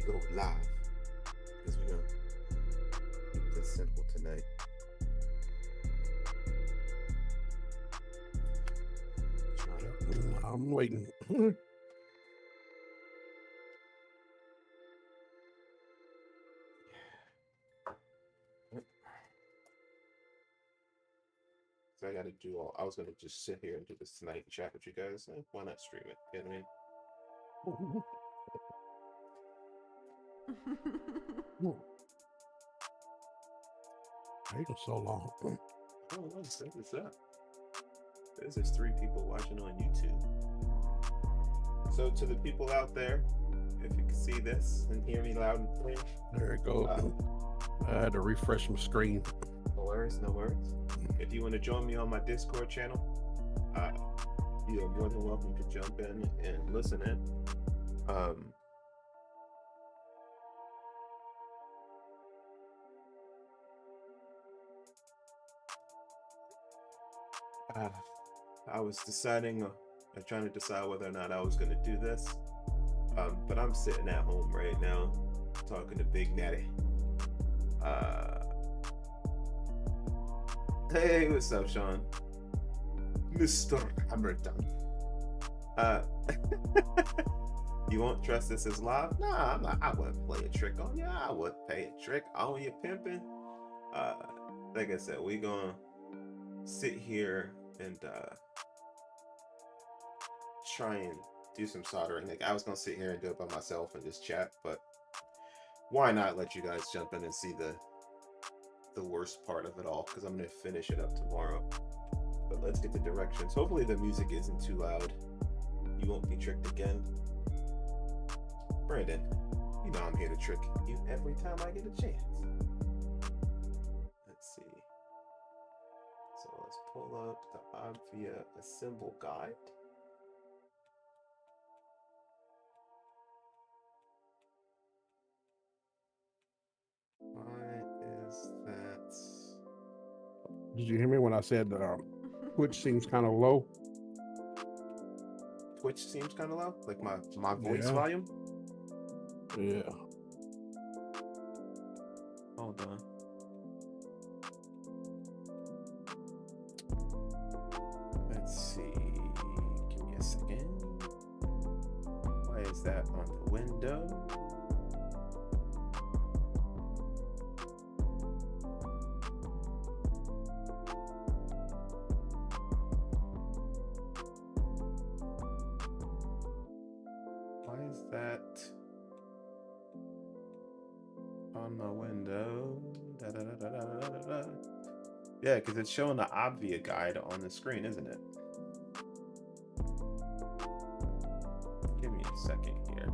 go live because we're gonna keep this simple tonight. I'm waiting. So I got to do all. I was gonna just sit here and do this tonight and chat with you guys. Why not stream it? You know what I mean? Taking so long. Oh, what's that? There's just 3 people watching on YouTube. So to the people out there, if you can see this and hear me loud and clear, There it goes. I had to refresh my screen. No worries, no worries. If you want to join me on my Discord channel, you're more than welcome to jump in and listen in. I was deciding, trying to decide whether or not I was going to do this, but I'm sitting at home right now talking to Big Natty. Hey, what's up, Sean? Mr. Hammerton. You won't trust this as live? Nah, I'm not. I wouldn't play a trick on you. I wouldn't pay a trick on you pimping. Like I said, we gonna sit here and try and do some soldering. Like I was gonna sit here and do it by myself and just chat, but why not let you guys jump in and see the worst part of it all, because I'm gonna finish it up tomorrow. But let's get the directions. Hopefully the music isn't too loud. You won't be tricked again. Brandon, you know I'm here to trick you every time I get a chance. Let's see. So let's pull up the Obvia Assemble Guide. Why is that? Did you hear me when I said Twitch seems kind of low? Twitch seems kind of low? Like my voice volume? Yeah. Hold on. Let's see. Give me a second. Why is that on the window? Why is that on the window? Da, da, da, da, da, da, da. Yeah, because it's showing the Obvia guide on the screen, isn't it? Give me a second here.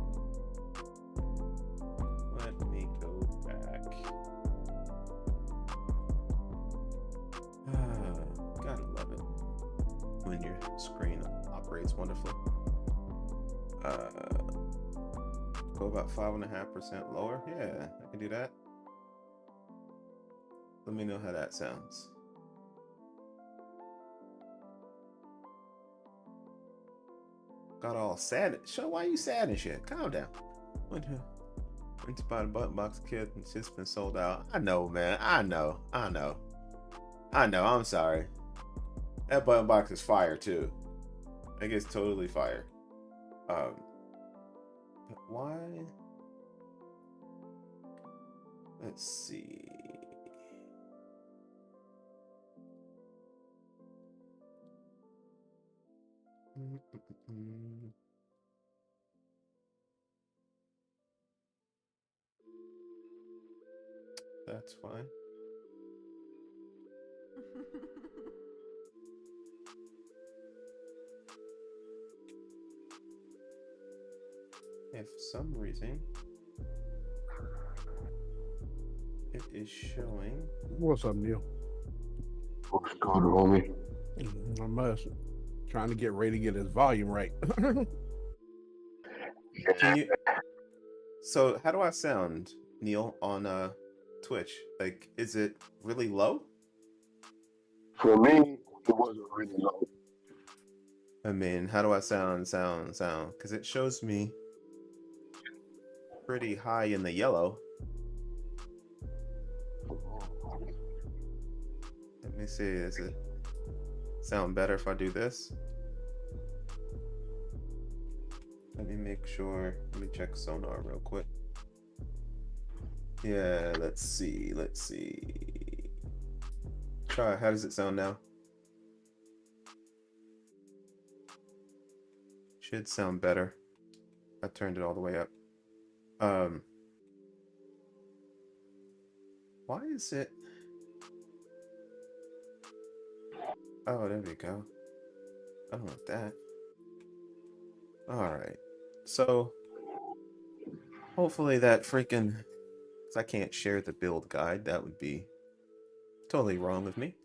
Let me go back. Gotta love it when your screen operates wonderfully. Go about 5.5% lower. Yeah, I can do that. Let me know how that sounds. Got all sad. Show why you sad and shit. Calm down. Went to buy the button box kit and it's been sold out. I know, man. I know. I'm sorry. That button box is fire too. Like it's totally fire. But why? Let's see. That's fine. If for some reason it is showing. What's up, Neil? What's going on, homie? I'm trying to get ready to get his volume right. Can you? So how do I sound, Neil, on Twitch? Like, is it really low? For me, it wasn't really low. I mean, how do I sound? Because it shows me pretty high in the yellow. Let me see, does it sound better if I do this? Let me make sure, let me check sonar real quick. Yeah, let's see. Try, how does it sound now? Should sound better. I turned it all the way up. Why is it? Oh, there we go. I don't want that. Alright. So, hopefully that freaking... Because I can't share the build guide. That would be totally wrong of me.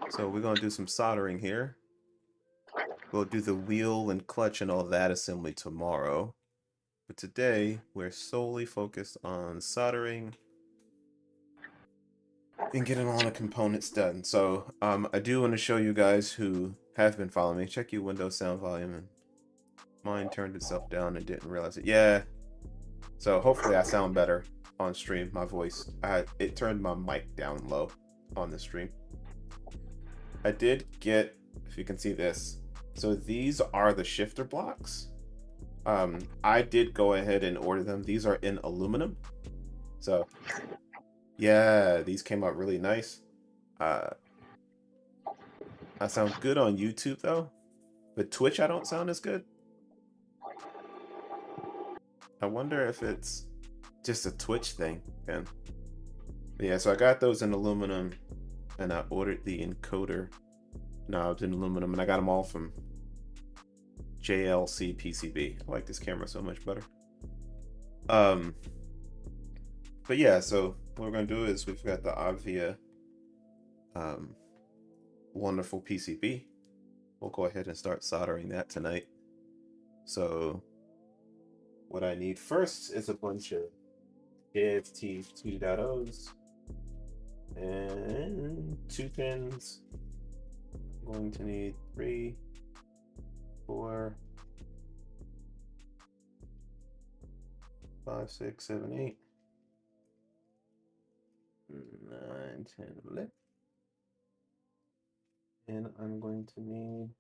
So we're going to do some soldering here. We'll do the wheel and clutch and all that assembly tomorrow. But today, we're solely focused on soldering and getting all the components done. So I do want to show you guys who have been following me. Check your Windows sound volume. And mine turned itself down and didn't realize it. Yeah. So hopefully I sound better on stream. My voice, it turned my mic down low on the stream. I did get, if you can see this, so these are the shifter blocks. I did go ahead and order them. These are in aluminum. So yeah, these came out really nice. I sound good on YouTube though, but Twitch I don't sound as good. I wonder if it's just a Twitch thing then. But yeah, so I got those in aluminum and I ordered the encoder knobs in aluminum and I got them all from JLC PCB. I like this camera so much better. But yeah, so what we're gonna do is we've got the Obvia wonderful PCB. We'll go ahead and start soldering that tonight. So what I need first is a bunch of KFT 2.0s and 2 pins. I'm going to need 3, 4, 5, 6, 7, 8, 9, 10, 11. And I'm going to need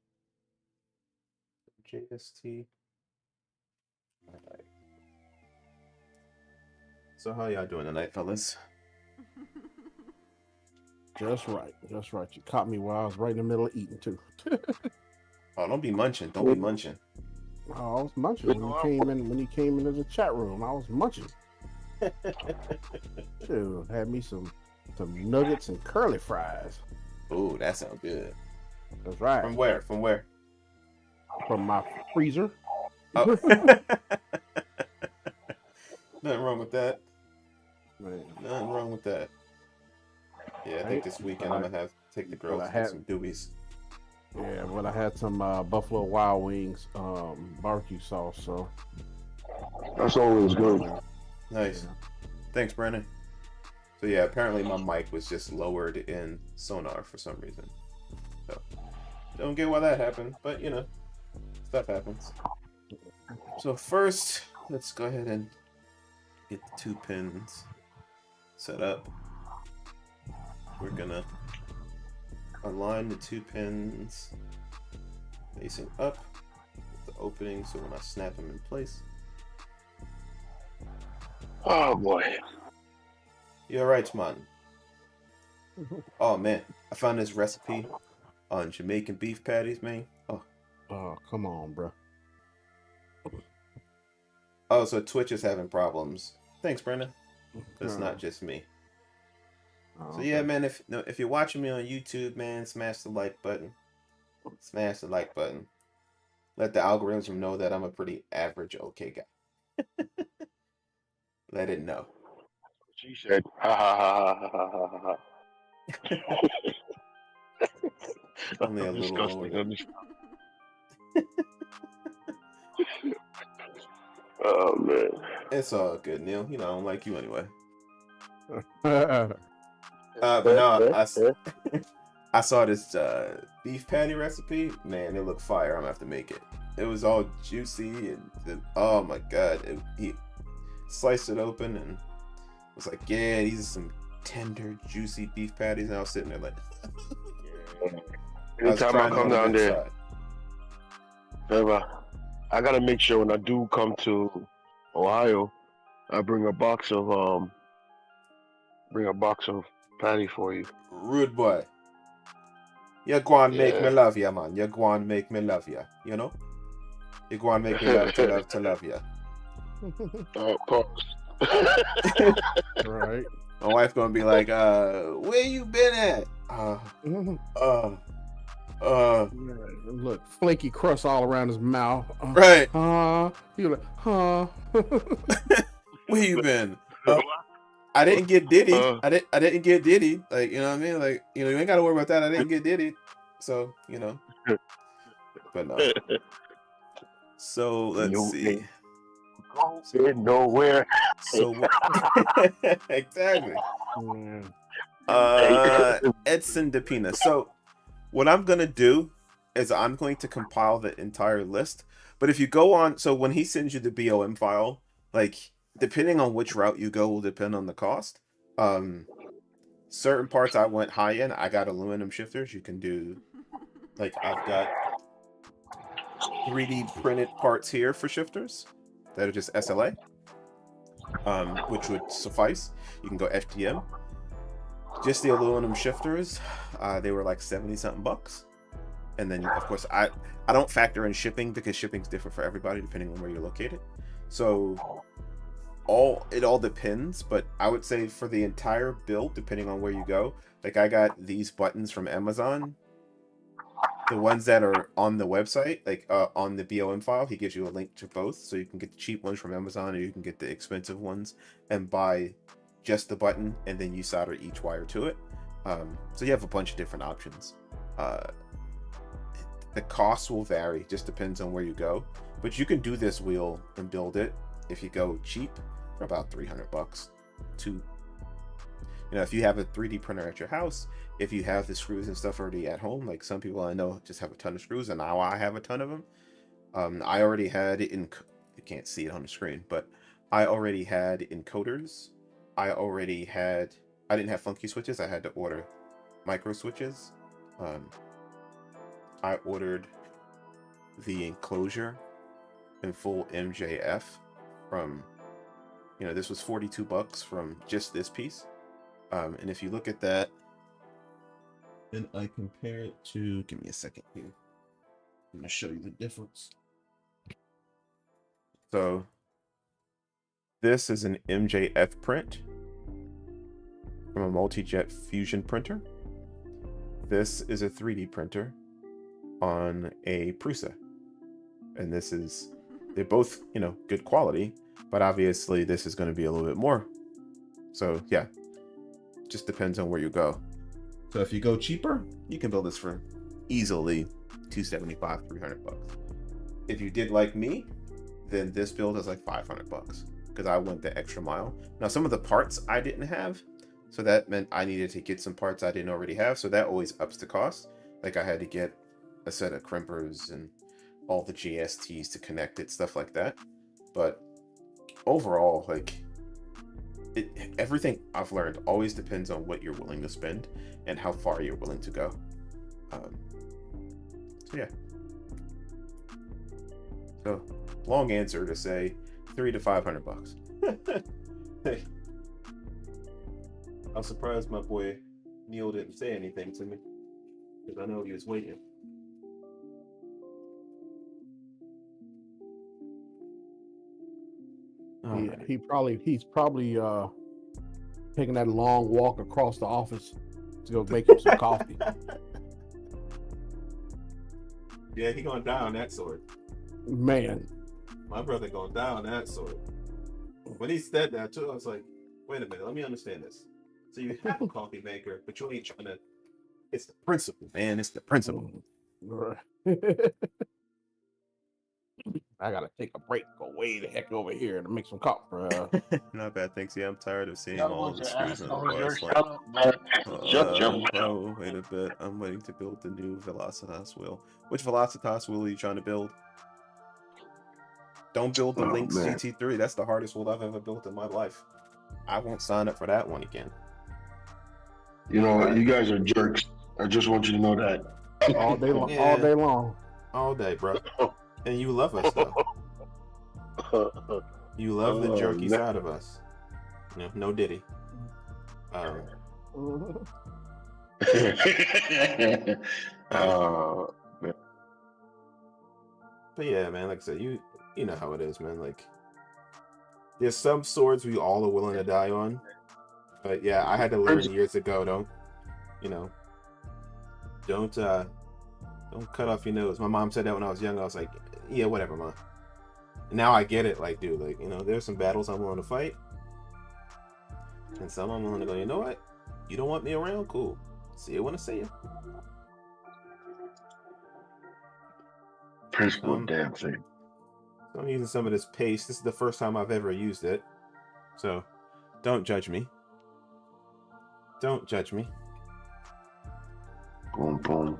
JST. Alright. So how y'all doing tonight, fellas? Just right. You caught me while I was right in the middle of eating too. Oh, don't be munching. Don't be munching. Oh, I was munching when he came into the chat room. I was munching. Dude, had me some nuggets and curly fries. Ooh, that sounds good. That's right. From where? From my freezer. Oh. Nothing wrong with that. Man. Nothing wrong with that. Yeah, I think this weekend I'm gonna take the girls to get some doobies. Yeah, but I had some Buffalo Wild Wings barbecue sauce, so That's always good. Nice. Yeah. Thanks, Brandon. So yeah, apparently my mic was just lowered in sonar for some reason. So don't get why that happened, but you know, stuff happens. So first, let's go ahead and get the 2 pins set up. We're gonna align the 2 pins facing up with the opening so when I snap them in place. Oh boy. You're right, man. Oh man, I found this recipe on Jamaican beef patties, man. Oh, come on, bro. Oh, so Twitch is having problems. Thanks, Brenda. It's not just me. Oh, So yeah, man, if you're watching me on YouTube, man, smash the like button. Smash the like button. Let the algorithm know that I'm a pretty average, okay guy. Let it know. She said, ha ha ha ha ha ha ha ha. Only a little lower than... Oh man. It's all good, Neil. You know, I don't like you anyway. But no, I saw this beef patty recipe. Man, it looked fire. I'm gonna have to make it. It was all juicy and oh my god, sliced it open, and was like, yeah, these are some tender, juicy beef patties. And I was sitting there like, Anytime I come down there, I gotta make sure when I do come to Ohio, I bring a box of patty for you. Rude boy. You go and make Yeah. me love ya, man. You go and make me love ya. You know? You go and make me love ya. Pause. Right. My wife gonna be like, where you been at? Look, flaky crust all around his mouth. Right. He like, Where you been? I didn't get diddy. I didn't get diddy. Like, you know what I mean? Like, you know, you ain't gotta worry about that. I didn't get diddy. So, you know. But no. So let's see. Don't nowhere. So exactly. Edson DePina. So what I'm gonna do is I'm going to compile the entire list. But if you go on, so when he sends you the BOM file, like depending on which route you go will depend on the cost. Certain parts I went high end. I got aluminum shifters. You can do, like I've got 3D printed parts here for shifters that are just SLA, which would suffice. You can go FDM. Just the aluminum shifters, they were like 70 something bucks. And then of course I don't factor in shipping because shipping's different for everybody depending on where you're located. So it all depends, but I would say for the entire build, depending on where you go, like I got these buttons from Amazon. The ones that are on the website, like on the BOM file, he gives you a link to both, so you can get the cheap ones from Amazon, or you can get the expensive ones and buy just the button, and then you solder each wire to it. So you have a bunch of different options. The cost will vary, just depends on where you go, but you can do this wheel and build it if you go cheap for about 300 bucks. You know, if you have a 3D printer at your house, if you have the screws and stuff already at home, like some people I know just have a ton of screws, and now I have a ton of them. I already had it in, you can't see it on the screen, but I already had encoders. I didn't have funky switches. I had to order micro switches. I ordered the enclosure in full MJF from, you know, this was 42 bucks from just this piece. And if you look at that, and I compare it to, give me a second here. I'm going to show you the difference. So this is an MJF print from a multi-jet fusion printer. This is a 3D printer on a Prusa. And this is, they're both, you know, good quality, but obviously this is going to be a little bit more. So yeah, just depends on where you go. So if you go cheaper, you can build this for easily $275, 300 bucks. If you did like me, then this build is like 500 bucks because I went the extra mile. Now some of the parts I didn't have, so that meant I needed to get some parts I didn't already have. So that always ups the cost. Like I had to get a set of crimpers and all the GSTs to connect it, stuff like that. But overall, like everything I've learned always depends on what you're willing to spend and how far you're willing to go. So yeah. So long answer to say $300 to 500 bucks. Hey, I'm surprised my boy Neil didn't say anything to me because I know he was waiting. Yeah, he's probably taking that long walk across the office to go make him some coffee. Yeah, he gonna die on that sword. Man, My brother gonna die on that sword. When he said that too, I was like, wait a minute, let me understand this. So you have a coffee maker, but you ain't trying to. It's the principle, man. It's the principle. I gotta take a break, go way the heck over here to make some coffee. Not bad, thanks. Yeah, I'm tired of seeing all the screws in the bus. Oh, wait a bit. I'm waiting to build the new Velocitas wheel. Which Velocitas wheel are you trying to build? Don't build the Oh, Lynx man. GT3. That's the hardest wheel I've ever built in my life. I won't sign up for that one again. You know, you guys are jerks. I just want you to know that. All day long. Yeah. All day long. All day, bro. And you love us though. You love the jerky side of us. You know, no Diddy. Man. But yeah, man, like I said, you know how it is, man. Like, there's some swords we all are willing to die on. But yeah, I had to learn years ago, don't cut off your nose. My mom said that when I was young. I was like, yeah, whatever, mom. Now I get it. Like, dude, like, you know, there's some battles I'm willing to fight. And some I'm willing to go, you know what? You don't want me around? Cool. See you when I see you. Principal damn thing. So I'm using some of this paste. This is the first time I've ever used it. So don't judge me. Don't judge me. Boom, boom.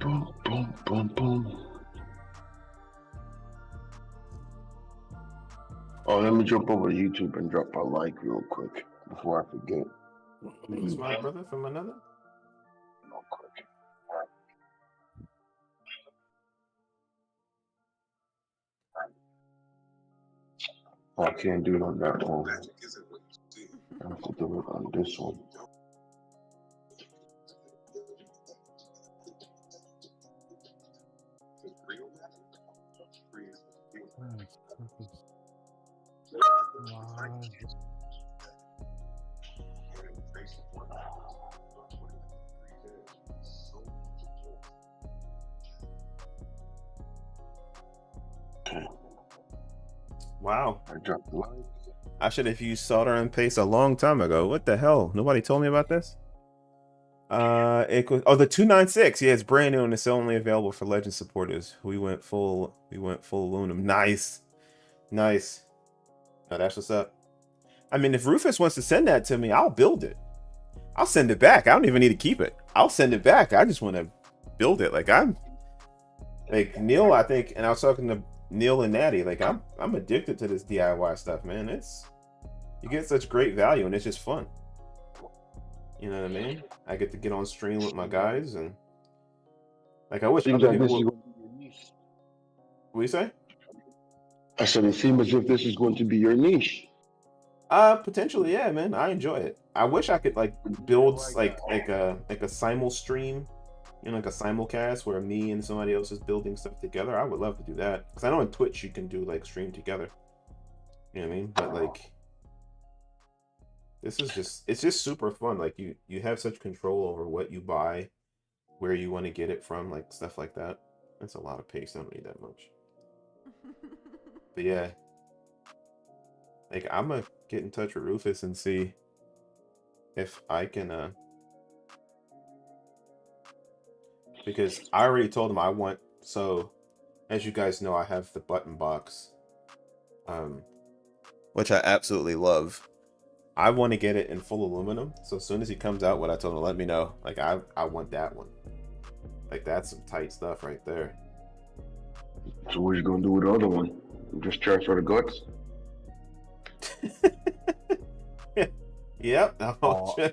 Boom, boom, boom, boom. Oh, let me jump over to YouTube and drop a like real quick before I forget. It's my brother from another. Real quick. I can't do it on that one. I have to do it on this one. Wow. I dropped the like. I should have used solder and paste a long time ago. What the hell? Nobody told me about this? It was, oh, the 296. Yeah, it's brand new and it's only available for Legend supporters. We went full aluminum. Nice. Nice. Oh, that's what's up. I mean, if Rufus wants to send that to me, I'll build it. I'll send it back. I don't even need to keep it. I'll send it back. I just want to build it. Like, I'm like Neil, I think, and I was talking to Neil and Natty, like I'm addicted to this DIY stuff, man. You get such great value and it's just fun. You know what I mean? I get to get on stream with my guys and like I wish Seems other like people this is would... going to be your niche. What do you say? I said it seems as if this is going to be your niche. Potentially, yeah, man. I enjoy it. I wish I could like build like a simul stream, you know, like a simulcast where me and somebody else is building stuff together. I would love to do that because I know on Twitch you can do like stream together. You know what I mean? But like, it's just super fun. Like you have such control over what you buy, where you want to get it from, like stuff like that. That's a lot of paste. I don't need that much. But yeah, like I'm gonna get in touch with Rufus and see if I can because I already told him I want, so as you guys know, I have the button box, which I absolutely love. I want to get it in full aluminum, so as soon as he comes out, what I told him, let me know. Like I want that one. Like that's some tight stuff right there. So what are you gonna do with the other one? Just transfer the guts? Yep. Pause.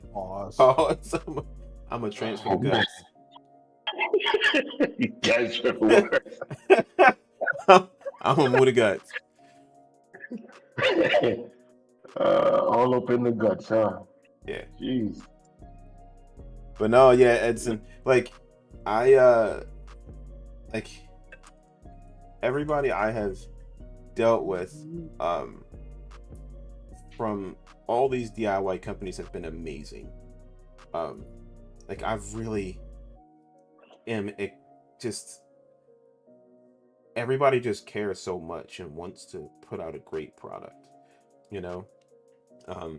I'm gonna transfer the guts. You guys are worse. I'm gonna move the guts. All up in the guts, huh? Yeah. Jeez. But no, yeah, Edson. Like, like everybody I have dealt with, from all these DIY companies have been amazing. Like I've really everybody just cares so much and wants to put out a great product, you know?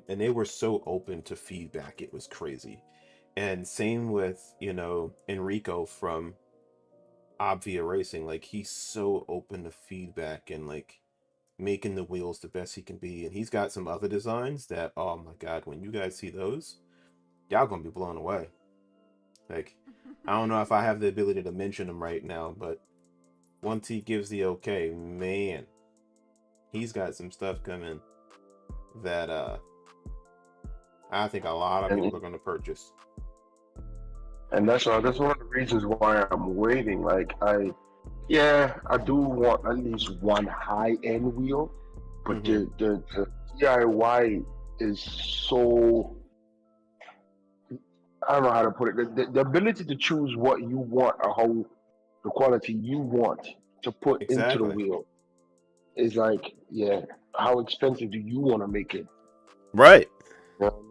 And they were so open to feedback, it was crazy. And same with, you know, Enrico from Obvia Racing. Like he's so open to feedback and like making the wheels the best he can be. And he's got some other designs that, oh my god, when you guys see those, y'all gonna be blown away. Like I don't know if I have the ability to mention them right now, but once he gives the okay, man, he's got some stuff coming that I think a lot of people are going to purchase. And that's one of the reasons why I'm waiting. Like I do want at least one high end wheel, but the DIY is so, I don't know how to put it. The ability to choose what you want or how the quality you want to put into the Exactly. wheel is like, yeah, how expensive do you want to make it? Right. You know?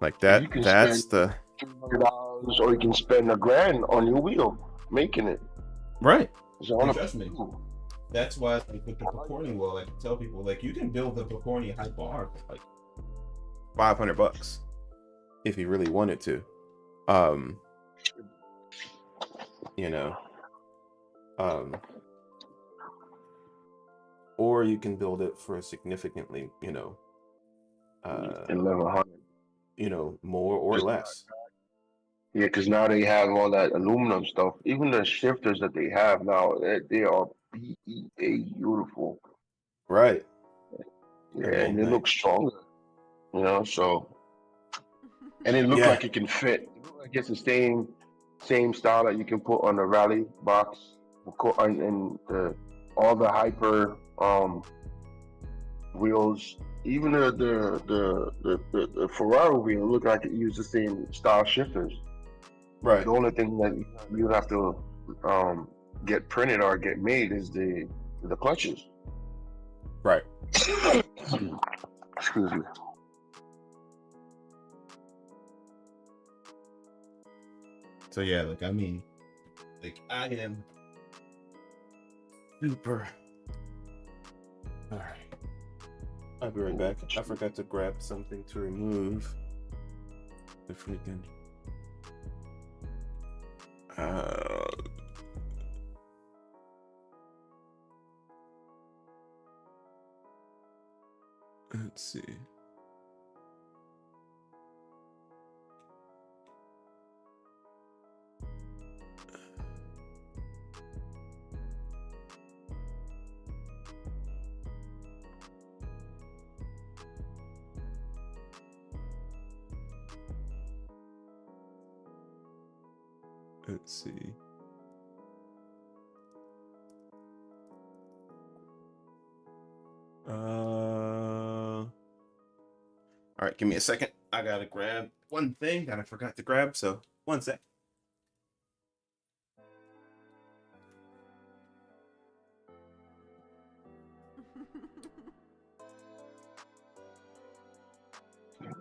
Like You can that's spend the $200 or you can spend $1,000 on your wheel making it. right. So And trust me, that's why like, with the Picorni wheel, I tell people like you can build the Picorni high bar for like $500 if you really wanted to. You know, or you can build it for a significantly, 1,100. More or less. Yeah, because now they have all that aluminum stuff. Even the shifters that they have now, they are beautiful. Right. Yeah, I mean, and they look stronger. So, and it looks yeah. like it can fit. It looks like it's the same style that you can put on the rally box, and all the hyper wheels. Even the Ferrari wheel look like it used the same style shifters. Right. The only thing that you would have to get printed or get made is the clutches. Right. Excuse me. So yeah, like I mean, like I am super. All right. I'll be right back. I forgot to grab something to remove the freaking. Let's see. Let's see. All right, give me a second. I gotta grab one thing that I forgot to grab, so one sec.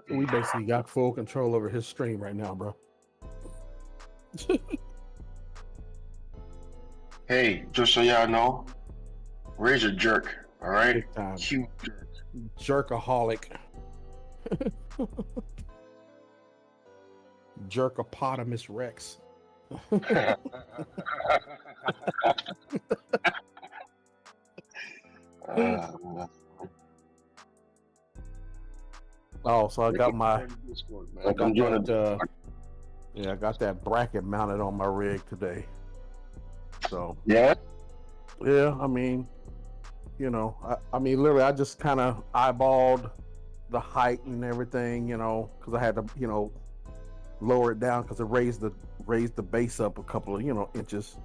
We basically got full control over his stream right now, bro. Hey, just so y'all know, Ray's a jerk. All right, Big time. huge jerk. Jerkaholic. Jerkopotamus Rex. Oh, so I got my, I got that bracket mounted on my rig today. So yeah, I mean, I mean, literally, I just kind of eyeballed the height and everything, because I had to, lower it down because it raised the base up a couple of, inches.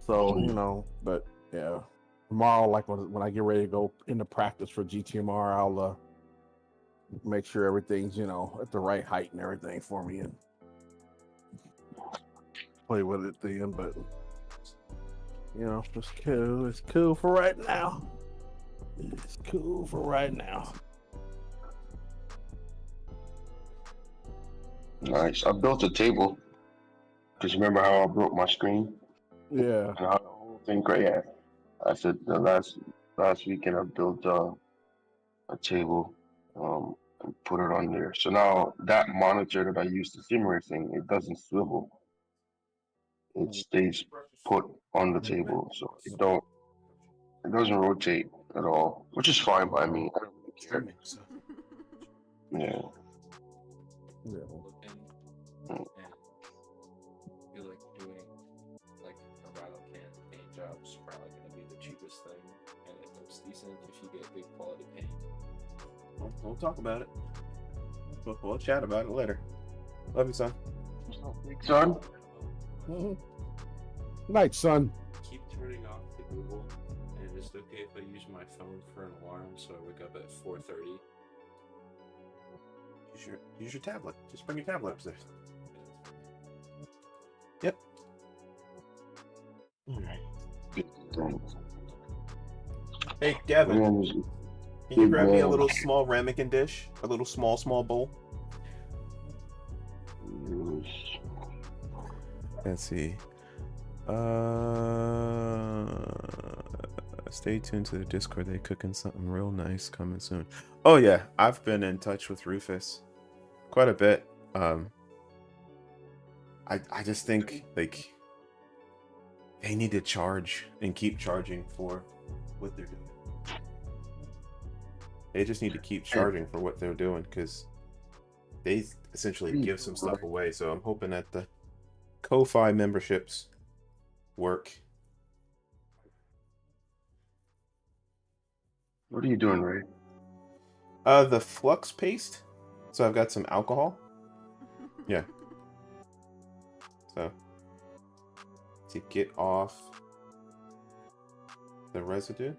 So, but yeah, tomorrow, like when I get ready to go into practice for GTMR, I'll make sure everything's, at the right height and everything for me and play with it then. But, it's cool. It's cool for right now. It's cool for right now. Nice. I built a table because remember how I broke my screen? Yeah. And how the whole thing crazy. I said the last weekend I built a table and put it on there. So now that monitor that I used to sim racing, it doesn't swivel. It stays put on the table, so it doesn't rotate at all, which is fine by me. I don't really care. Yeah. Looking and feel like doing like a rattle campaign is probably going to be the cheapest thing, and it looks decent if you get good quality paint. We'll talk about it. We'll chat about it later. Love you, son. Son, Night, son. Keep turning off the Google, and is it okay if I use my phone for an alarm so I wake up at 4:30? Use your tablet. Just bring your tablet upstairs. Yep. Hey, Gavin, can you grab me a little small ramekin dish? A little small bowl? Let's see. Stay tuned to the Discord. They cooking something real nice coming soon. Oh yeah, I've been in touch with Rufus quite a bit. I just think like they need to charge and keep charging for what they're doing. They just need to keep charging for what they're doing because they essentially give some stuff away. So I'm hoping that the Ko-Fi memberships work. what are you doing, Ray? The flux paste. So I've got some alcohol. Yeah. So to get off the residue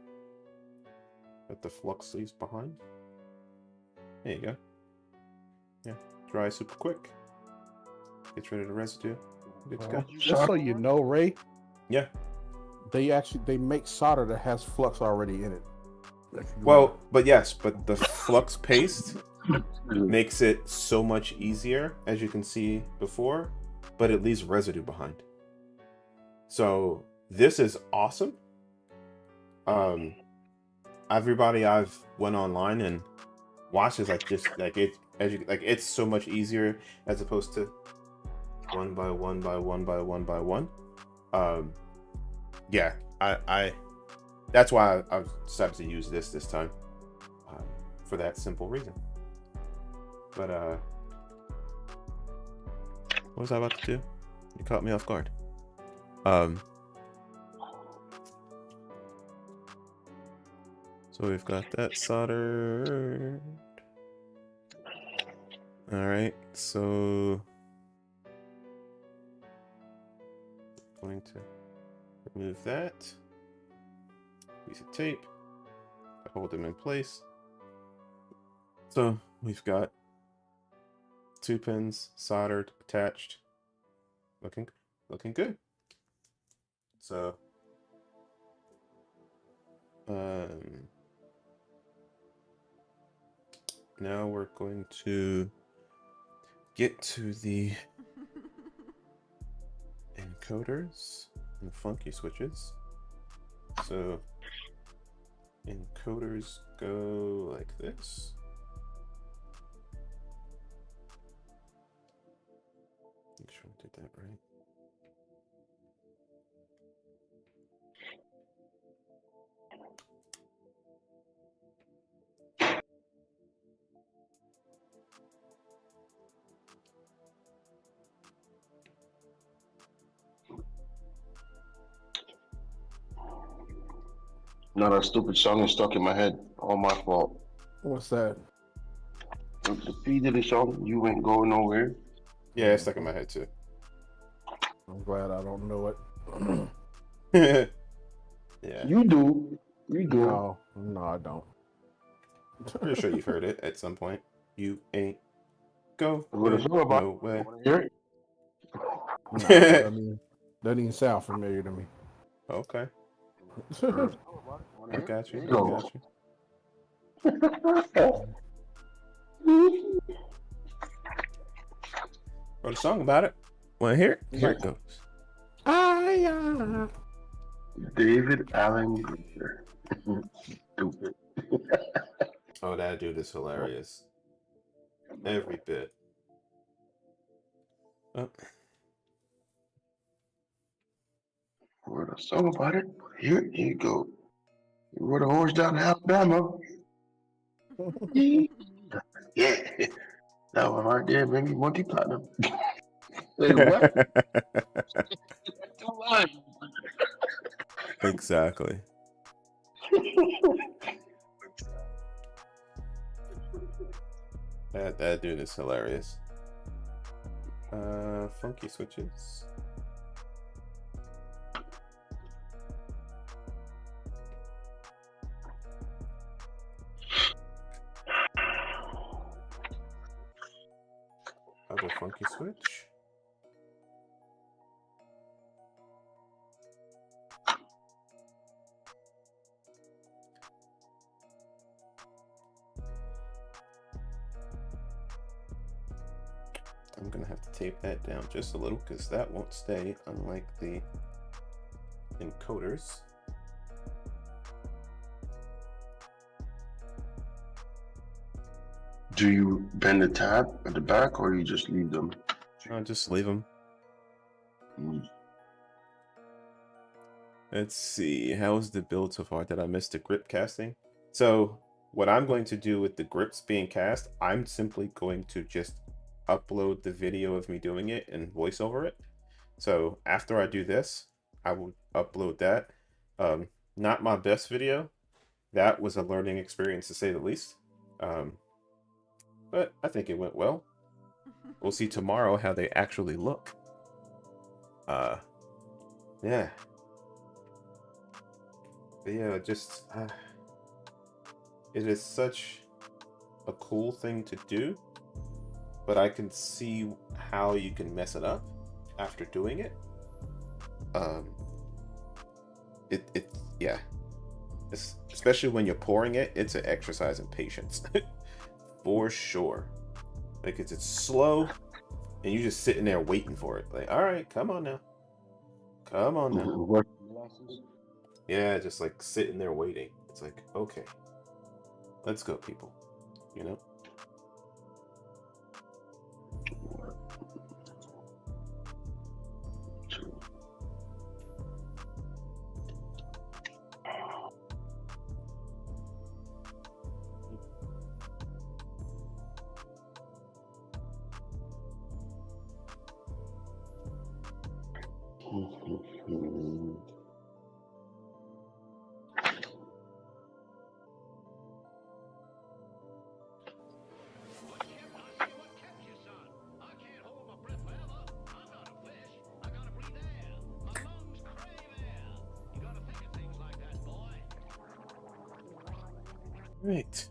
that the flux leaves behind. There you go. Yeah. Dry super quick. Gets rid of the residue. Good to go. Just so you know, Ray, Yeah. they make solder that has flux already in it. Well, but the flux paste makes it so much easier, as you can see before, but it leaves residue behind. So this is awesome. Everybody I've went online and watched is it's so much easier as opposed to one by one by one by one by one. Yeah, I that's why I've decided to use this time, for that simple reason. But what was I about to do? You caught me off guard. So we've got that soldered. All right, so going to remove that piece of tape to hold them in place. So we've got 2 pins soldered, attached, looking good. So now we're going to get to the encoders and funky switches. So encoders go like this. Make sure I did that right. Now that stupid song is stuck in my head. All my fault. What's that? The P Diddy song, You Ain't Going Nowhere. Yeah, it's stuck in my head too. I'm glad I don't know it. Yeah. You do. You do. No, I don't. Pretty sure you've heard it at some point. You ain't go What it's all about. no way. Wanna hear it? No, doesn't even sound familiar to me. Okay. Wanna I hear it? got you. Here I you go. got you. Wrote a song about it. Want to hear it? Here it goes. David Allen Greer. Stupid. Oh, that dude is hilarious. Every bit. Oh. Wrote a song about it. Here you go. You rode a horse down to Alabama. Yeah. That one right there made me multi-platinum. Wait, what? Exactly. That dude is hilarious. Funky switches. Other funky switch. I'm gonna have to tape that down just a little because that won't stay, unlike the encoders. Do you bend the tab at the back, or you just leave them? I'll just leave them. Mm. Let's see, how's the build so far? Did I miss the grip casting? So what I'm going to do with the grips being cast, I'm simply going to just upload the video of me doing it and voice over it. So after I do this, I will upload that. Not my best video. That was a learning experience to say the least. But I think it went well. We'll see tomorrow how they actually look. Yeah. But yeah, just it is such a cool thing to do, but I can see how you can mess it up after doing it. Yeah. Especially when you're pouring it, it's an exercise in patience. For sure. Like it's slow and you're just sitting there waiting for it. Like, all right, come on now. Come on now. Yeah, just like sitting there waiting. It's like, okay, let's go, people. You know? Right.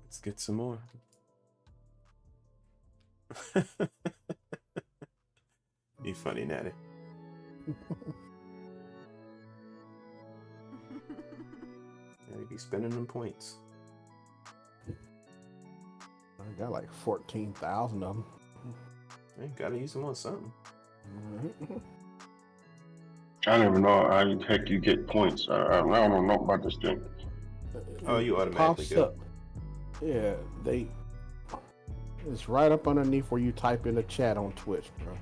Let's get some more. You funny, Natty. Yeah, you be spending them points. I got like 14,000 of them. You gotta use them on something. I don't even know how the heck you get points. I don't know about this thing. Oh, you It automatically pops go. up. Yeah, it's right up underneath where you type in the chat on Twitch, bro.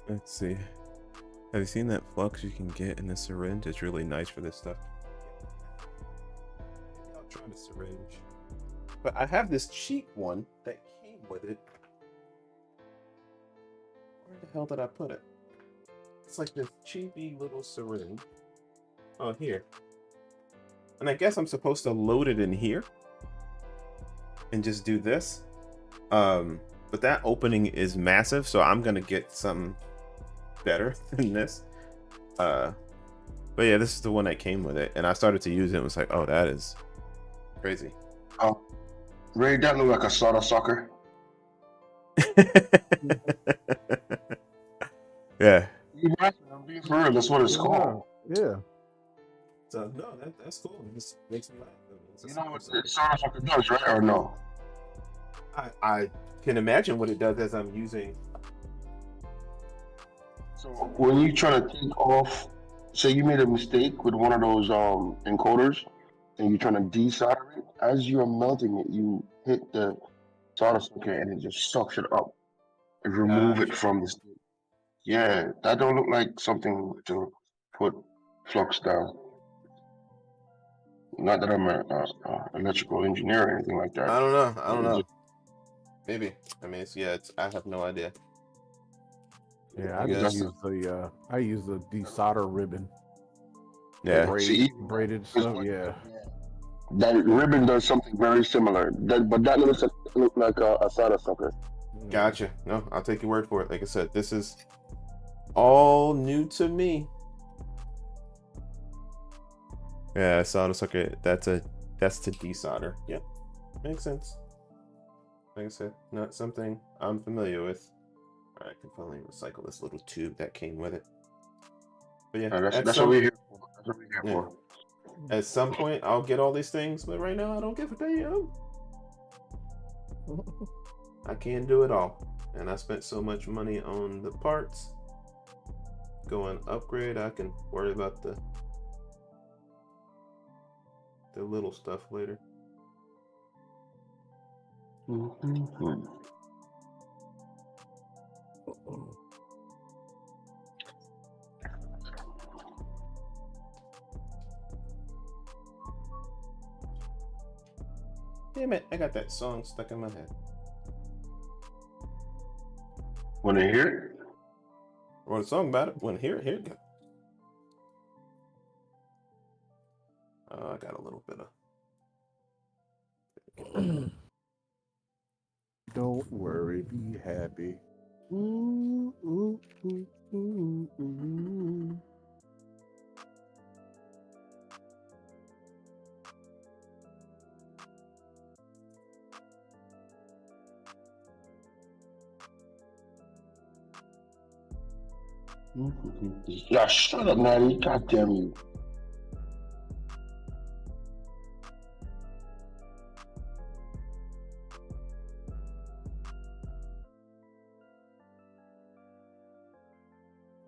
Let's see. Have you seen that flux you can get in the syringe? It's really nice for this stuff. Maybe I'll try the syringe. But I have this cheap one that came with it. Where the hell did I put it? It's like this cheapy little syringe. Oh, here. And I guess I'm supposed to load it in here and just do this. But that opening is massive, so I'm gonna get something better than this. But yeah, this is the one that came with it, and I started to use it and was like, oh, that is crazy. Oh, Ray, that look like a soda sucker. Yeah. I'm being for real. That's what it's called. Yeah. So no, that's cool. It just makes me laugh. You know what the soda sucker does, right? Or no? I can imagine what it does as I'm using. So when you try to take off, say you made a mistake with one of those encoders, and you're trying to desolder it, as you're melting it, you hit the solder sucker and it just sucks it up and remove it from the stick. Yeah, that don't look like something to put flux down. Not that I'm an electrical engineer or anything like that. I don't know. Maybe. I mean, I have no idea. Yeah, I I guess. use the desolder ribbon. Yeah. Braided stuff. Yeah. That ribbon does something very similar. But that looks like a solder sucker. Gotcha. No, I'll take your word for it. Like I said, this is all new to me. Yeah, solder sucker. That's to desolder. Yep, makes sense. Like I said, not something I'm familiar with. All right, I can finally recycle this little tube that came with it. But yeah, that's what we're here for. That's what we're here for. At some point, I'll get all these things, but right now, I don't give a damn. I can't do it all, and I spent so much money on the parts. Go and upgrade. I can worry about the little stuff later. Mm-hmm. Damn it, I got that song stuck in my head. Want to hear it? Or the song about it? Want to hear it? Here it go. I got a little bit of... Don't worry, be happy. Ooh, ooh, ooh, ooh, ooh. Yeah, shut up, Natty. God damn you.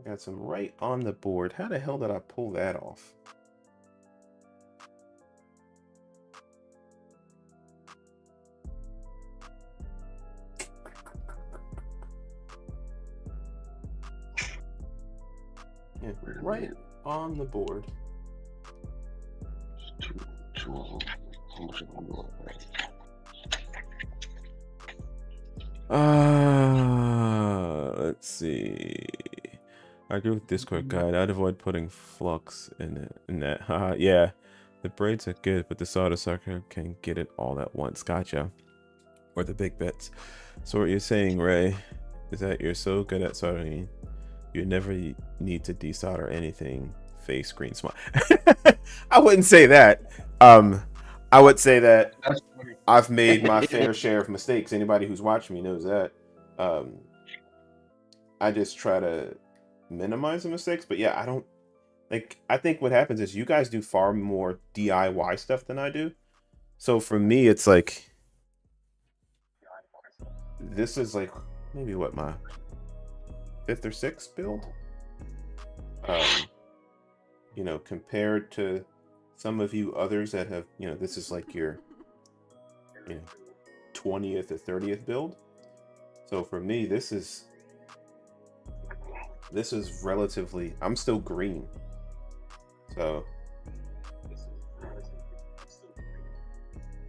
Got some right on the board. How the hell did I pull that off? Yeah, right on the board. Two of them. How much am I doing? Let's see. I agree with Discord guide. I'd avoid putting flux in that. Haha, yeah. The braids are good, but the solder sucker can get it all at once. Gotcha. Or the big bits. So what you're saying, Ray, is that you're so good at soldering, you never need to desolder anything. Face green smile. I wouldn't say that. I would say that I've made my fair share of mistakes. Anybody who's watching me knows that. I just try to minimize the mistakes, but yeah, I don't like. I think what happens is you guys do far more DIY stuff than I do. So for me, it's like this is like maybe what, my 5th or 6th build. You know, compared to some of you others that have, you know, this is like your, you know, 20th or 30th build. So for me, this is This is relatively, I'm still green. So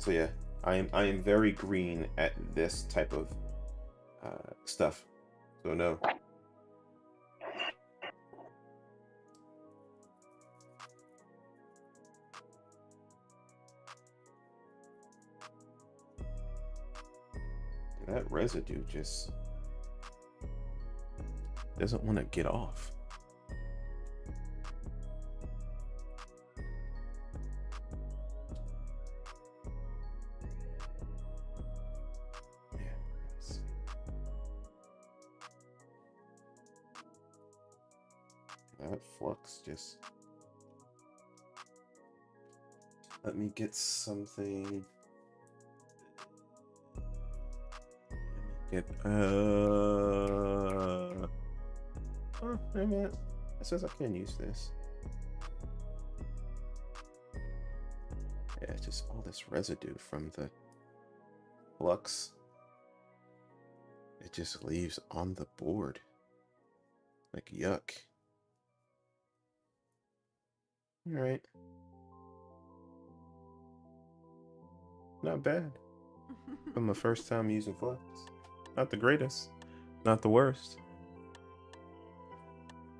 yeah, I am very green at this type of stuff. So no. That residue just doesn't want to get off. That flux just... Let me get something... Oh, wait a minute. It says I can use this. Yeah, it's just all this residue from the flux. It just leaves on the board. Like, yuck. Alright. Not bad. For my first time using flux. Not the greatest. Not the worst.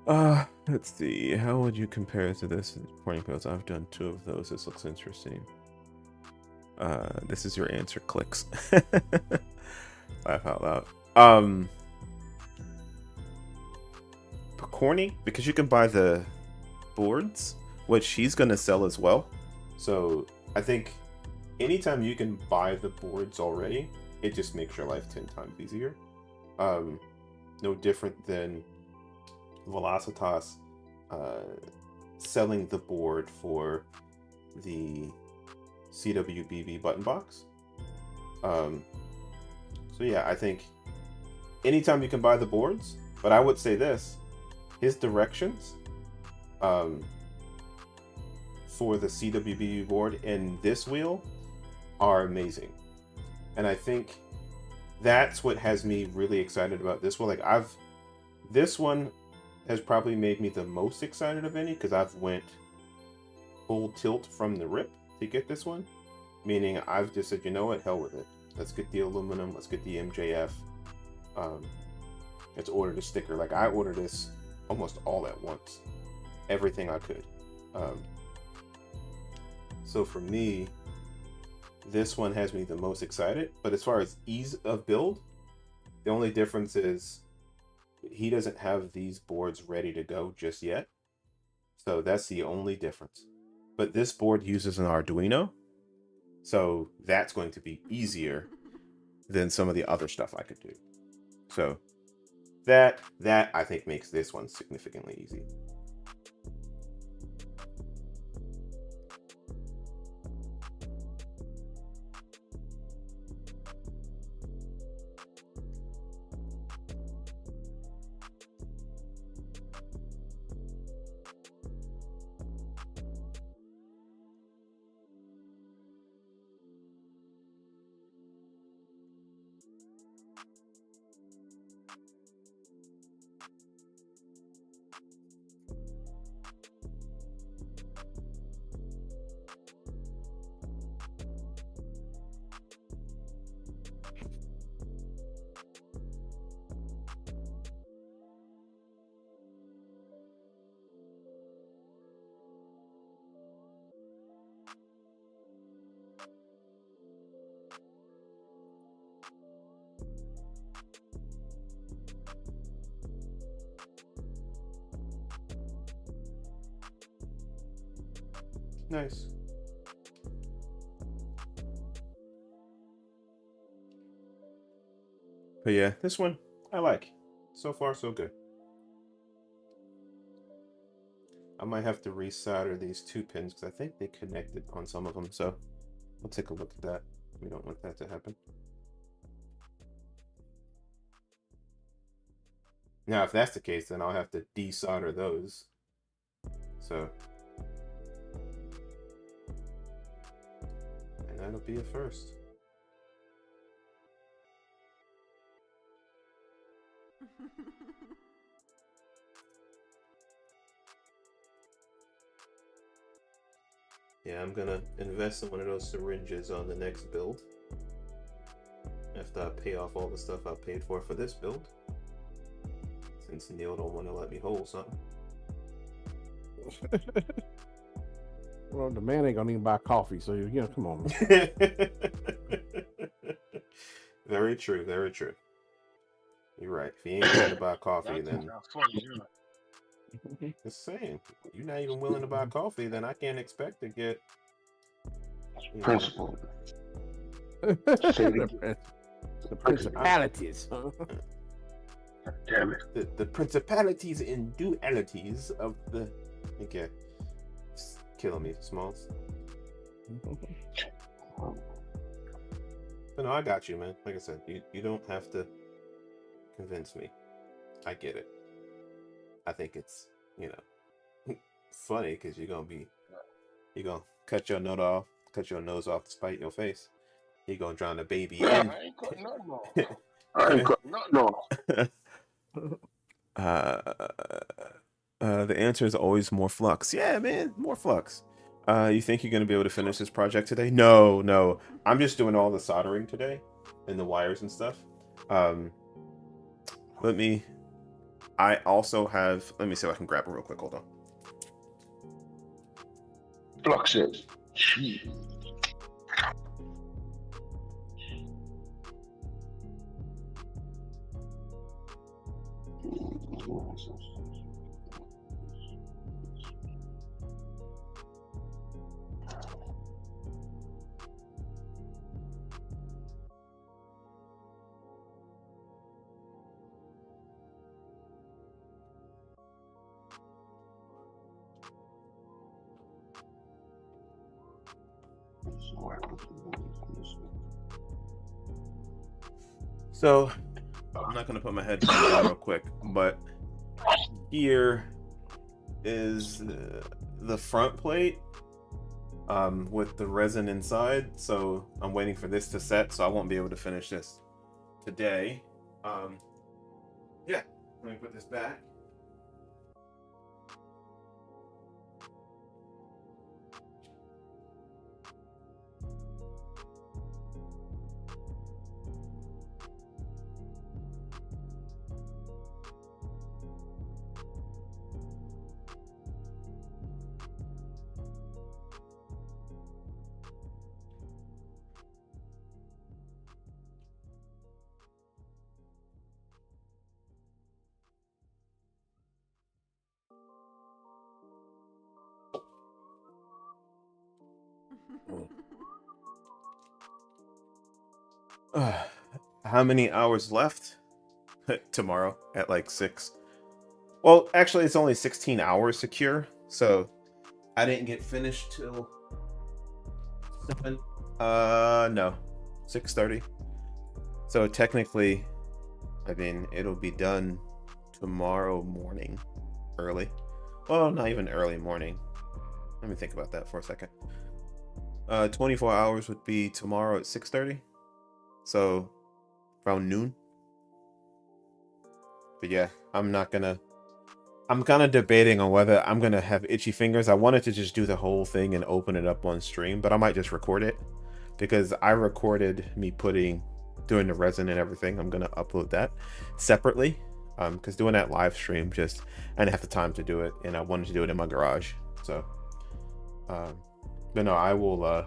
Let's see. How would you compare it to this? Pointing pills. I've done 2 of those. This looks interesting. This is your answer, clicks. Laugh out loud. Corny, because you can buy the boards, which he's gonna sell as well. So I think anytime you can buy the boards already, it just makes your life 10 times easier. No different than Velocitas selling the board for the CWBB button box. So yeah, I think anytime you can buy the boards, but I would say this, his directions for the CWBB board and this wheel are amazing. And I think that's what has me really excited about this one. Like this one has probably made me the most excited of any, because I've went full tilt from the rip to get this one. Meaning I've just said, you know what, hell with it. Let's get the aluminum, let's get the MJF. Let's order the sticker. Like I ordered this almost all at once. Everything I could. So for me, this one has me the most excited, but as far as ease of build, the only difference is he doesn't have these boards ready to go just yet. So that's the only difference. But this board uses an Arduino, so that's going to be easier than some of the other stuff I could do. So that I think makes this one significantly easy. Nice. But yeah, this one I like. So far, so good. I might have to resolder these 2 pins because I think they connected on some of them. So we'll take a look at that. We don't want that to happen. Now, if that's the case, then I'll have to desolder those. So, and that'll be a first. Yeah, I'm gonna invest in one of those syringes on the next build. After I pay off all the stuff I paid for this build. Since Neil don't want to let me hold something. Well, the man ain't gonna even buy coffee, so you know, come on. Very true, very true. You're right. If he ain't willing to buy coffee, then just saying, you're not even willing to buy coffee, then I can't expect to get Principle. The principalities. Damn it. the principalities and dualities of the. Okay, it's killing me, Smalls. But no, I got you, man. Like I said, you don't have to convince me. I get it. I think it's, you know, funny because you're gonna cut your nose off to spite your face. You're gonna drown the baby in. I ain't cut nothing off. I ain't cut nothing off. The answer is always more flux. Yeah, man, more flux. You think you're gonna be able to finish this project today? No. I'm just doing all the soldering today and the wires and stuff. I also have. Let me see if I can grab it real quick. Hold on. Fluxes. Jeez. So, I'm not going to put my headphones on real quick, but here is the front plate with the resin inside. So, I'm waiting for this to set, so I won't be able to finish this today. Yeah, let me put this back. How many hours left? Tomorrow at like 6. Well, actually, it's only 16 hours secure, so I didn't get finished till 7. No, 6:30. So technically, I mean, it'll be done tomorrow morning, early. Well, not even early morning. Let me think about that for a second. 24 hours would be tomorrow at 6:30. So around noon. But yeah, I'm kind of debating on whether I'm gonna have itchy fingers. I wanted to just do the whole thing and open it up on stream, but I might just record it because I recorded me doing the resin and everything. I'm gonna upload that separately because doing that live stream I didn't have the time to do it, and I wanted to do it in my garage. So but no, I will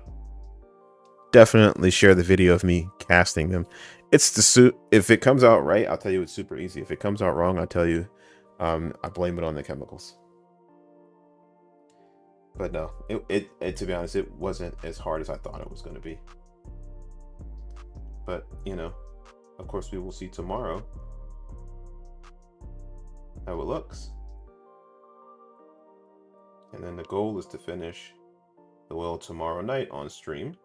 definitely share the video of me casting them. It's the suit. If it comes out right, I'll tell you it's super easy. If it comes out wrong, I'll tell you I blame it on the chemicals. But no, it to be honest, it wasn't as hard as I thought it was going to be. But you know, of course, we will see tomorrow how it looks, and then the goal is to finish the wheel tomorrow night on stream,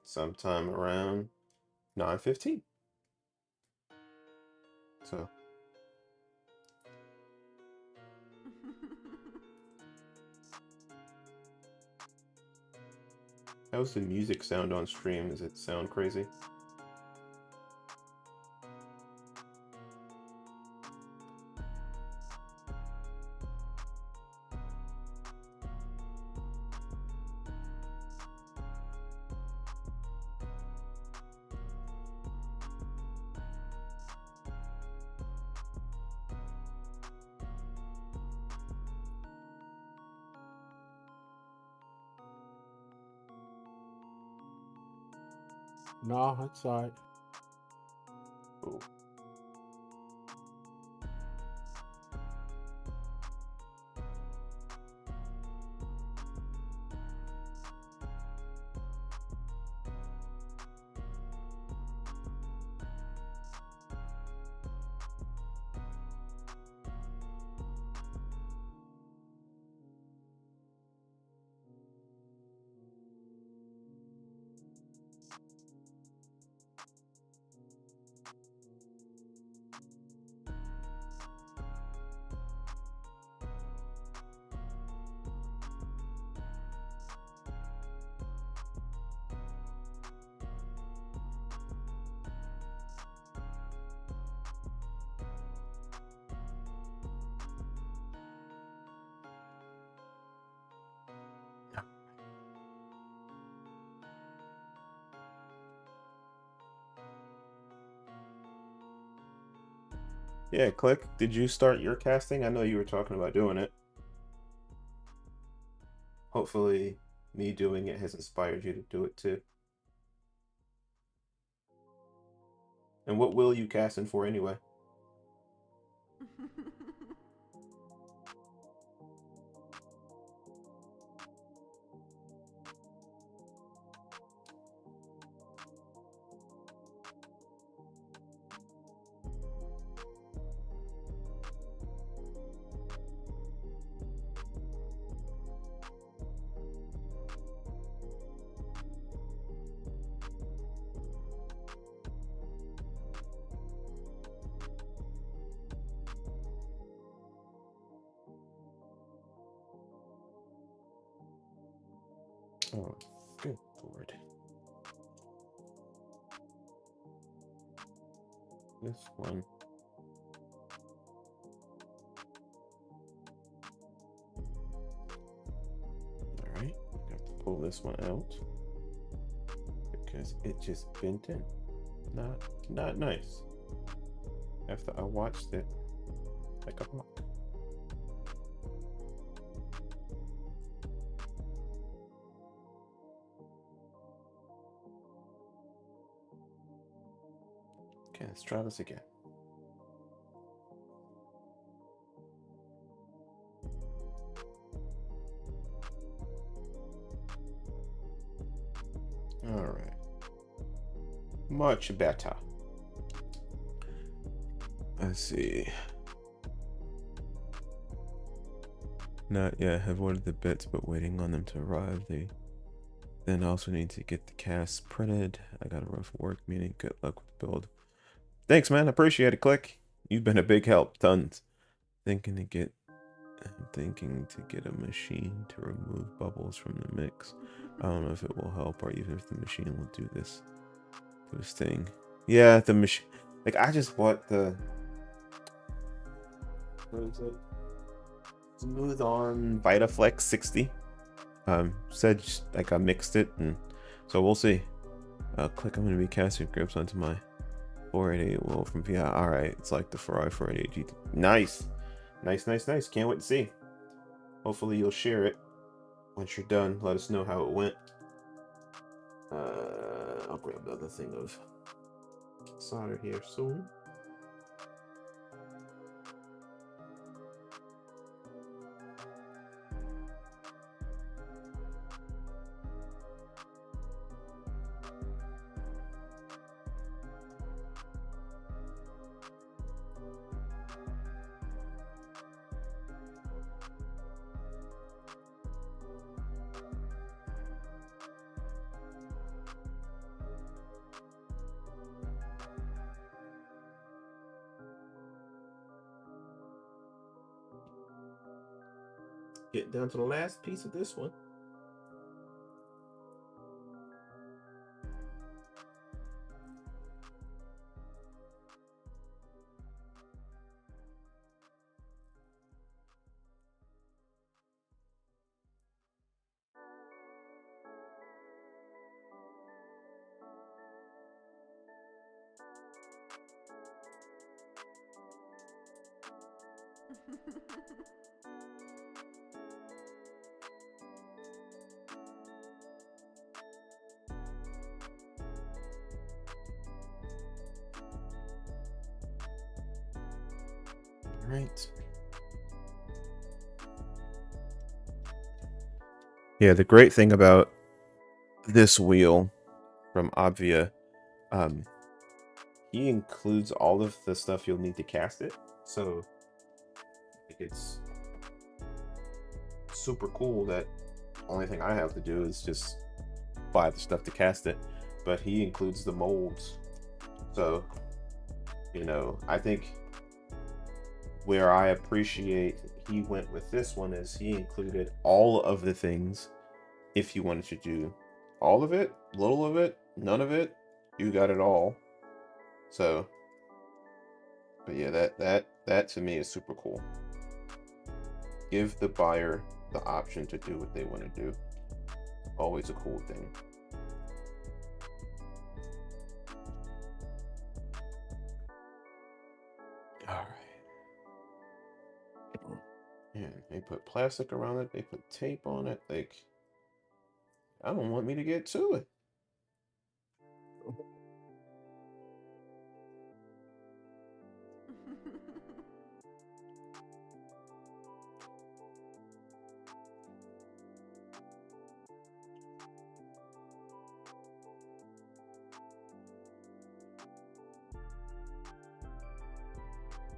sometime around 9:15. So. How's the music sound on stream? Does it sound crazy? No, that's all right. Cool. Yeah, Click, did you start your casting? I know you were talking about doing it. Hopefully, me doing it has inspired you to do it too. And what will you casting for anyway? Oh, good lord. This one. Alright, got to pull this one out because it just bent in. Not nice. After I watched it like a hawk. Okay, let's try this again. All right. Much better. Let's see. Not yet. Have ordered the bits, but waiting on them to arrive. They then also need to get the casts printed. I got a rough work meeting. Good luck with the build. Thanks, man. Appreciate it, Click. You've been a big help. Tons. I'm thinking to get a machine to remove bubbles from the mix. I don't know if it will help or even if the machine will do this thing. Yeah, the machine. Like, I just bought the... What is it? Smooth on Vitaflex 60. Said like I mixed it, and so we'll see. Click. I'm gonna be casting grips onto my 488 wheel from VI. All right, it's like the Ferrari 488 GT. Nice. Can't wait to see. Hopefully you'll share it once you're done. Let us know how it went. I'll grab the other thing of solder here soon. Get down to the last piece of this one. right. Yeah, the great thing about this wheel from Obvia, he includes all of the stuff you'll need to cast it. So it's super cool that only thing I have to do is just buy the stuff to cast it. But he includes the molds. So, you know, I think where I appreciate he went with this one is he included all of the things. If you wanted to do all of it, little of it, none of it, you got it all. So, but yeah, that to me is super cool. Give the buyer the option to do what they want to do. Always a cool thing. All right. Man, they put plastic around it. They put tape on it. Like, I don't want me to get to it.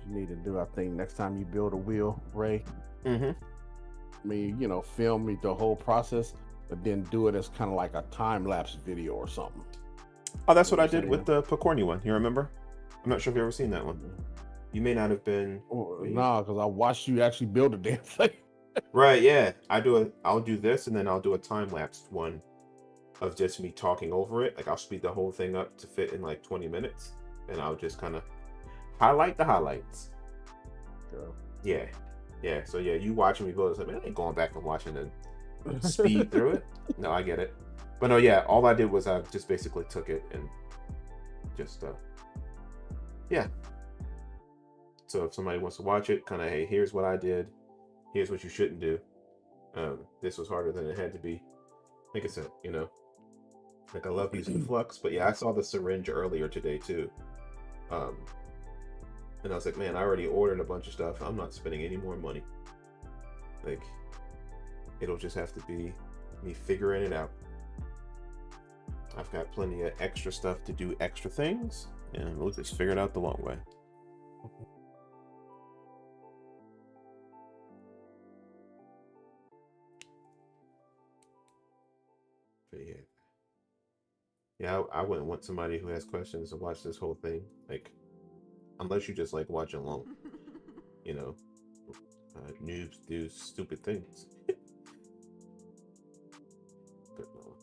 You need to do, I think, next time you build a wheel, Ray. Mm-hmm. I mean, you know, film me the whole process, but then do it as kind of like a time lapse video or something. Oh, that's what I did with the Picorni one. You remember? I'm not sure if you've ever seen that one. You may not have been. No, because I watched you actually build a damn thing. Right, yeah. I'll do this and then I'll do a time-lapsed one of just me talking over it. Like I'll speed the whole thing up to fit in like 20 minutes. And I'll just kind of highlight the highlights. Yeah. Yeah. So yeah, you watching me build this, like, man, I ain't going back and watching the speed through it. No, I get it. But no, yeah, all I did was I just basically took it and just yeah. So if somebody wants to watch it, kind of, hey, here's what I did. Here's what you shouldn't do. This was harder than it had to be. Like I said, you know, like I love using flux, but yeah, I saw the syringe earlier today too. And I was like, man, I already ordered a bunch of stuff. I'm not spending any more money. Like, it'll just have to be me figuring it out. I've got plenty of extra stuff to do extra things, and we'll just figure it out the long way. But yeah, I wouldn't want somebody who has questions to watch this whole thing. Like, unless you just like watching along, you know, noobs do stupid things. But no.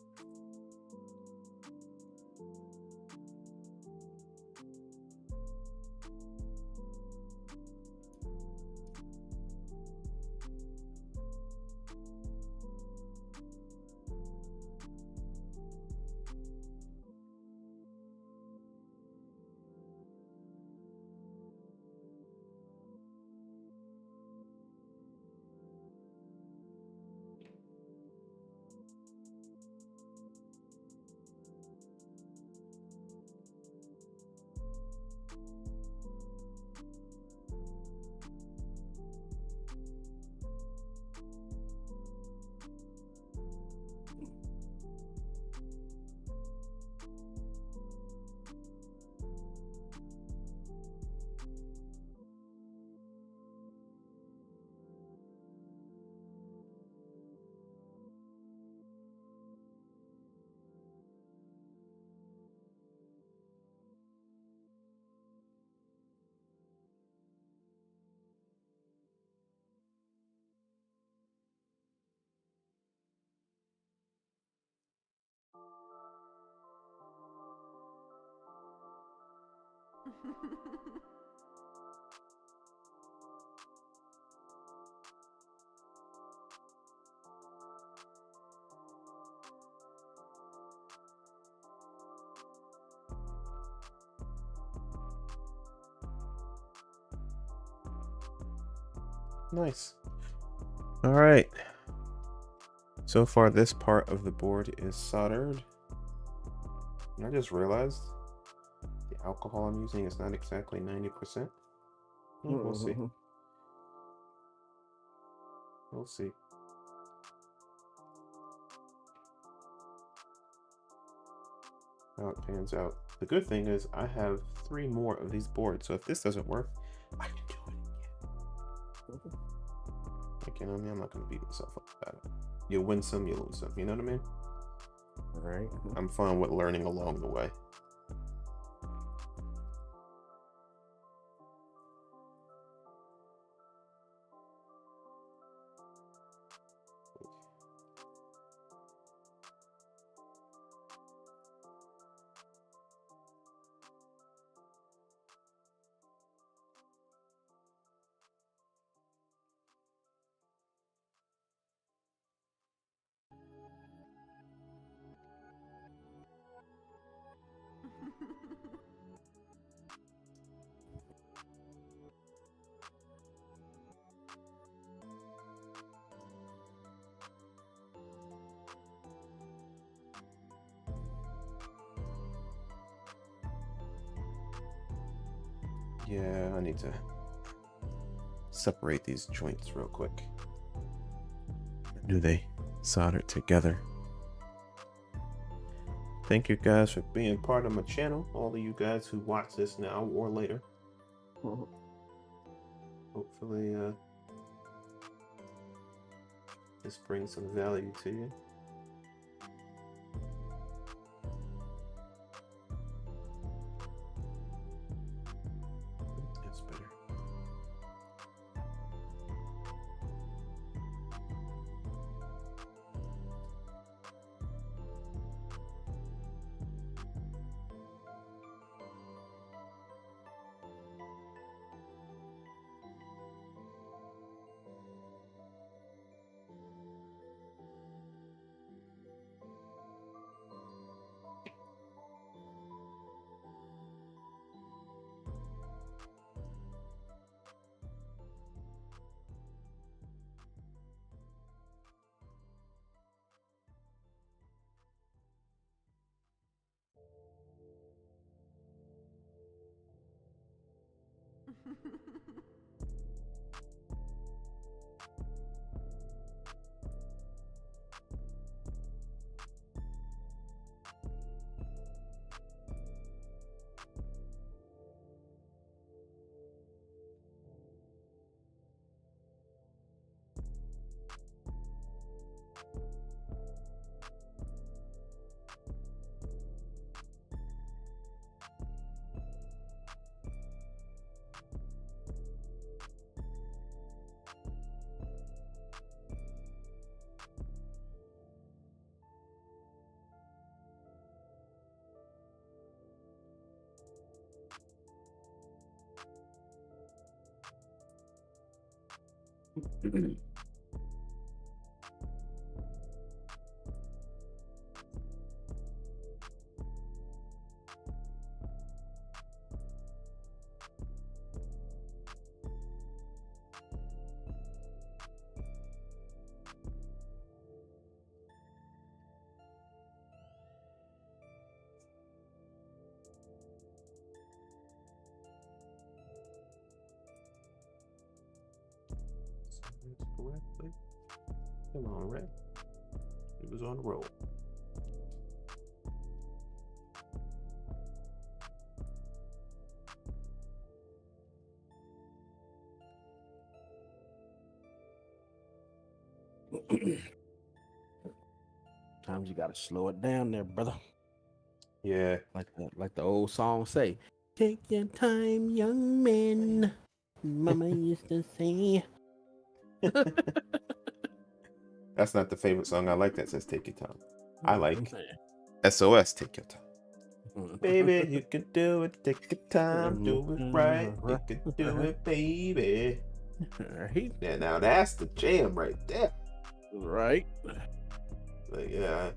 Nice. All right. So far, this part of the board is soldered. And I just realized the alcohol I'm using is not exactly 90%. We'll see. We'll see. How it pans out. The good thing is I have 3 more of these boards, so if this doesn't work, I can do it again. Like, you know what I mean? I'm not gonna beat myself up about it. You win some, you lose some. You know what I mean? All right. I'm fine with learning along the way. Yeah, I need to separate these joints real quick. Do they solder together? Thank you guys for being part of my channel. All of you guys who watch this now or later. Hopefully, this brings some value to you. That's better. Correctly. Come on, Red. It was on the roll. Times you gotta slow it down there, brother. Yeah. Like the old song say, take your time, young man. Mama used to say. That's not the favorite song I like that says take your time. I like SOS, take your time. Baby, you can do it, take your time, do it right, you can do it, baby. Right. Yeah, now that's the jam right there. Right. Like, yeah.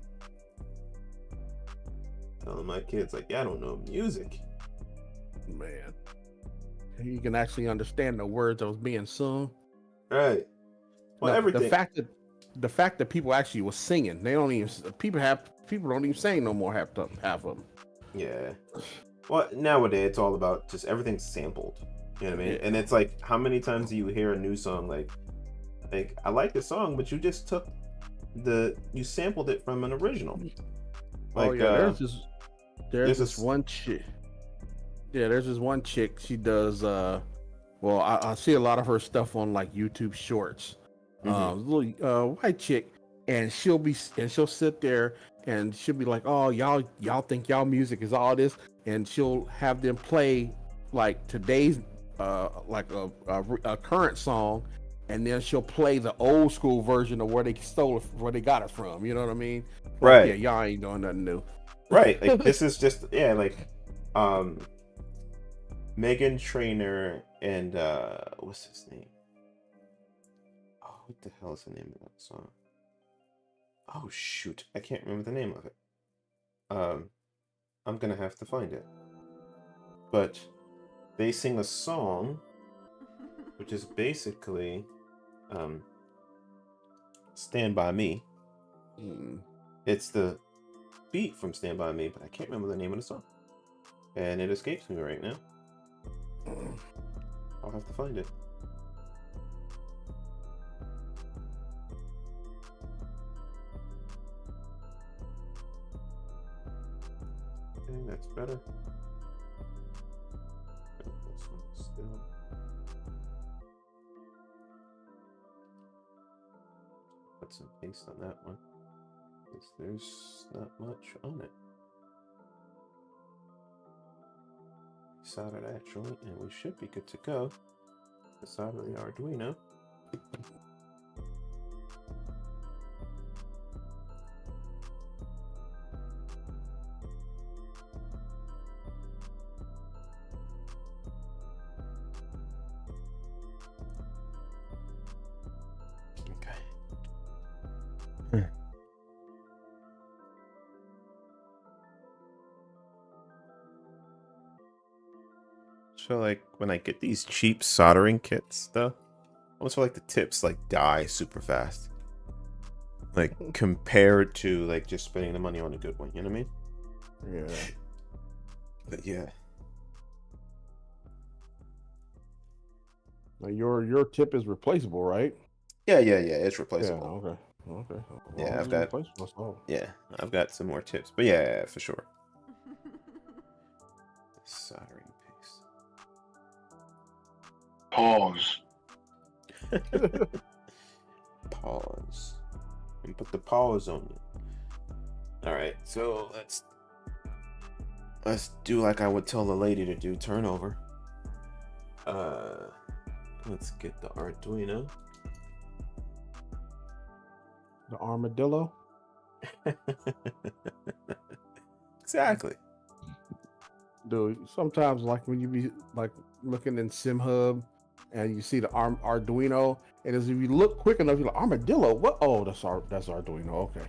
Telling my kids, like, yeah, I don't know music. Man. You can actually understand the words that was being sung. Right. Well, No, everything. the fact that people actually was singing, they don't even people don't even sing no more half of them. Yeah. Well, nowadays it's all about just everything's sampled. You know what I mean? Yeah. And it's like, how many times do you hear a new song like, Like, I like the song, but you just took you sampled it from an original. Like, oh yeah, there's there's this one chick. Yeah, there's this one chick. She does. Well, I see a lot of her stuff on like YouTube Shorts. Little white chick, and she'll sit there and she'll be like, "Oh, y'all think y'all music is all this," and she'll have them play like today's like a current song, and then she'll play the old school version of where they stole it, where they got it from. You know what I mean? Like, yeah, right, y'all ain't doing nothing new. right. Like, this is just, yeah, like, Megan Trainor and what's his name? Oh, what the hell is the name of that song? Oh shoot, I can't remember the name of it. I'm gonna have to find it. But they sing a song, which is basically "Stand by Me." It's the beat from "Stand by Me," but I can't remember the name of the song, and it escapes me right now. I'll have to find it. Okay, that's better. This one still. Put some paste on that one, because there's not much on it. Solder that joint, and we should be good to go. The solder the Arduino. Okay. So, like, when I get these cheap soldering kits, though, I almost feel like the tips like die super fast. Like, compared to like just spending the money on a good one, you know what I mean? Yeah. But yeah. Now your tip is replaceable, right? Yeah, it's Yeah. replaceable. Okay. Yeah, I've got. Replaceable. Yeah, I've got some more tips. But yeah, for sure. Soldering Pause. paste. Pause. And put the pause on you. Alright, so let's do like I would tell the lady to do, turnover. Let's get the Arduino. The armadillo. Exactly. Dude, sometimes like when you be like looking in SimHub and you see the Arduino, and as if you look quick enough, you're like, armadillo. What? Oh, that's Arduino. Okay.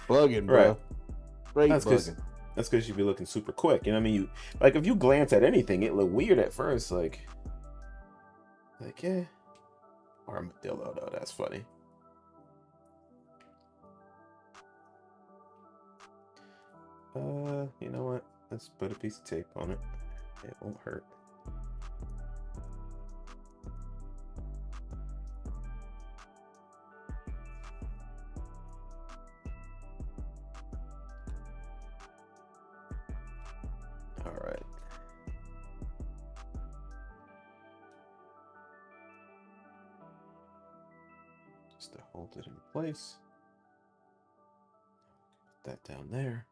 Bugging, bro. Right. Straight That's bugging. That's because you be looking super quick. You know what I mean? You like if you glance at anything, it look weird at first. Like yeah, armadillo though. That's funny. You know what? Let's put a piece of tape on it. It won't hurt. All right. Just to hold it in place. Put that down there.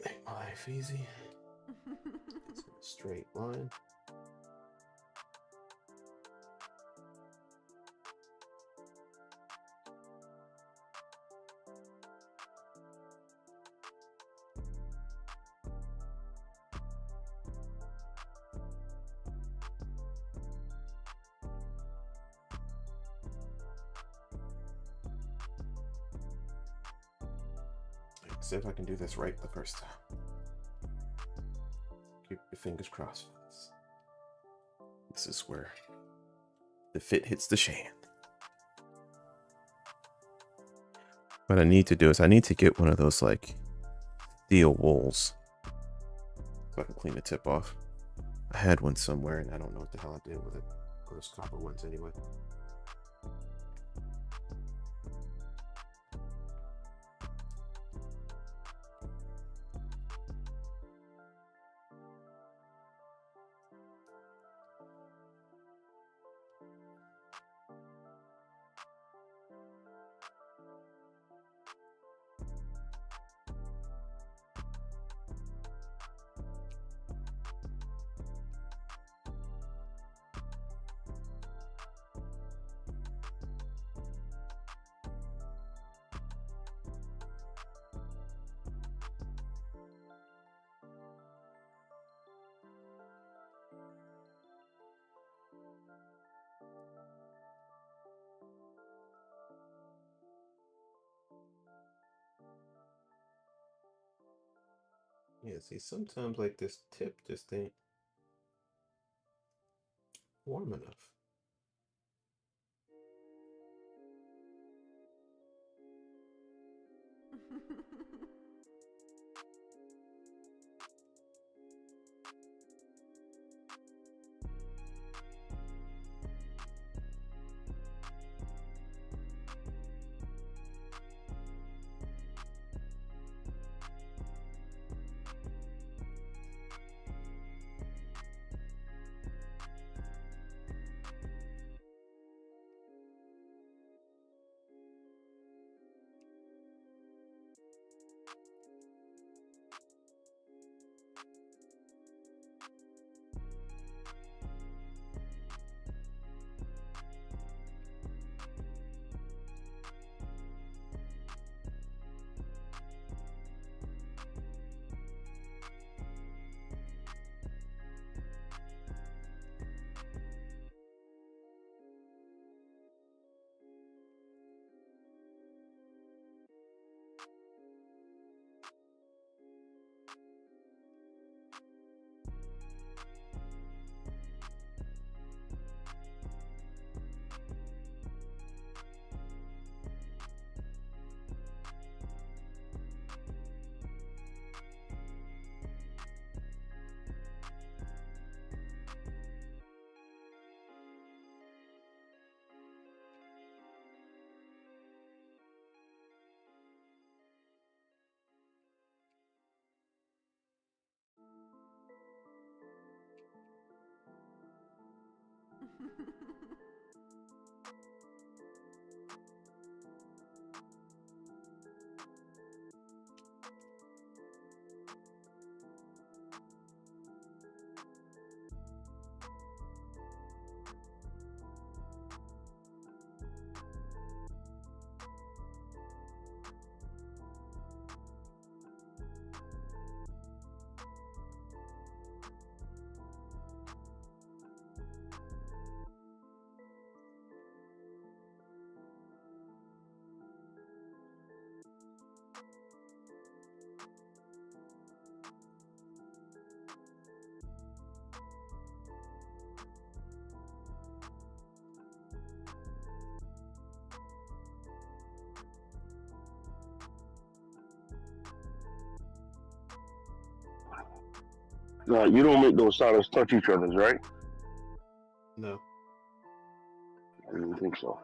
Make my life easy. It's in a straight line. See if I can do this right the first time. Keep your fingers crossed. This is where the fit hits the shan. What I need to do is I need to get one of those like steel wools so I can clean the tip off. I had one somewhere and I don't know what the hell I did with it. Those copper ones anyway. Yeah, see, sometimes like this tip just ain't warm enough. No, you don't make those solders touch each other, right? No. I didn't think so.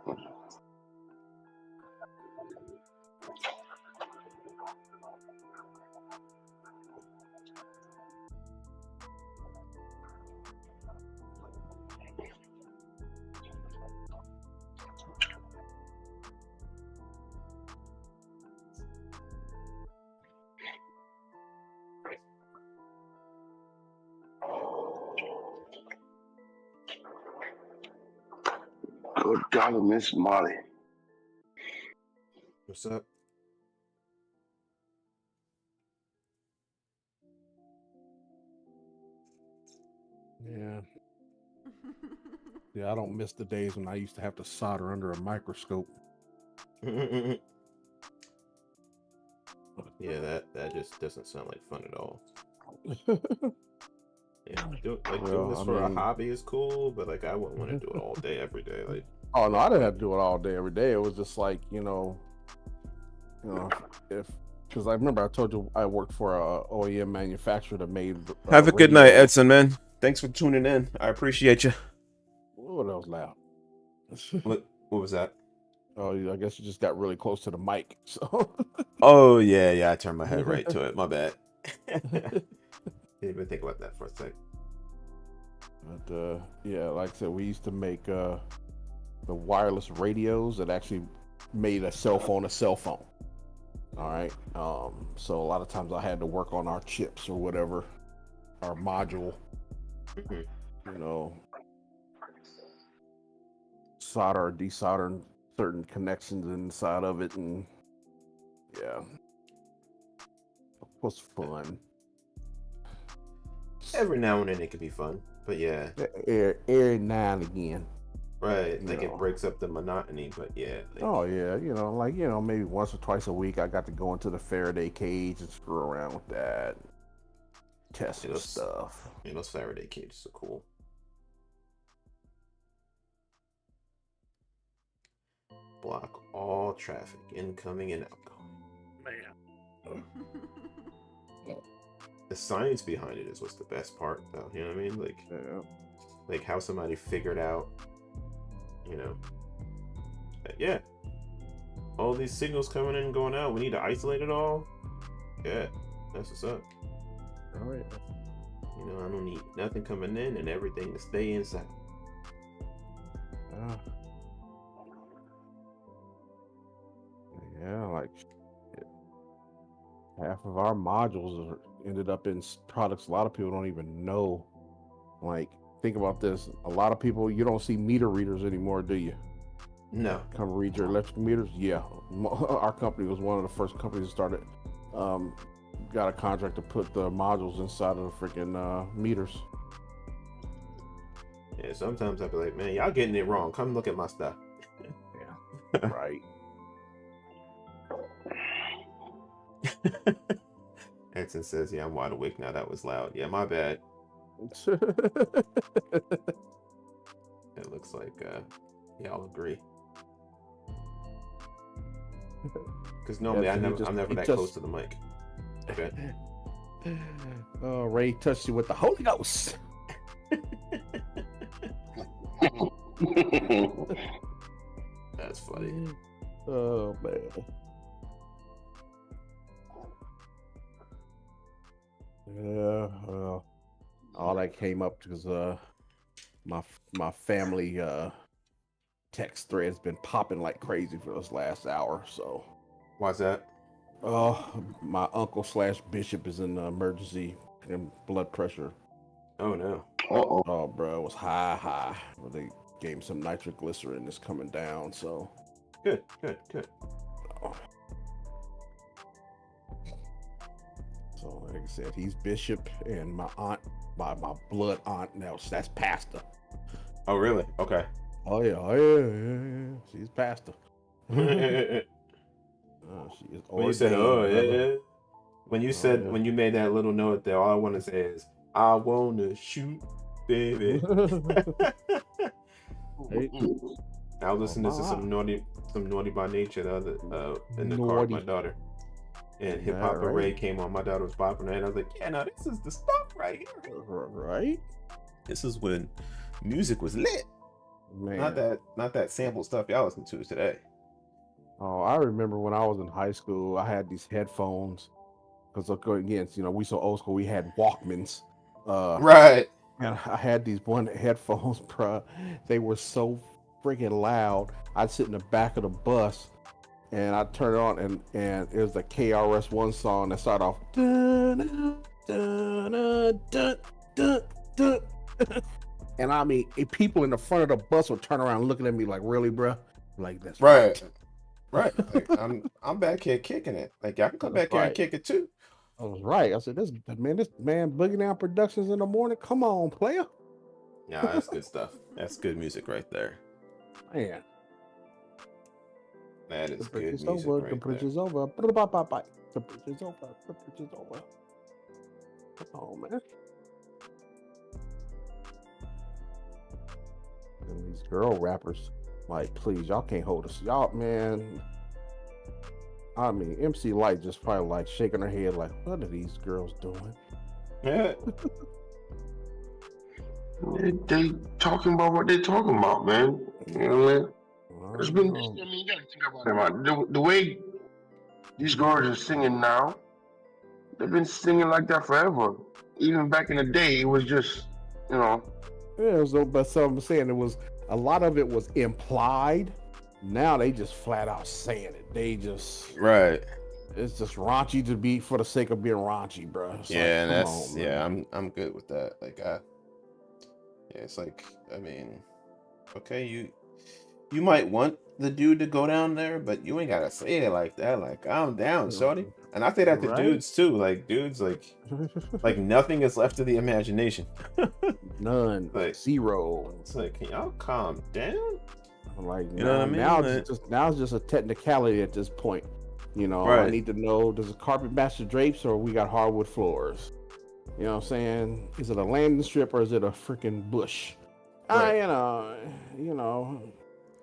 Good golly, Miss Molly. What's up? Yeah. Yeah, I don't miss the days when I used to have to solder under a microscope. Yeah, that just doesn't sound like fun at all. Yeah, doing this for a hobby is cool, but like I wouldn't want to do it all day, every day. Like, oh no, I didn't have to do it all day, every day. It was just like, you know, You know, if because I remember I told you I worked for a OEM manufacturer that made. Have a good night, radios. Edson, man. Thanks for tuning in. I appreciate you. Oh, that was loud. What was that? Oh, I guess you just got really close to the mic. So. Oh yeah, I turned my head right to it. My bad. Didn't even think about that for a sec. But yeah, like I said, we used to make the wireless radios that actually made a cell phone. All right. So a lot of times I had to work on our chips or whatever, our module. You know, solder or desoldering certain connections inside of it, and yeah, it was fun. Every now and then it can be fun, but yeah, Every now and again. right. You Like know. it breaks up the monotony, but yeah. Like, Oh yeah, maybe once or twice a week I got to go into the Faraday cage and screw around with that, test some stuff. Yeah, those Faraday cages are cool. Block all traffic, incoming and outgoing. Man. The science behind it is what's the best part, though. You know what I mean? Like, Yeah. like how somebody figured out, you know, that, yeah, all these signals coming in and going out. We need to isolate it all. Yeah, that's what's up. Oh yeah. You know, I don't need nothing coming in and everything to stay inside. Yeah, like half of our modules ended up in products a lot of people don't even know. Like, think about this. A lot of people, you don't see meter readers anymore, do you? No. Come read your electrical meters. Yeah, our company was one of the first companies that started. Got a contract to put the modules inside of the freaking meters. Yeah, sometimes I'd be like, man, y'all getting it wrong. Come look at my stuff. Yeah, right. Edson says, yeah, I'm wide awake now. That was loud. Yeah, my bad. It looks like y'all agree. Because normally Yeah, I'm never that close to the mic. Okay. Oh, Ray touched you with the Holy Ghost. That's funny. Oh man. Yeah, well, all that came up because my family text thread's been popping like crazy for this last hour. So Why's that? my uncle / bishop is in emergency and blood pressure. Oh no. Uh-oh. Oh, bro, it was high. Well, they gave him some nitroglycerin. It's coming down. So Good. oh. So like I said, he's bishop, and my aunt, my blood aunt now, that's pastor. Oh really? Okay. Oh yeah. She's pastor. When She is you said, ordained, oh brother. yeah. When you said, yeah. when you made that little note there, all I want to say is, I wanna shoot, baby. I was listening to some naughty by nature the other in the car with my daughter, and Hip Hop Array came on. My daughter was bopping it, and I was like, yeah, no, this is the stuff right here. Right? This is when music was lit. Man. Not that sample stuff y'all listen to today. Oh, I remember when I was in high school, I had these headphones. Because again, we so old school, we had Walkmans. Right. And I had these one headphones, bro. They were so freaking loud. I'd sit in the back of the bus and I'd turn it on, and it was the KRS-One song that started off. Dun, dun, dun, dun, dun, dun. And I mean, people in the front of the bus would turn around looking at me like, really, bro? Like, that's right. Right. Like, I'm back here kicking it. Like, y'all can come back here and kick it too. I was right. I said, this man, Boogie Down Productions in the morning. Come on, player. Yeah, that's good stuff. That's good music right there. Man. That is good music over, right the bridge there. is over. The bridge is over. The bridge is over. Come on, man. And these girl rappers, like, please, y'all can't hold us. Y'all, man. I mean, MC Light just probably like shaking her head, like, what are these girls doing? Yeah. They talking about what they talking about, man. You know what I mean? It's been. Oh, I mean, you gotta think about it, man. The way these girls are singing now, they've been singing like that forever. Even back in the day, it was just, you know. yeah, so, but so I'm saying it was a lot of it was implied. Now they just flat out saying it. They just Right. it's just raunchy to be for the sake of being raunchy, bro. It's Yeah, like, and come that's on, man. I'm good with that. Like yeah, it's like I mean, okay, you might want the dude to go down there, but you ain't gotta say it like that. Like calm down, shorty. And I say that to Right? dudes too. Like dudes, like nothing is left to the imagination. None, Like zero. it's like can y'all calm down? Like You know what I mean? now Like- it's just a technicality at this point. You know, I Right. need to know, does it carpet match the drapes or we got hardwood floors? You know what I'm saying? Is it a landing strip or is it a freaking bush? Right. You know,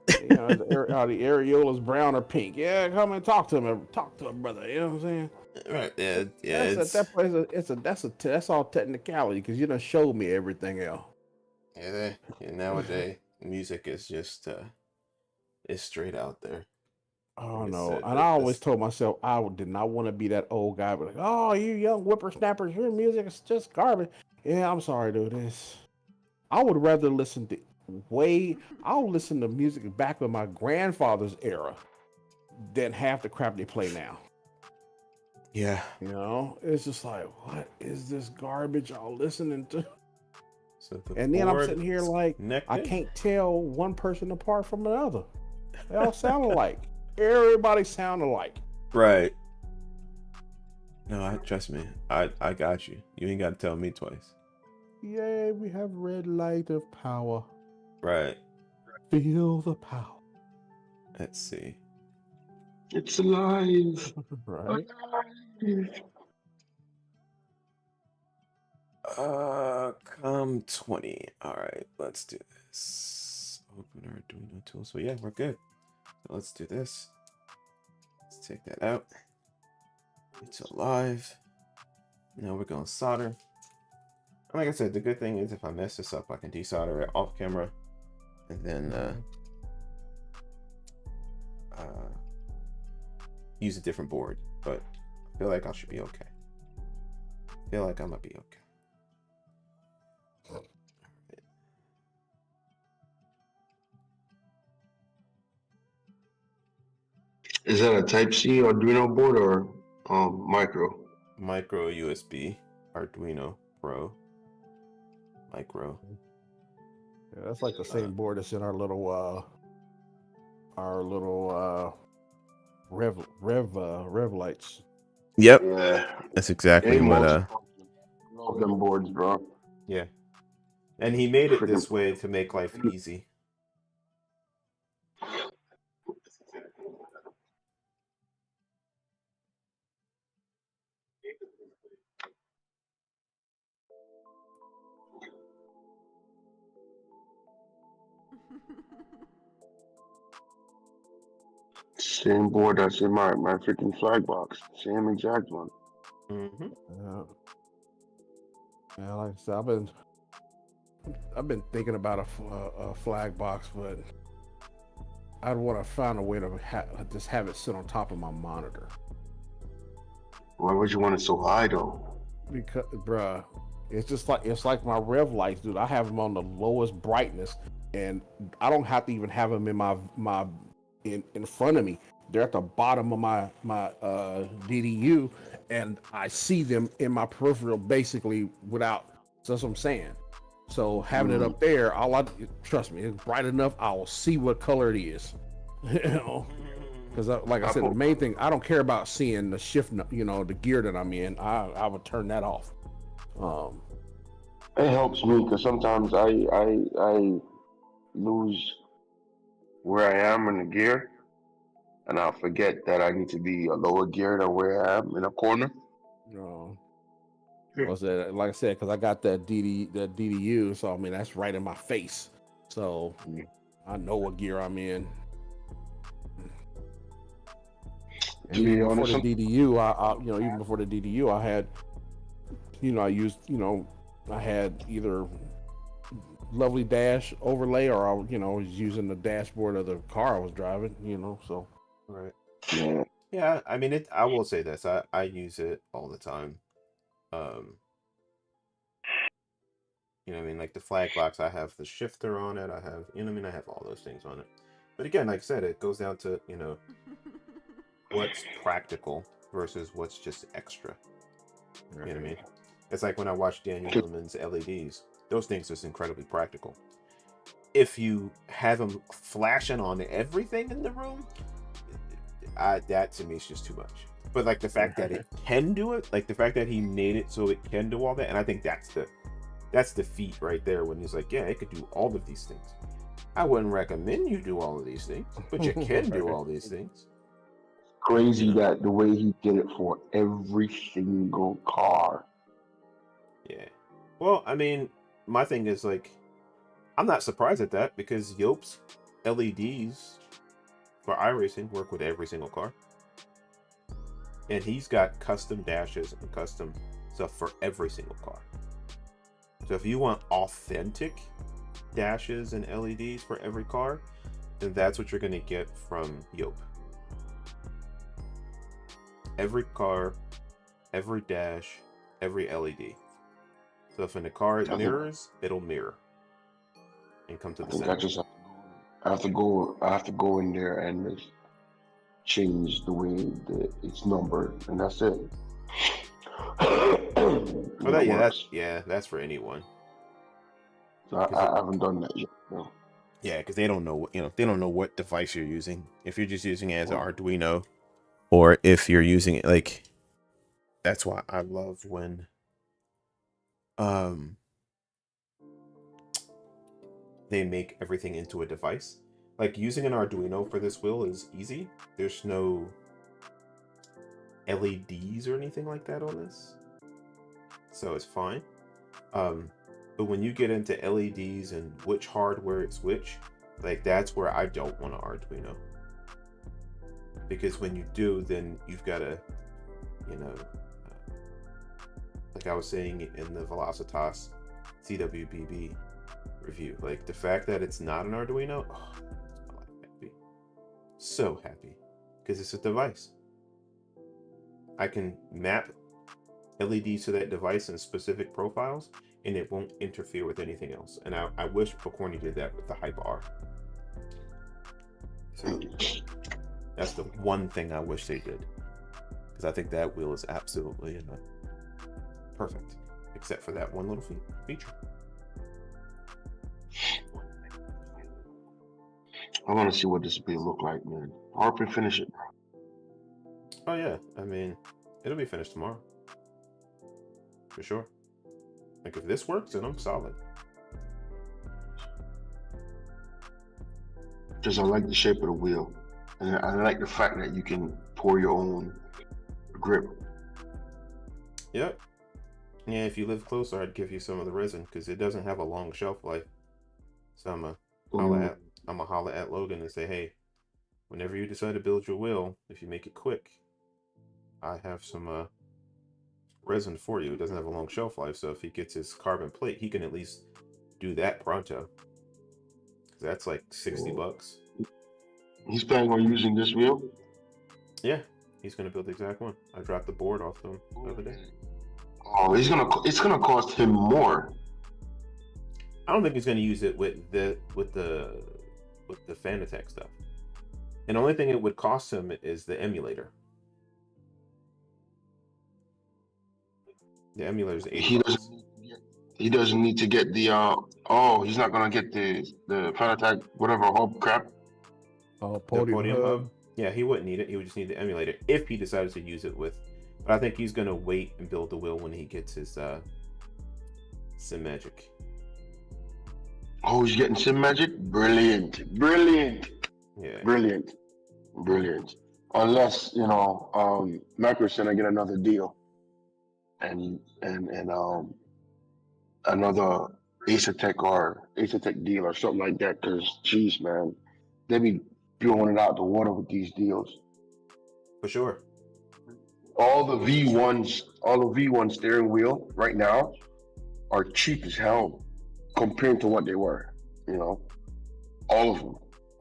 are the areolas brown or pink? Yeah, come and talk to him, brother. You know what I'm saying? Right. Yeah. Yeah. That's It's at that point, that's all technicality because you done showed me everything else. yeah. Nowadays, music is just it's straight out there. Oh Like I no! said, And I always that's- told myself I did not want to be that old guy, but like, oh, you young whippersnappers, your music is just garbage. Yeah, I'm sorry, dude. I would rather listen to I'll listen to music back in my grandfather's era than half the crap they play now. yeah. You know, it's just like, what is this garbage y'all listening to? So the And then I'm board sitting here is like, I connected. can't tell one person apart from another. They all sound alike. Everybody sound alike. Right. No, trust me. I got you. You ain't got to tell me twice. Yay, we have red light of power. Right. Feel the power. Let's see. It's alive. Right? Come 20. All right, let's do this. Open our Arduino tool. So yeah, we're good. So let's do this. Let's take that out. It's alive. Now we're gonna solder. And like I said, the good thing is if I mess this up, I can desolder it off camera, and then use a different board. But I feel like I should be okay. I feel like I'm gonna be okay. Is that a Type C Arduino board or micro? Micro USB Arduino Pro Micro. Yeah, that's like the same board that's in our little rev lights. Yep, Yeah. that's exactly Ain't what. love them boards, bro. Yeah, and he made it Freaking- this way to make life easy. Same board that's in my freaking flag box. Same exact one. Mm-hmm. Yeah, like I said, I've been thinking about a flag box, but I'd want to find a way to just have it sit on top of my monitor. Why would you want it so high though? Because, bruh, it's like my rev lights, dude. I have them on the lowest brightness, and I don't have to even have them in front of me. They're at the bottom of my DDU, and I see them in my peripheral basically without. So that's what I'm saying. So having it up there, trust me, it's bright enough. I will see what color it is. You know, because like I said, the main thing I don't care about seeing the shift. You know, the gear that I'm in. I would turn that off. It helps me because sometimes I lose where I am in the gear, and I'll forget that I need to be a lower gear than where I am in a corner. Was that like I said? Because I got that DDU, so I mean that's right in my face. So I know what gear I'm in. And To be even before honest, the DDU, even before the DDU, I had, I used, I had either lovely dash overlay or I, was using the dashboard of the car I was driving, so. Right. yeah, Yeah, I mean it. I will say this. I use it all the time. What I mean, like the flag box. I have the shifter on it. I have, what I mean, I have all those things on it. But again, like I said, it goes down to what's practical versus what's just extra. You know what I mean? It's like when I watch Daniel Lemon's LEDs. Those things are incredibly practical. If you have them flashing on everything in the room, that to me is just too much. But like the fact that it can do it, like the fact that he made it so it can do all that, and I think that's the feat right there when he's like, yeah, it could do all of these things. I wouldn't recommend you do all of these things, but you can do all these things. crazy that the way he did it for every single car. Yeah. Well, I mean, my thing is like, I'm not surprised at that because Yope's LEDs for iRacing work with every single car. And he's got custom dashes and custom stuff for every single car. So if you want authentic dashes and LEDs for every car, then that's what you're going to get from Yope. Every car, every dash, every LED. So if in the car it mirrors, it'll mirror and come to the I think center. I just have to go in there and just change the way that it's numbered, and that's it. Well, that's for anyone. So I haven't done that yet. No. Yeah, because they don't know, they don't know what device you're using. If you're just using it as an Arduino, or if you're using it like, that's why I love when they make everything into a device. Like using an Arduino for this wheel is easy. There's no LEDs or anything like that on this, so it's fine. But when you get into LEDs and which hardware it's which, like that's where I don't want an Arduino. Because when you do, then you've got to, like I was saying in the Velocitas CWBB review, like the fact that it's not an Arduino, oh, makes my life happy. So happy. Because it's a device. I can map LEDs to that device in specific profiles, and it won't interfere with anything else. And I wish Pokorny did that with the Hyper R. So that's the one thing I wish they did, because I think that wheel is absolutely perfect, except for that one little feature. I want to see what this will look like, man. Harp and finish it. Oh yeah, I mean, it'll be finished tomorrow, for sure. Like if this works, then I'm solid. Because I like the shape of the wheel, and I like the fact that you can pour your own grip. Yep. Yeah, if you live closer, I'd give you some of the resin because it doesn't have a long shelf life. So I'm gonna holler at Logan and say, hey, whenever you decide to build your wheel, if you make it quick, I have some resin for you. It doesn't have a long shelf life, so if he gets his carbon plate, he can at least do that pronto. Because that's like $60. He's planning on using this wheel? Yeah, he's gonna build the exact one. I dropped the board off to him the other day. Oh, it's gonna cost him more. I don't think he's gonna use it with the Fanatec stuff. And the only thing it would cost him is the emulator. The emulator is $80. He doesn't need to get the he's not gonna get the Fanatec whatever hub crap. Podium hub. Yeah, he wouldn't need it. He would just need the emulator if he decided to use it with. But I think he's gonna wait and build the wheel when he gets his SimMagic. Oh, he's getting SimMagic? Brilliant. Yeah. Brilliant. Unless, Macro's gonna get another deal. And another Acertec deal or something like that, because geez, man, they be blowing it out the water with these deals. For sure. All the V1 steering wheel right now are cheap as hell compared to what they were. You know, all of them.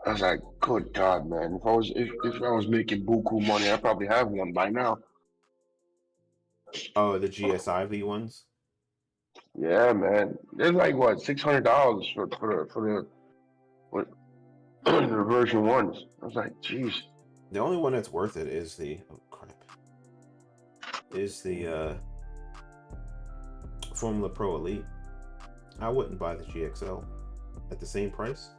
I was like, good God, man! If I was making buku money, I probably have one by now. Oh, the GSI V1s. Yeah, man. They're like what $600 for what, the version ones. I was like, jeez. The only one that's worth it is the Formula Pro Elite. I wouldn't buy the GXL at the same price.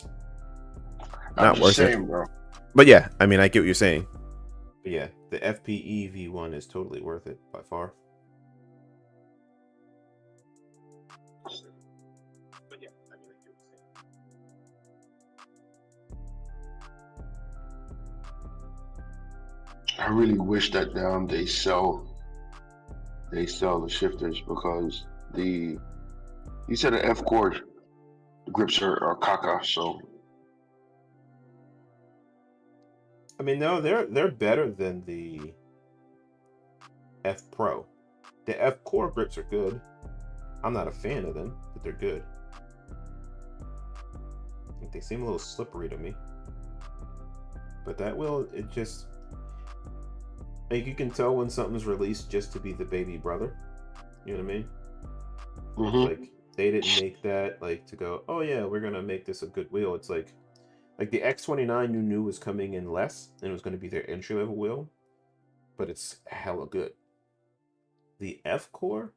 I'm Not just worth saying, it. bro. But yeah, I mean, I get what you're saying. But yeah, the FPE V1 is totally worth it by far. But yeah, I mean, I get what you're saying. I really wish that they sell the shifters because you said the F core grips are caca, so I mean, no, they're better than the F Pro. The F core grips are good. I'm not a fan of them, but they're good. I think they seem a little slippery to me. But that wheel, it just, like, you can tell when something's released just to be the baby brother. You know what I mean? Like, they didn't make that like to go, oh yeah, we're gonna make this a good wheel. It's like the X29 you knew was coming in less and it was gonna be their entry level wheel, but it's hella good. The F core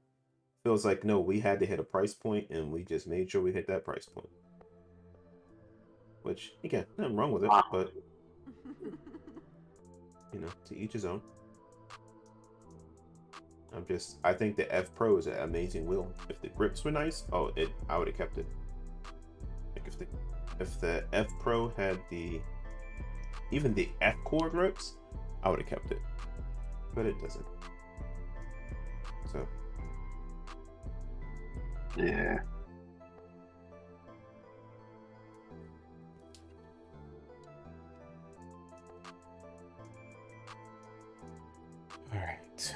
feels like, no, we had to hit a price point and we just made sure we hit that price point. Which, again, nothing wrong with it, but you know, to each his own. I think the F Pro is an amazing wheel. If the grips were nice, I would have kept it. Like if the F Pro had even the F core grips, I would have kept it. But it doesn't. So yeah. all right.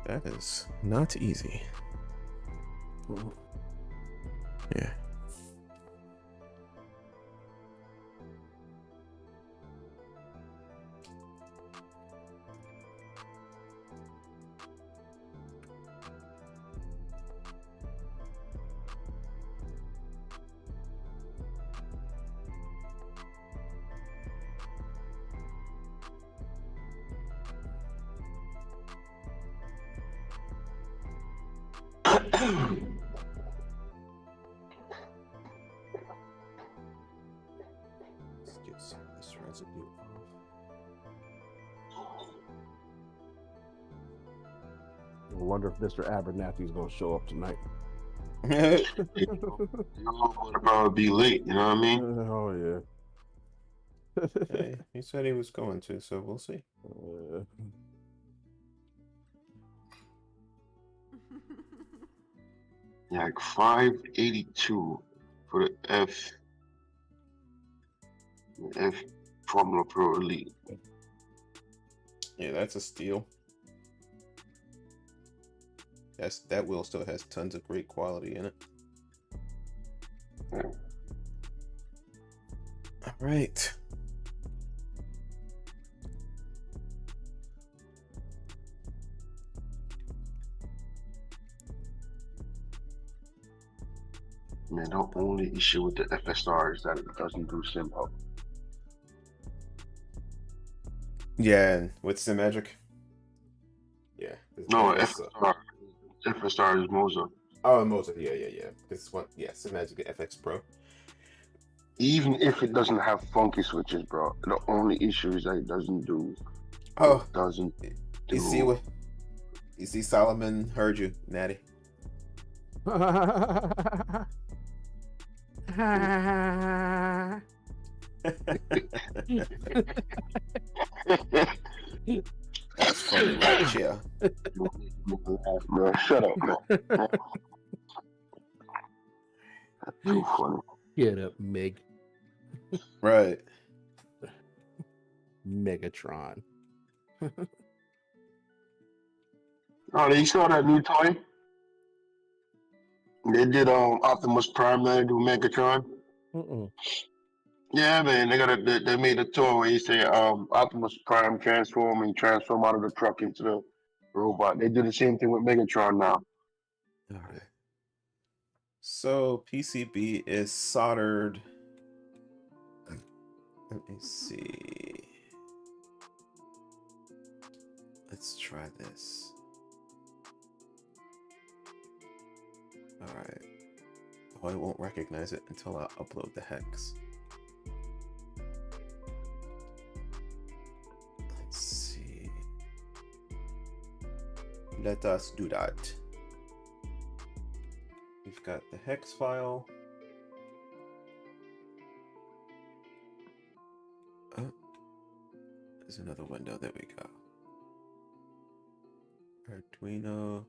That is not easy. Yeah. Let's get some of this residue off. I wonder if Mr. Abernathy's gonna show up tonight. You'll probably be late, you know what I mean? Oh yeah. Hey, he said he was going to, so we'll see. Yeah, like 582 for the F Formula Pro Elite. Yeah, that's a steal. That wheel still has tons of great quality in it. Yeah. All right. Man, the only issue with the FSR is that it doesn't do sim up. Yeah, and with Simmagic. Yeah. No, FSR is Moza. Oh, Mozart. Yeah. This one, yeah, Simmagic FX Pro. Even if it doesn't have funky switches, bro, the only issue is that it doesn't do. Oh, it doesn't. You see, Solomon heard you, Natty. That's funny, right? Yeah. Man, shut up, man. That's too funny. Get up, Right. Megatron. Oh, you saw that new toy? They did Optimus Prime there do Megatron. Mm-mm. Yeah, man, they made a toy where you say Optimus Prime transform and transform out of the truck into the robot. They do the same thing with Megatron now. All right. So PCB is soldered. Let me see. Let's try this. All right. Oh, I won't recognize it until I upload the hex. Let's see. Let us do that. We've got the hex file. Oh, there's another window. There we go. Arduino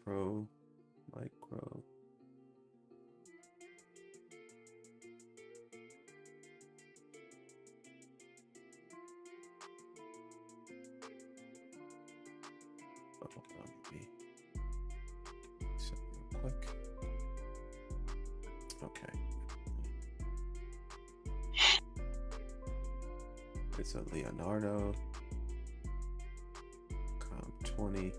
Pro Micro. Oh, maybe. So real quick. Okay. It's a Leonardo COM20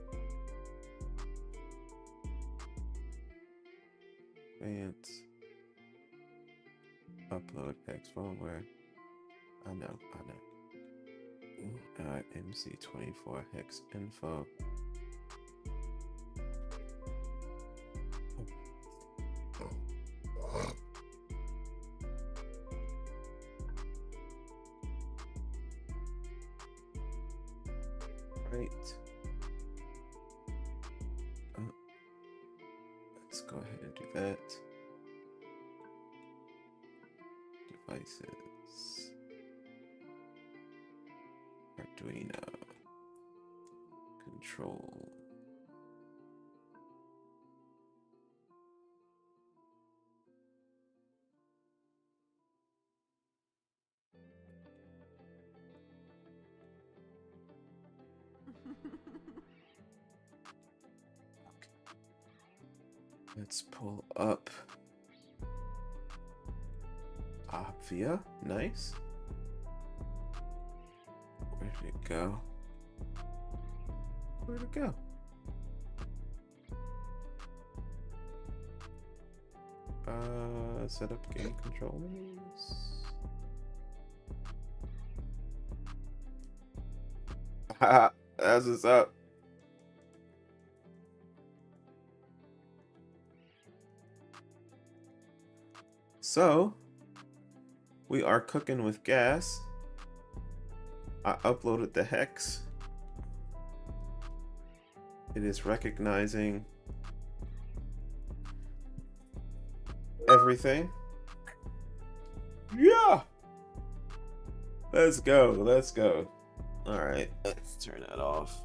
Advance upload X firmware. I know. MC24 hex info. Right. Let's go ahead and do that. Devices. Arduino. Control. Let's pull up Obvia. Nice. Where did it go? Where'd it go? Set up game controllers. Haha, that's what's up. So, we are cooking with gas. I uploaded the hex. It is recognizing everything. Yeah! Let's go, let's go. Alright, let's turn that off.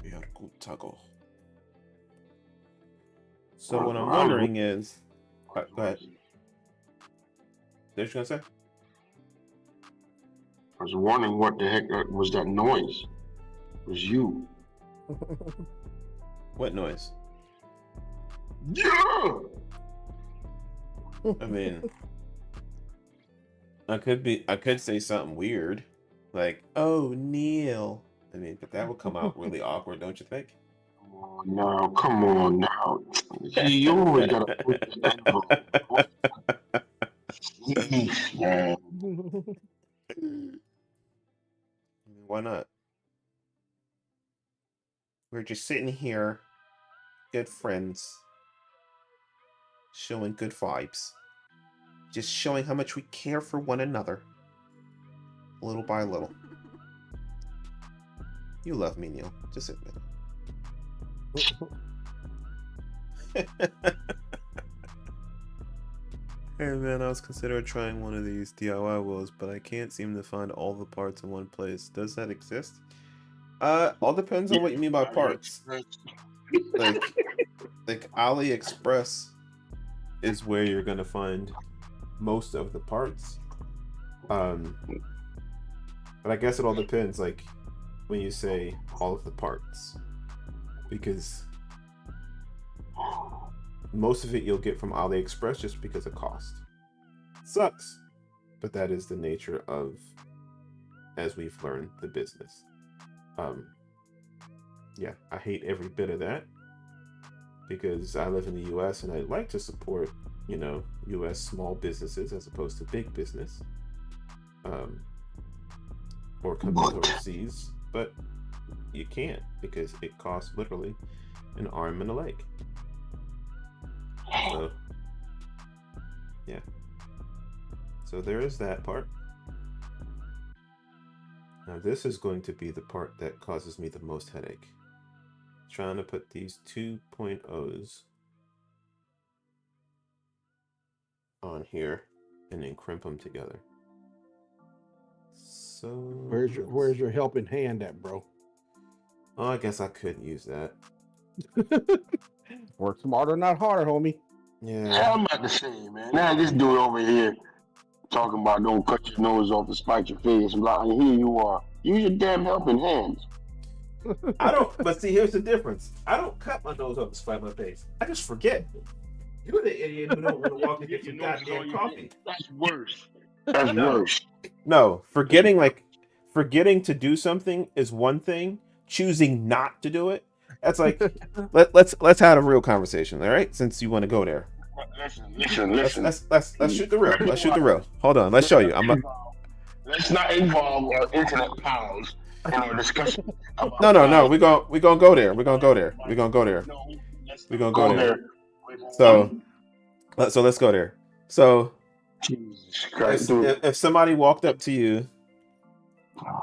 We are good to go. So what I'm wondering is, go ahead. What you gonna say? I was wondering what the heck was that noise. It was you. What noise? Yeah! I mean, I could say something weird, like, "Oh, Neil." I mean, but that would come out really awkward, don't you think? Now, come on now. See, you always gotta put the envelope. Jeez, man. Why not? We're just sitting here, good friends, showing good vibes, just showing how much we care for one another, little by little. You love me, Neil. Just admit it. Hey man, I was considering trying one of these DIY wheels, but I can't seem to find all the parts in one place. Does that exist? All depends on what you mean by parts. Like AliExpress is where you're gonna find most of the parts. But I guess it all depends, like when you say all of the parts, because most of it you'll get from AliExpress just because of cost. Sucks, but that is the nature of, as we've learned, the business. Yeah, I hate every bit of that because I live in the US and I'd like to support, you know, US small businesses as opposed to big business, or companies overseas, but you can't because it costs literally an arm and a leg. So yeah, so there is that part. Now this is going to be the part that causes me the most headache. Trying to put these 2.0s on here and then crimp them together. So Where's your helping hand at, bro? oh, I guess I could use that. Work smarter, not harder, homie. Yeah, I'm about to say, man. Now this dude over here talking about don't cut your nose off to spite your face. And here you are. Use your damn helping hands. I don't, but see, here's the difference. I don't cut my nose off to spite my face. I just forget. You're the idiot who don't want to walk and get your goddamn coffee. That's worse. That's worse. No, forgetting to do something is one thing. Choosing not to do it, that's like let's have a real conversation, all right? Since you want to go there. Listen. Let's shoot the real. Let's shoot the real. Hold on, let's show you. Let's not involve our internet pals in our discussion. No. We're gonna go there. We're gonna go there. So let's go there. So Jesus Christ, dude. if somebody walked up to you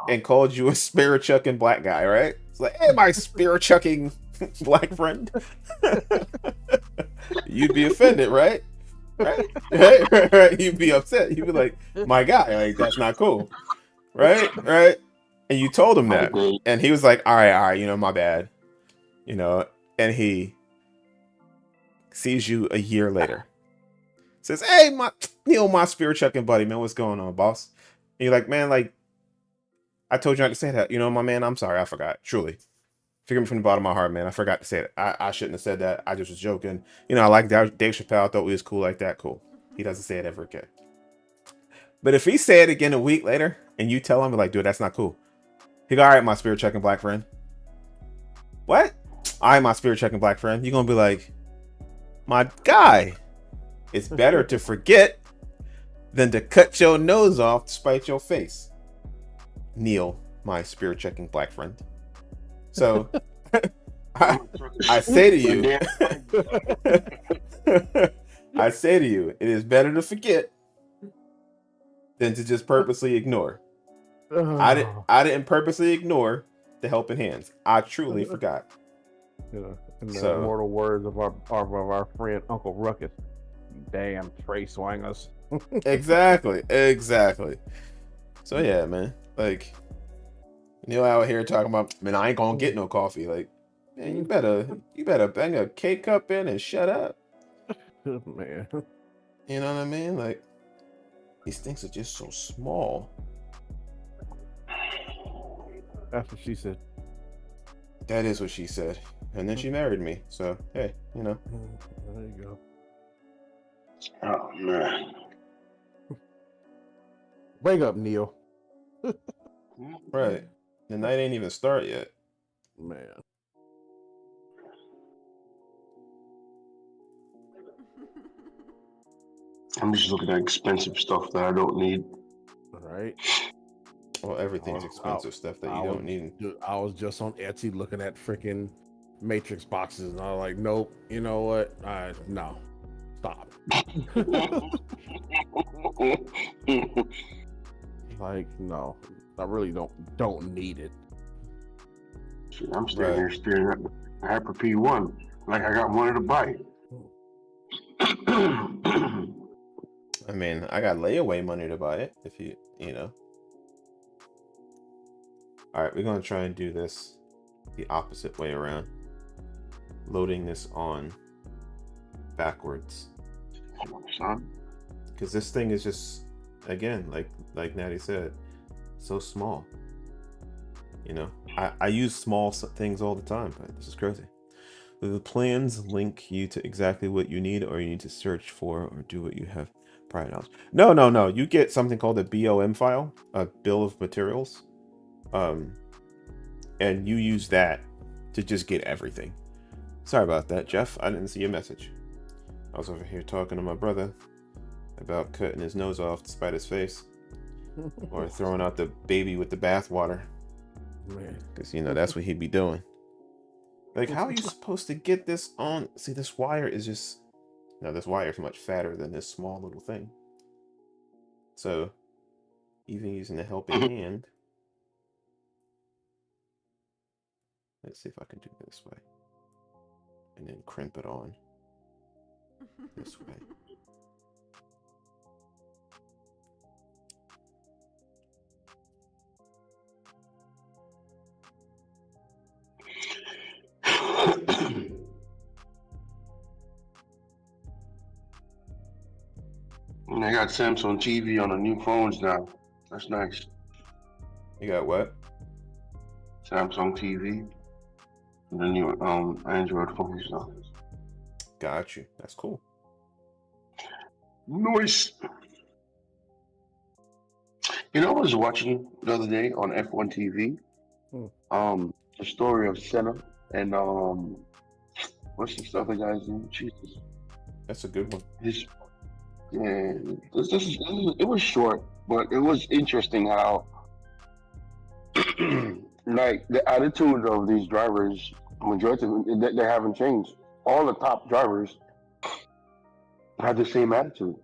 and called you a spear chucking black guy, right? It's like, hey, my spear chucking black friend. You'd be offended, right? Right? You'd be upset. You'd be like, my guy, like that's not cool. Right? And you told him that. And he was like, all right, you know, my bad. You know, and he sees you a year later. Says, hey, my spear chucking buddy, man, what's going on, boss? And you're like, man, like, I told you not to say that. You know, my man, I'm sorry, I forgot. Truly. Forgive me from the bottom of my heart, man. I forgot to say it. I shouldn't have said that. I just was joking. You know, I like Dave Chappelle. I thought we was cool like that. Cool. He doesn't say it ever again. But if he say it again a week later and you tell him, like, dude, that's not cool. He go, all right, my spirit checking black friend. What? All right, my spirit checking black friend. You're going to be like, my guy, it's better to forget than to cut your nose off to spite your face. Neil, my spirit checking black friend. So I say to you, it is better to forget than to just purposely ignore. I didn't purposely ignore the helping hands. I truly forgot. In the immortal words of our friend Uncle Ruckus, damn Trey Swangers. Exactly. So yeah, man. Like, Neil out here talking about, man, I ain't gonna get no coffee. Like, man, you better bang a K-cup in and shut up. Man. You know what I mean? Like, these things are just so small. That's what she said. That is what she said. And then she married me. So, hey, you know. There you go. Oh, man. Wake up, Neil. Right. The night ain't even start yet. Man. I'm just looking at expensive stuff that I don't need. All right. Well, everything's expensive stuff that you don't need. I was just on Etsy looking at freaking Matrix boxes, and I was like, nope. You know what? No. Stop. Like, no. I really don't need it. Shit, I'm standing here staring at the Hyper P1 like I got one to buy. I mean, I got layaway money to buy it. If you know. All right, we're gonna try and do this the opposite way around. Loading this on backwards. Son. Because this thing is just, again, like Natty said, so small. You know, I use small things all the time, but this is crazy. The plans link you to exactly what you need, or you need to search for or do what you have prior knowledge. No. You get something called a BOM file, a bill of materials. And you use that to just get everything. Sorry about that, Jeff. I didn't see your message. I was over here talking to my brother about cutting his nose off to spite his face. Or throwing out the baby with the bathwater. Because, you know, that's what he'd be doing. Like, how are you supposed to get this on? See, this wire is just... No, this wire is much fatter than this small little thing. So, even using a helping hand... Let's see if I can do it this way. And then crimp it on this way. And I got Samsung TV on the new phones now. That's nice. You got what? Samsung TV. The new Android phones now. Got you. That's cool. Nice. You know, I was watching the other day on F1 TV. The story of Senna and what's this other guy's name? Jesus. That's a good one. It was short, but it was interesting how like the attitude of these drivers, majority of them, they haven't changed. All the top drivers have the same attitude,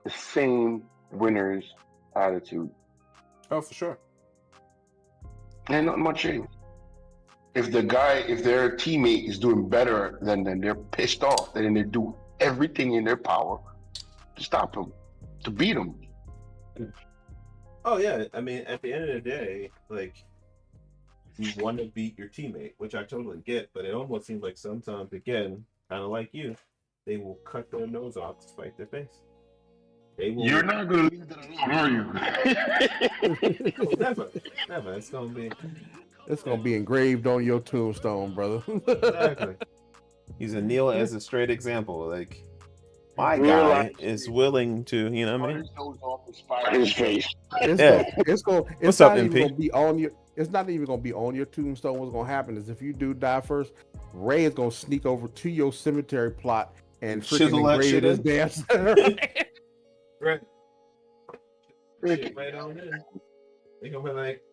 the same winner's attitude. Oh, for sure. And not much change. If their teammate is doing better than them, they're pissed off. And then they do everything in their power to stop them, to beat them. Oh yeah, I mean, at the end of the day, like, you want to beat your teammate, which I totally get, but it almost seems like sometimes, again, kind of like you, they will cut their nose off to spite their face. They will... You're not going to leave that alone, are you? Never. It's gonna be engraved on your tombstone, brother. Exactly. He's a kneel as a straight example. Like, my guy is willing to, you know what I mean? His face. What's up, MP? It's not even gonna be on your tombstone. What's gonna happen is if you do die first, Ray is gonna sneak over to your cemetery plot and freaking engrave his damn. Right. Right on in. They gonna be like,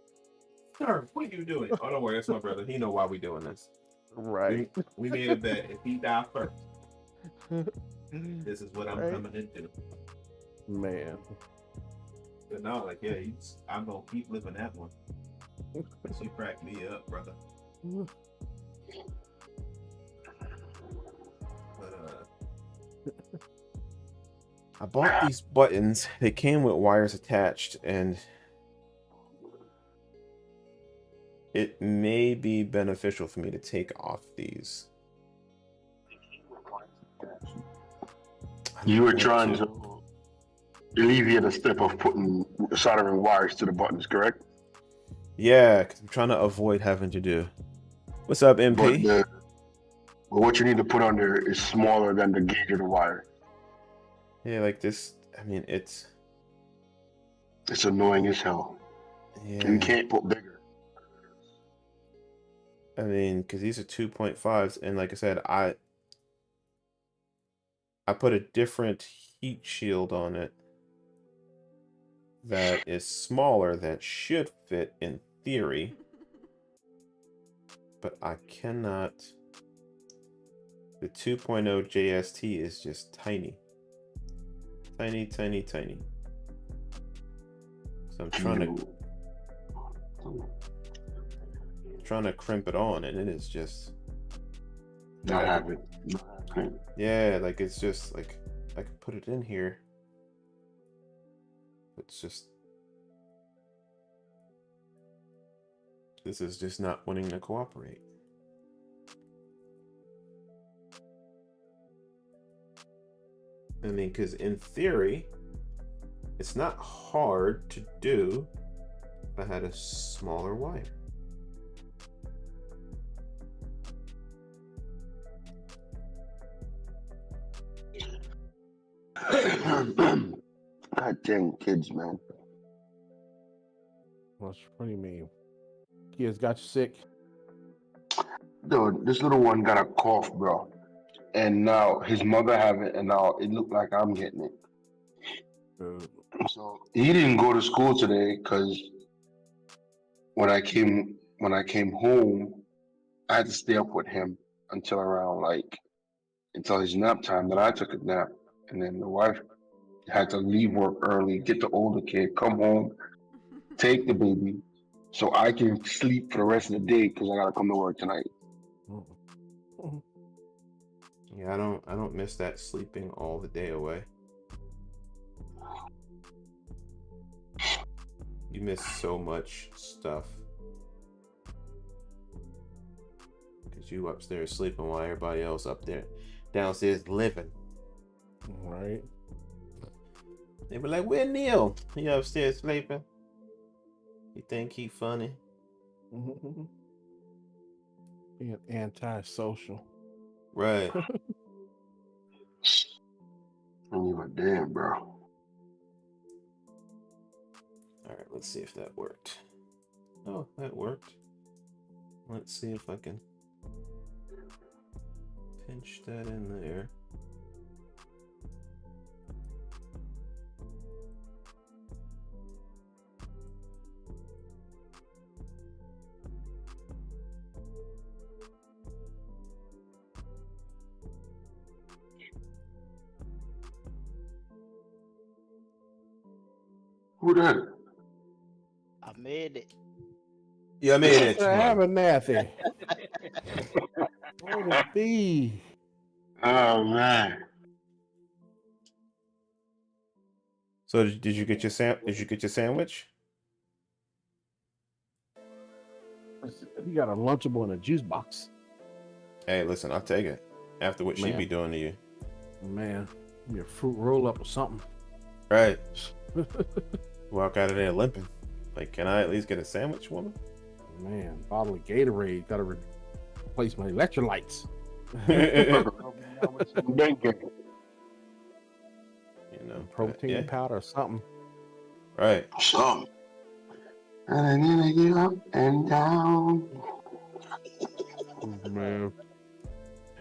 "Sir, what are you doing?" Oh, don't worry, that's my brother. He know why we doing this. Right. We made a bet. If he die first, this is what I'm coming into. Man. But no, like, yeah, I'm gonna keep living that one. She cracked me up, brother. But I bought these buttons. They came with wires attached, and it may be beneficial for me to take off these. You were trying to alleviate the step of putting soldering wires to the buttons, correct? Yeah, because I'm trying to avoid having to do. What's up, MP? But what you need to put on there is smaller than the gauge of the wire. Yeah, like this. I mean, it's annoying as hell. Yeah. You can't put bigger. I mean, because these are 2.5s, and like I said, I put a different heat shield on it that is smaller, that should fit in theory, but I cannot. The 2.0 JST is just tiny. Tiny. So I'm trying to crimp it on, and it is just not happening. Yeah, like it's just like I can put it in here It's just this is just not wanting to cooperate. I mean, because in theory, it's not hard to do if I had a smaller wire. God dang kids, man. What do you mean? Kids got you sick? Dude, this little one got a cough, bro. And now his mother have it, and now it looked like I'm getting it. So he didn't go to school today because when I came home, I had to stay up with him until around until his nap time. Then I took a nap, and then the wife had to leave work early, get the older kid, come home, take the baby, so I can sleep for the rest of the day because I gotta come to work tonight. Yeah, I don't miss that sleeping all the day away. You miss so much stuff. Because you upstairs sleeping while everybody else up there downstairs living. Right. They be like, where Neil? He upstairs sleeping. You think he funny? Being antisocial. Right. I don't give a damn, bro. Alright, let's see if that worked. Oh, that worked. Let's see if I can pinch that in there. Who that? I made it. Yeah, I made it. Abernathy. Where to be? Oh man. So did you get your sandwich? You got a Lunchable and a juice box. Hey, listen, I'll take it. After what she Man. be doing to you. Man, give me a fruit roll up or something. Right. Walk out of there limping. Like, can I at least get a sandwich, woman? Man, bottle of Gatorade. Gotta replace my electrolytes. You know, Protein yeah. powder or something. Right. Some. And then I get up and down. Man.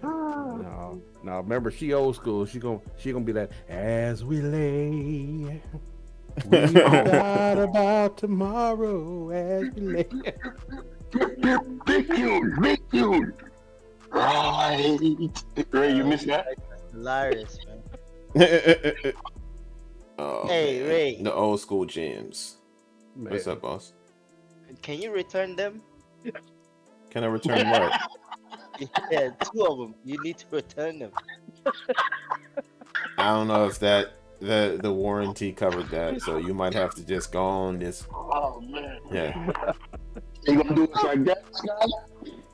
No, remember she old school. She gonna be that as we lay. We forgot about tomorrow as we lay. Big dude. Right. Ray, you missed that? Hilarious, man. Oh, Hey, man. Ray. The old school jams. Man. What's up, boss? Can you return them? Can I return what? Yeah, 2 of them. You need to return them. I don't know if the warranty covered that, so you might have to just go on this. Oh man. Yeah. You gonna do this like that, Scott?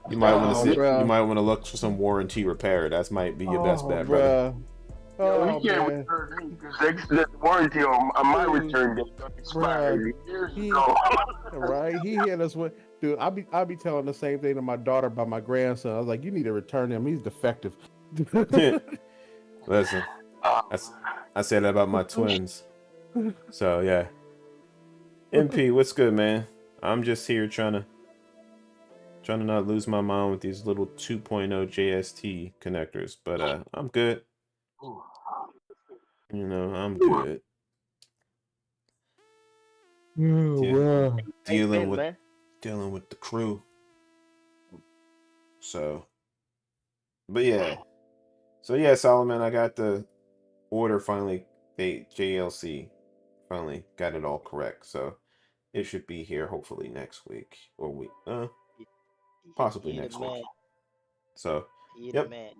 You might want to see. bruh. You might want to look for some warranty repair. That might be your best bet, bruh. brother. Yo, he can't man. return because the warranty on my return date expired years ago. Right? He hit us with, dude. I be telling the same thing to my daughter about my grandson. I was like, you need to return him. He's defective. Listen, I said that about my twins. So yeah. MP, what's good, man? I'm just here trying to not lose my mind with these little 2.0 JST connectors, but I'm good. You know, I'm good. Wow. Dealing man. with the crew. So, but yeah. So yeah, Solomon, I got the order finally. JLC finally got it all correct. So it should be here hopefully next week or possibly You the next week. man. So You Yep. the man.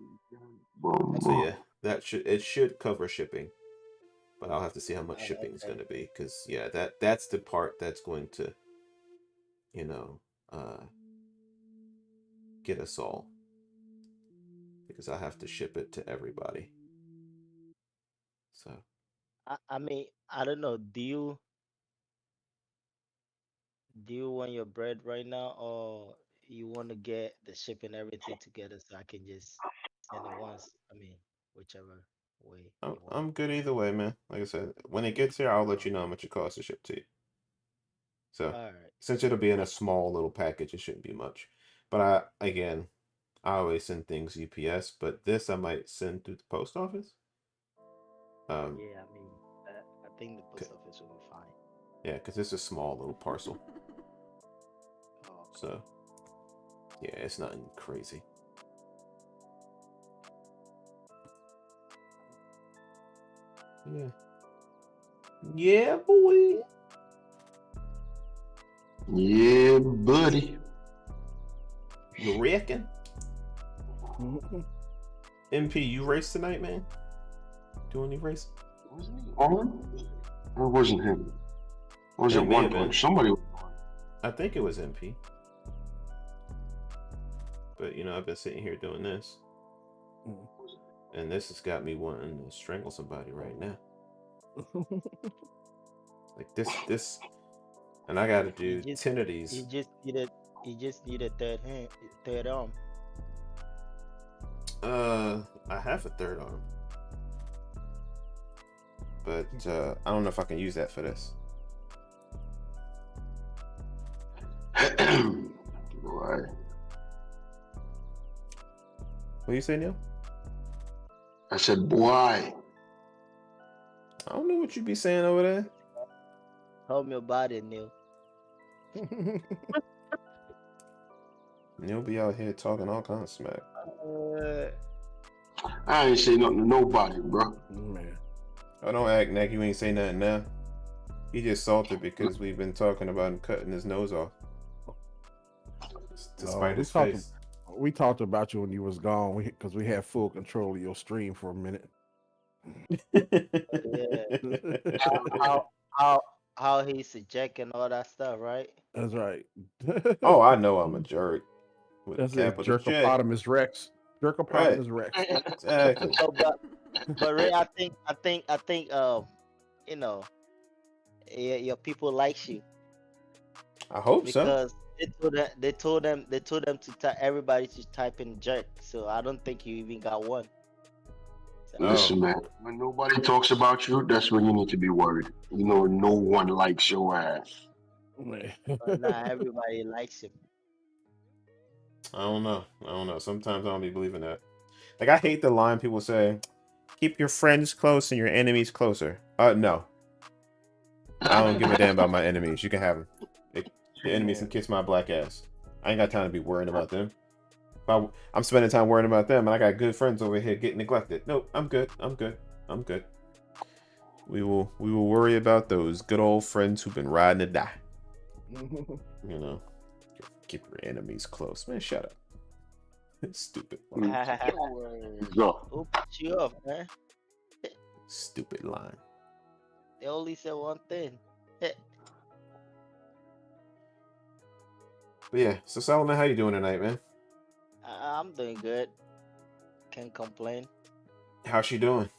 so yeah, it should cover shipping. but I'll have to see how much Oh, shipping is okay. going to be, because yeah, that's the part that's going to, you know, get us all, because I have to ship it to everybody. So I mean, I don't know. Do you want your bread right now, or you want to get the shipping everything together so I can just send it once? I mean, whichever way I'm you want. I'm good either way, man. Like I said, when it gets here, I'll let you Oh, know how much it costs to ship to you. So all right. since it'll be in a small little package, it shouldn't be much. But I always send things UPS, but this I might send through the post office. Yeah, I mean, I think the post office will be fine. Yeah, because it's a small little parcel. Oh, okay. So yeah, it's nothing crazy. Yeah. Yeah, boy. Yeah, buddy. You reckon? Mhm. MP, you race tonight, man? Do any race? Wasn't he on? Or wasn't him? Or was It it may one have been. punch? Somebody was on. I think it was MP. But you know, I've been sitting here doing this, Mm. and this has got me wanting to strangle somebody right now. Like this, and I got to You do just 10 of you these. just need a third arm. I have a third arm, but I don't know if I can use that for this. Boy. What you say, Neil? I said, boy. I don't know what you be saying over there. Hold your body, Neil. Neil be out here talking all kinds of smack. I ain't say nothing to nobody, bro. Man. Oh, don't act like you ain't say nothing now. He just salted because we've been talking about him cutting his nose off. Despite his face. We talked about you when you was gone because we had full control of your stream for a minute. How he's ejecting all that stuff, right? That's right. Oh, I know I'm a jerk. With That's a it. capital J. Jerkopotamus Rex. Right. Jerkopotamus Rex. Exactly. No, but Ray, I think you know, your people likes you I hope so. because they told them to everybody to type in jerk. So I don't think you even got one. So, Listen, man. When nobody talks about you, that's when you need to be worried. You know, no one likes your ass. but not everybody likes him. I don't know. Sometimes I don't be believing that. Like, I hate the line people say, keep your friends close and your enemies closer. No. I don't give a damn about my enemies. You can have them. The enemies can kiss my black ass. I ain't got time to be worrying about them. I'm spending time worrying about them, and I got good friends over here getting neglected. No, I'm good. We will worry about those good old friends who've been riding to die. You know, keep your enemies close. Man, shut up. Stupid line. Who put you up, man? Stupid line. They only said one thing. But yeah, so Solomon, how you doing tonight, man? I'm doing good. Can't complain. How's she doing?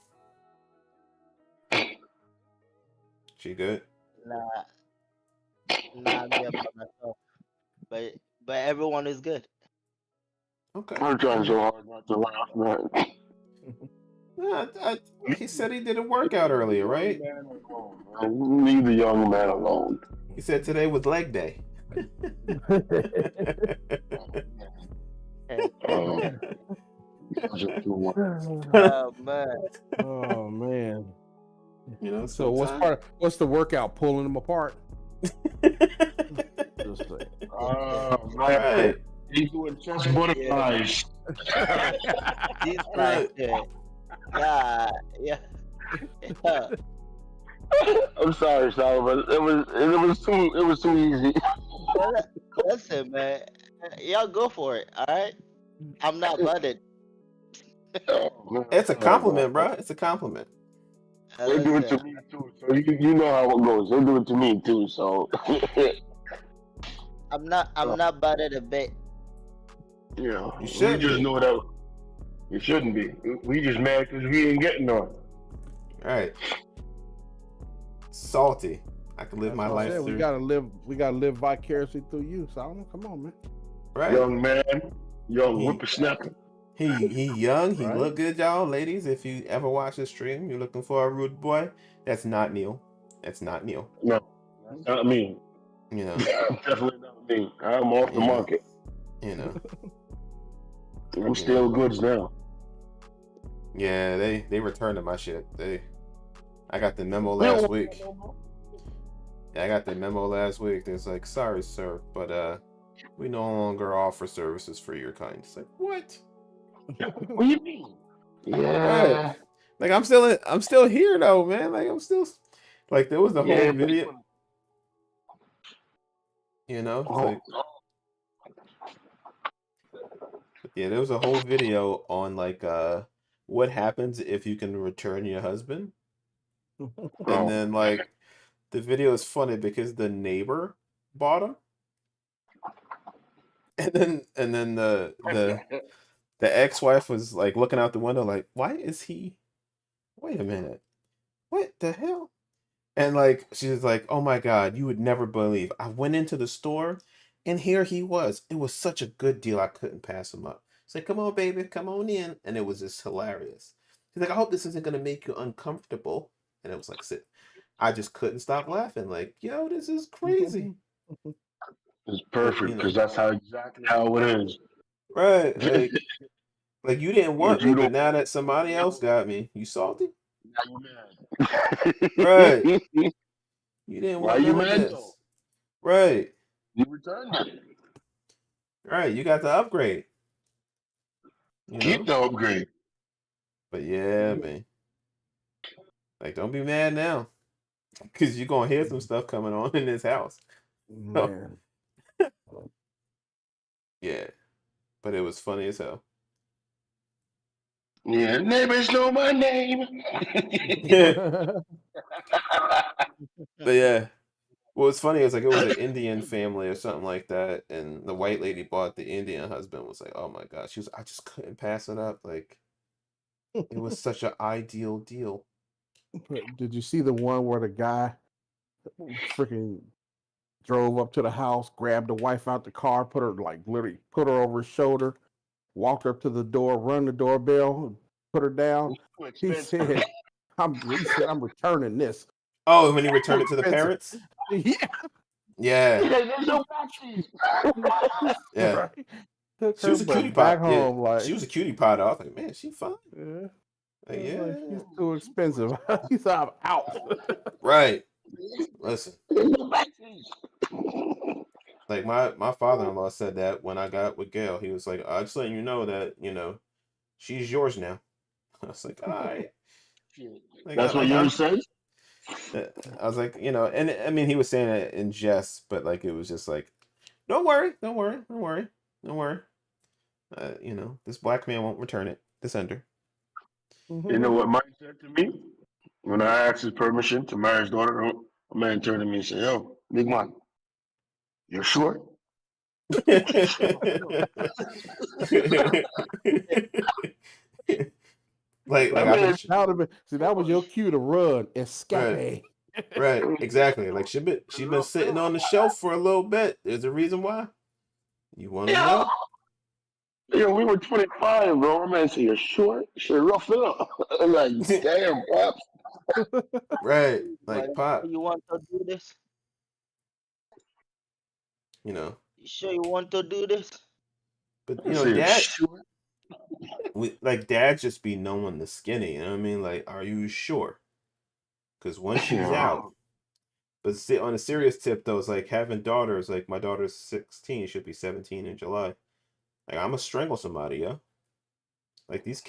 She good? Nah, me about myself. But everyone is good. Okay. I'm trying so hard not to laugh, man. He said he did a workout earlier, right? Leave the young man alone. He said today was leg day. Oh man. Oh man. You know, So what's the workout? Pulling them apart? Just like, Right. He's doing chest butterflies. He's like yeah. I'm sorry, Solomon. It was too easy. Listen, man. Y'all go for it, alright? I'm not butted. It's a compliment, bro. It's a compliment. They do it Listen, to me too. So you know how it goes. They do it to me too. So I'm not bad at a bit. yeah, You we shouldn't just be. know that it shouldn't be. We just mad because we ain't getting none. Right. Salty. I can live That's my what I life said. through. We gotta live vicariously through you. So come on, man. Right. Young man, young He whippersnapper. he young. He Right. look good, y'all. Ladies, if you ever watch this stream, you're looking for a rude boy. That's not Neil. That's not Neil. No, that's not me. You know. Definitely not me. I'm off the You know. market. You know. I'm still goods now. Yeah, they returned my shit. I got the memo We don't last want week. that no more. Yeah, I got the memo last week. It's like, sorry, sir, but we no longer offer services for your kind. It's like, what? What do you mean? Right. Yeah. Like I'm still here though, man. Like I'm still like there was the whole Yeah, video. You know, it's oh, like yeah, there was a whole video on like what happens if you can return your husband. And then like the video is funny because the neighbor bought him. And then the ex-wife was like looking out the window like, why is he wait a minute. What the hell? And like she's like, oh my God, you would never believe. I went into the store and here he was. It was such a good deal I couldn't pass him up. It's like, come on, baby, come on in. And it was just hilarious. She's like, I hope this isn't gonna make you uncomfortable. And it was like, sit. I just couldn't stop laughing. Like, yo, this is crazy. it's But perfect you because know, that's exactly how it is. right? Like you didn't want But me, you but don't. now that somebody else got me, you salty? Now you Right. mad. You didn't Why want you none of mad though? this. Right. You returned it. Right. You got the upgrade. You Keep know? the upgrade. But yeah, man. Like don't be mad now. Cause you're gonna hear some stuff coming on in this house. So, Man. yeah. But it was funny as hell. Yeah, neighbors know my name. But yeah. What was funny is like it was an Indian family or something like that, and the white lady bought the Indian husband was like, oh my God. She was I just couldn't pass it up. Like it was such an ideal deal. Did you see the one where the guy freaking drove up to the house, grabbed the wife out the car, put her like literally put her over his shoulder, walked up to the door, rung the doorbell, put her down. Too He expensive. said, I'm returning this. Oh, when he returned Too it to the expensive. parents? Yeah. Yeah. There's no batteries. Yeah. Right. Took She her was a cutie butt back pot. Yeah. home She like, was a cutie pot. I was like, man, she fine. yeah. Like, Like, yeah. she's too expensive. He said, I'm out. Right. Listen. There's no batteries. Like my father-in-law said that when I got with Gail. He was like, I'm just letting you know that, she's yours now. I was like, all right. Like That's what yours says? I was like, and I mean he was saying it in jest, but like it was just like, don't worry, don't worry, don't worry, don't worry. This black man won't return it. This ender. You know what Mike said to me? When I asked his permission to marry his daughter, a man turned to me and said, yo, big man, you're sure? like That I've been man, That would have been, see, that was your cue to run. right, Escape. right, exactly. Like she been sitting on the shelf for a little bit. There's a reason why. You want to yo, know? we were 25, bro. My man said, you're sure? Should rough it up. I'm like, damn, pops. Right, But like pop. you want to do this? You know, You sure you want to do this? but I said, sure? dads just be knowing the skinny. You know what I mean? Like, are you sure? Because once she's Yeah. out. But on a serious tip, though, it's like having daughters. Like my daughter's 16, she'll be 17 in July. Like I'm gonna strangle somebody, yo. Like these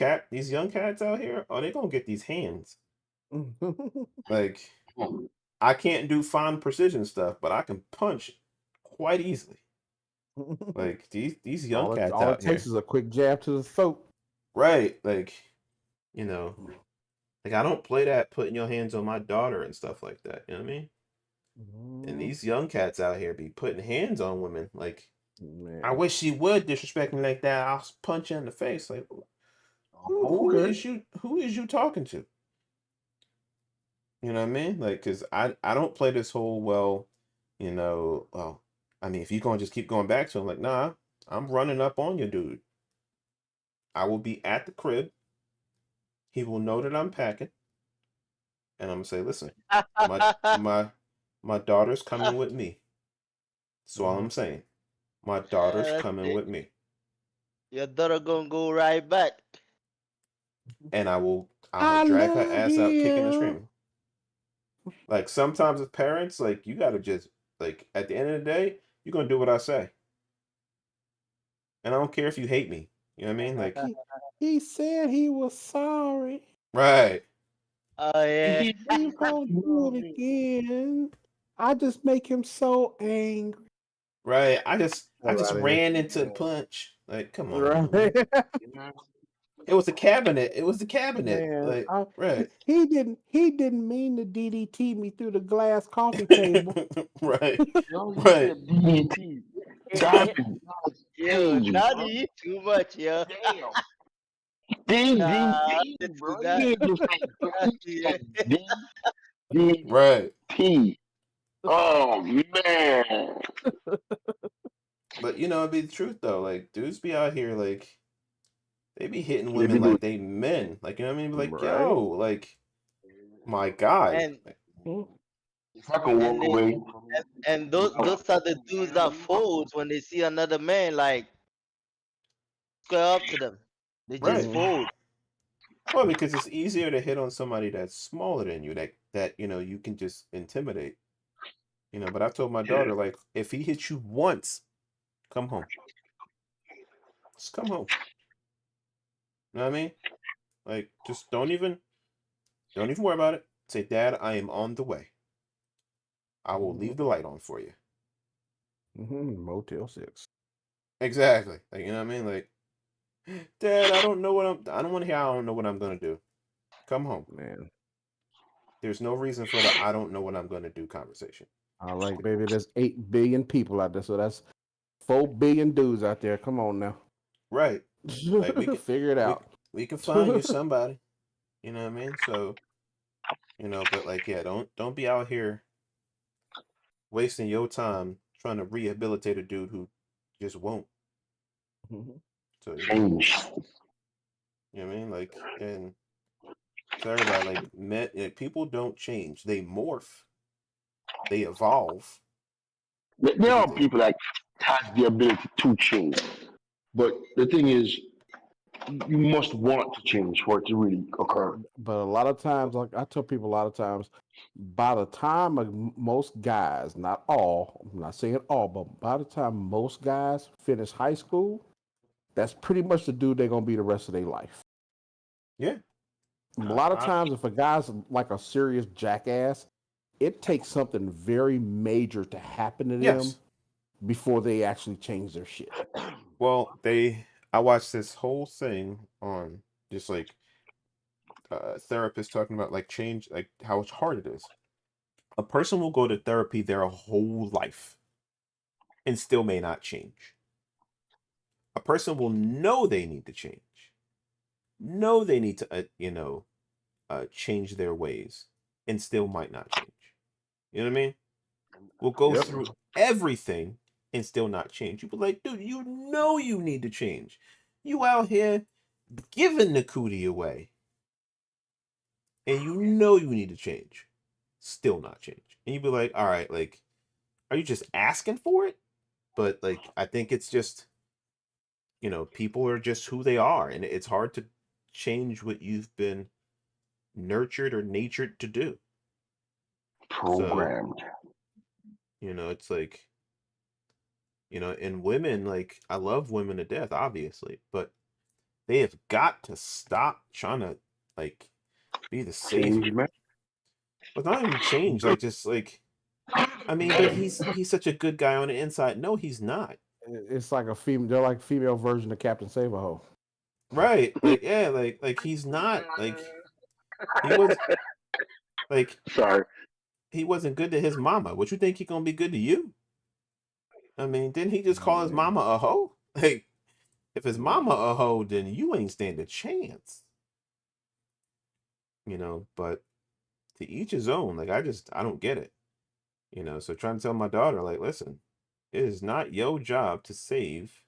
young cats out here, oh, they gonna get these hands. Like I can't do fine precision stuff, but I can punch quite easily. Like these young cats all out it takes here, is a quick jab to the throat. right? Like, you know, Like I don't play that putting your hands on my daughter and stuff like that. You know what I mean? And these young cats out here be putting hands on women. Like, Man. I wish she would disrespect me like that. I'll punch her in the face. Like, who Okay. is you? Who is you talking to? You know what I mean? Like, cause I don't play this whole well. Well, I mean, if you're gonna just keep going back to him, like, nah, I'm running up on you, dude. I will be at the crib. He will know that I'm packing, and I'm gonna say, listen, my my daughter's coming with me. That's all I'm saying. My daughter's That's coming it. with me. Your daughter gonna go right back. And I'm I gonna drag her love ass out kicking and him. screaming. Like sometimes as parents, like you gotta just like at the end of the day, you're gonna do what I say. And I don't care if you hate me. You know what I mean? Like He said he was sorry. right. Oh yeah. He's gonna do it again. I just make him so angry. Right. I just Get outta here. ran into the punch. Like, come on, Right. man. It was a cabinet. It was the cabinet. Man, Like, right. he didn't mean to DDT me through the glass coffee table. Right. Yo, he Right. said DDT. That's Yo, crazy. Nani, you too much, yo. Damn. Nah, DDT, let's bro. do He that. didn't just say Yeah. DDT. Right. Oh man. But it'd be the truth though. Like dudes be out here like they be hitting They women be doing like they men. Like you know what I mean? Be like, Right. yo, like my guy. And Like, if I can walk and they away. and those are the dudes that folds when they see another man like square up to them. They just right. fold. Well, because it's easier to hit on somebody that's smaller than you, that you can just intimidate. But I told my daughter, like, if he hits you once, come home. Just come home. You know what I mean? Like, just don't even worry about it. Say, Dad, I am on the way. I will leave the light on for you. Motel 6. Exactly. Like, you know what I mean? Like, Dad, I don't want to hear I don't know what I'm gonna do. Come home. Man. There's no reason for the I don't know what I'm gonna do conversation. All right, baby. There's 8 billion people out there, so that's 4 billion dudes out there. Come on now. Right. Like we can figure it out. We can find you somebody. You know what I mean? So, but like, yeah, don't be out here wasting your time trying to rehabilitate a dude who just won't. So Change. you know what I mean? Like, and tell everybody, people don't change. They morph. They evolve. There are people that has the ability to change, but the thing is, you must want to change for it to really occur. But a lot of times, like I tell people a lot of times, by the time most guys, not all, I'm not saying all, but by the time most guys finish high school, that's pretty much the dude they're going to be the rest of their life. Yeah. A lot of times, if a guy's like a serious jackass, it takes something very major to happen to them before they actually change their shit. Well, I watched this whole thing on just like therapists talking about like change, like how hard it is. A person will go to therapy their whole life and still may not change. A person will know they need to change, know they need to, change their ways, and still might not change. You know what I mean? We'll go through everything and still not change. You be like, dude, you know you need to change. You out here giving the cootie away, and you know you need to change, still not change. And you be like, all right, like, are you just asking for it? But like, I think it's just, people are just who they are, and it's hard to change what you've been nurtured or natured to do. Programmed. So, it's like, and women, like, I love women to death, obviously, but they have got to stop trying to, like, be the savior. Change, man. But not even change, like, just, like, I mean, but he's such a good guy on the inside. No, he's not. It's like they're like female version of Captain Save-A-Ho. Right. Like, yeah, like he's not, like, He was like Sorry. he wasn't good to his mama. What you think he gonna be good to you? I mean, didn't he just call his mama a hoe? Like, if his mama a hoe, then you ain't stand a chance. You know, but to each his own. Like, I don't get it. You know, so trying to tell my daughter, like, listen, it is not your job to save.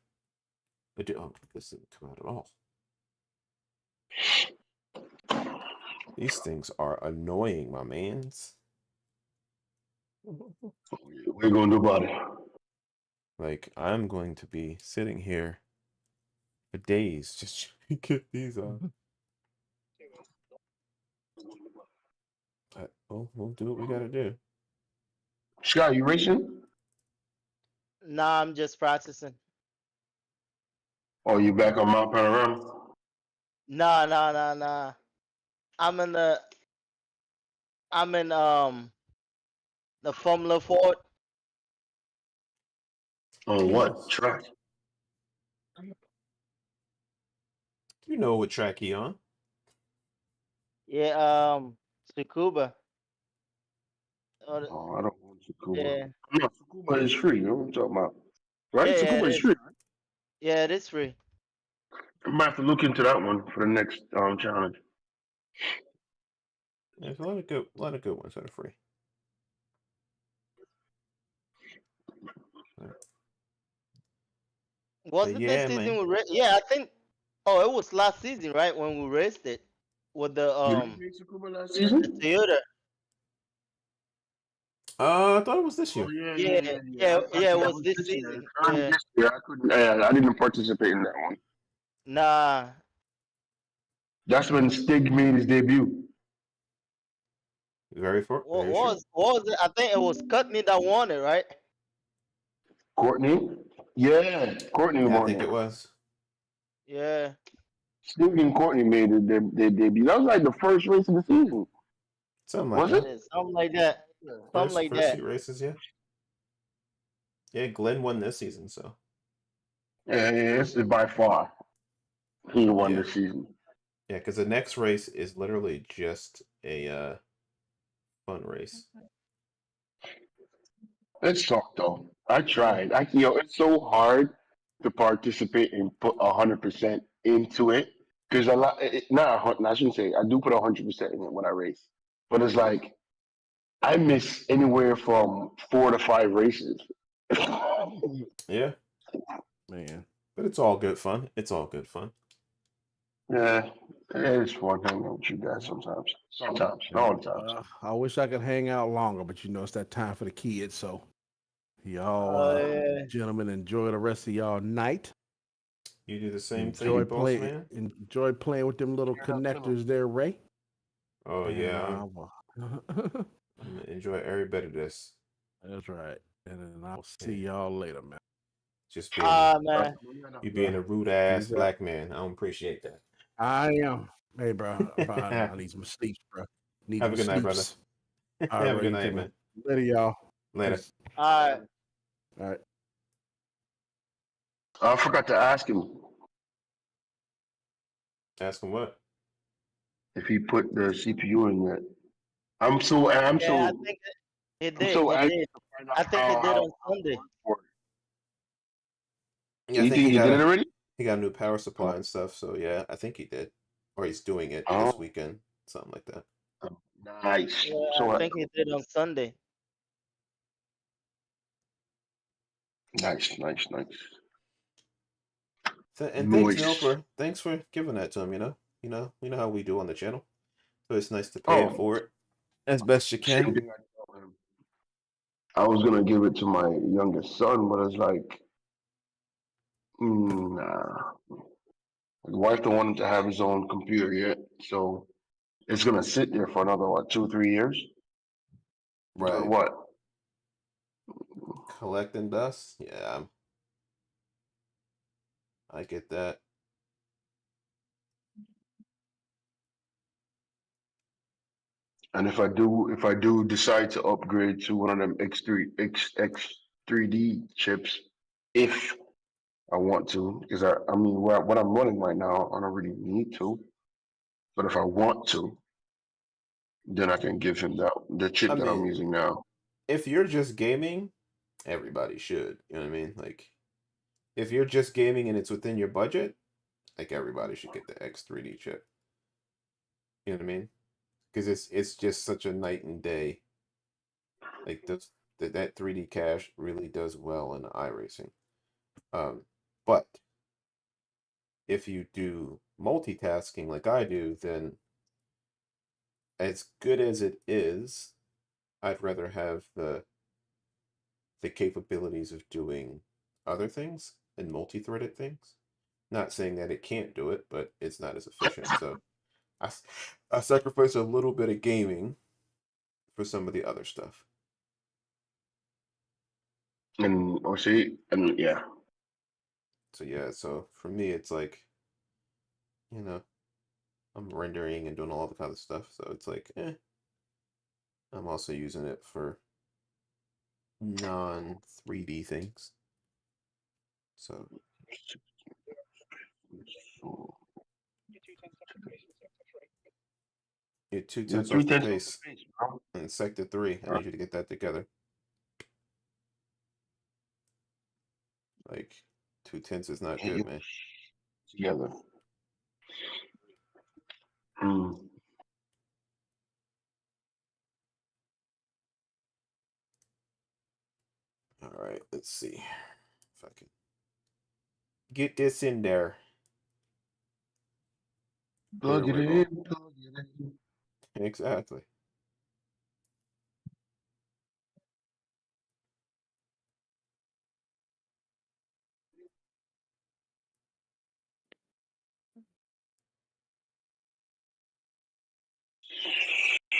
But oh, this didn't come out at all. These things are annoying, my mans. What are you gonna do about it? Like, I'm going to be sitting here for days just trying to get these off. Well, we'll do what we gotta do. Scott, you racing? Nah, I'm just practicing. Oh, you back on Mount Panorama? Nah. I'm in the Formula Ford. On what track? You know what track he on? Yeah, Tsukuba. Oh, I don't want Tsukuba. Yeah. No, Tsukuba is free. You know what I'm talking about? Right? Yeah, Tsukuba it is is. free. Yeah, it is free. I might have to look into that one for the next challenge. There's a lot of good ones that are free. Was But it yeah, this season man. we Yeah, I think. Oh, it was last season, right? When we raced it with the You didn't race Tsukuba last season? Toyota. I thought it was this Oh year. Yeah, it was this This year. season. Early Yeah. this year. I couldn't. I didn't participate in that one. Nah. That's when Stig made his debut. Very true. What was it? I think it was Courtney that won it, right? Courtney? Yeah, Courtney Yeah, I won think it. it was. Yeah. Stig and Courtney made their debut. That was like the first race of the season. Something like Was that. it? Yeah, something like that. Something like First that. few races, yeah. Yeah, Glenn won this season, so Yeah, it's by far. He won yeah. this season. Yeah, because the next race is literally just a fun race. It sucked though. I tried. It's so hard to participate and put 100% into it because a lot. I shouldn't say. I do put 100% in it when I race, but it's like I miss anywhere from 4 to 5 races. Yeah, Man. but it's all good fun. It's all good fun. Yeah, it's fun hanging out with you guys sometimes. Sometimes, not all the time. I wish I could hang out longer, but it's that time for the kids. So y'all Yeah. gentlemen, enjoy the rest of y'all night. You do the same Enjoy thing, boss man. enjoy playing with them little connectors there, Ray. Oh And, yeah, I'm gonna enjoy every bit of this. that's right. And then I'll see y'all later, man. Just being Man. you being a rude ass Peace out. black man. I don't appreciate that. I am. Hey, bro. I need some sleeps, bro. Have a good night, brother. All Have a right, good you night, too, man. Later, y'all. Later. Peace. All right. All right. I forgot to ask him Ask him what? if he put the CPU in yet. I'm Yeah, I so think it I'm did. so It anxious did. to find out I think it did how on Sunday. it works. Yeah, I You think think he he got did it already? he got a new power supply and stuff. So yeah, I think he did, or he's doing it this Oh, weekend, something like that. nice. Yeah, So I think it did on Sunday. nice. And thanks, Neil, Nice. thanks for giving that to him. You know how we do on the channel. So it's nice to pay it Oh, forward as best you same can. thing I told him. I was gonna give it to my youngest son, but it's like, nah. His wife don't want him to have his own computer yet, so it's gonna sit there for another 2, 3 years. Doing Right. what? Collecting dust. Yeah, I get that. And if I do decide to upgrade to one of them X3D chips, if I want to, because I mean what I'm running right now, I don't really need to. But if I want to, then I can give him the chip I that I'm mean, using now. if you're just gaming, everybody should. You know what I mean? Like, if you're just gaming and it's within your budget, like everybody should get the X3D chip. You know what I mean? Because it's just such a night and day. Like that 3D cache really does well in iRacing. But if you do multitasking like I do, then as good as it is, I'd rather have the capabilities of doing other things and multi-threaded things. Not saying that it can't do it, but it's not as efficient. So I sacrifice a little bit of gaming for some of the other stuff. And or see, and yeah, So yeah, so for me, it's like, you know, I'm rendering and doing all the kind of stuff. So it's like, I'm also using it for non 3D things. So so you're two you're tenths off the 3/10 off pace the pace, bro. in sector 3. I need you to get that together. Like 2/10 is not Get good, your man. together. Mm. All right, let's see if I can get this in there. Plug There it we go. in, plug it in. Exactly.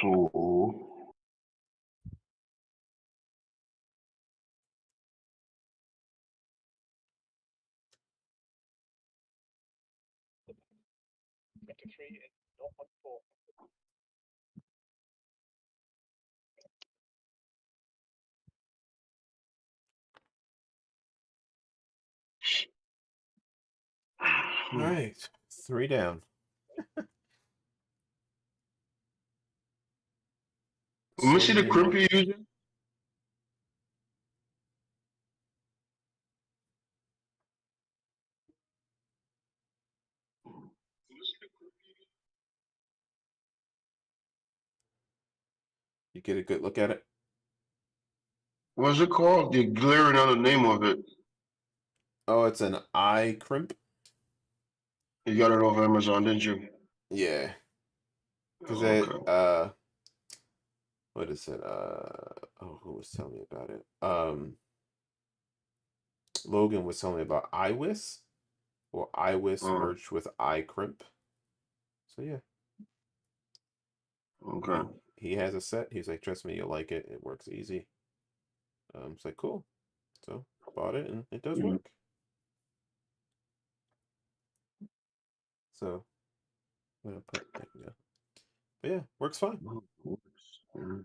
So All right, 3 down. let me So see the many crimp more. you're using. You get a good look at it. What's it called? You're glaring on the name of it. Oh, it's an eye crimp. You got it off Amazon, didn't you? Yeah, because Oh, it okay. what is it? Oh, who was telling me about it? Logan was telling me about iWis or iWis Oh, merged with iCrimp. So yeah, okay. he has a set. He's like, trust me, you'll like it. It works easy. It's like cool. So bought it and it does Mm. work. So I'm gonna put there we go. But yeah, works fine. Mm.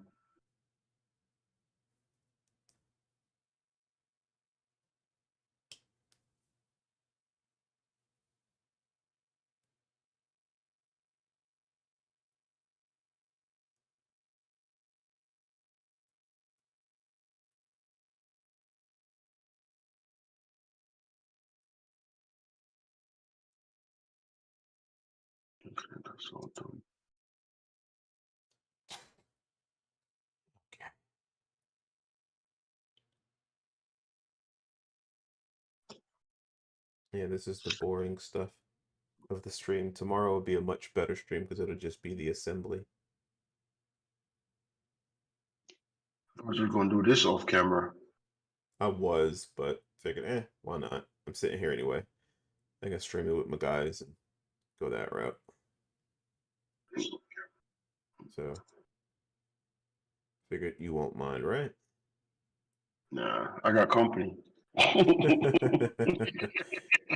Okay, that's all done. Okay. Yeah, this is the boring stuff of the stream. Tomorrow will be a much better stream because it'll just be the assembly. I was just gonna do this off camera. I was, but figured, why not? I'm sitting here anyway. I can stream it with my guys and go that route. So figured you won't mind, right? Nah, I got company.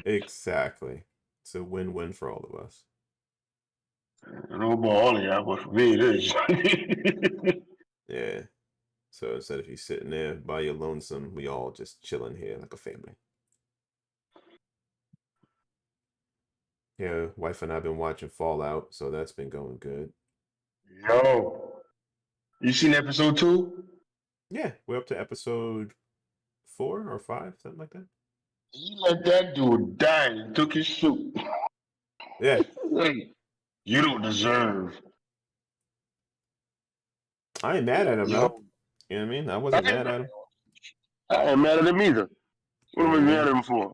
Exactly. It's a win-win for all of us. I don't know about all of y'all, but for me it is. Yeah. So instead of you sitting there by your lonesome, we all just chilling here like a family. Yeah, wife and I've been watching Fallout, so that's been going good. Yo, You seen episode 2? Yeah, we're up to episode 4 or 5, something like that. He let that dude die and took his suit. Yeah, Like, you don't deserve. I ain't mad at him though. Yo, You know what I mean? I I wasn't ain't mad mad at him. I ain't mad at him either. You What am know I what I mad mean? at him for?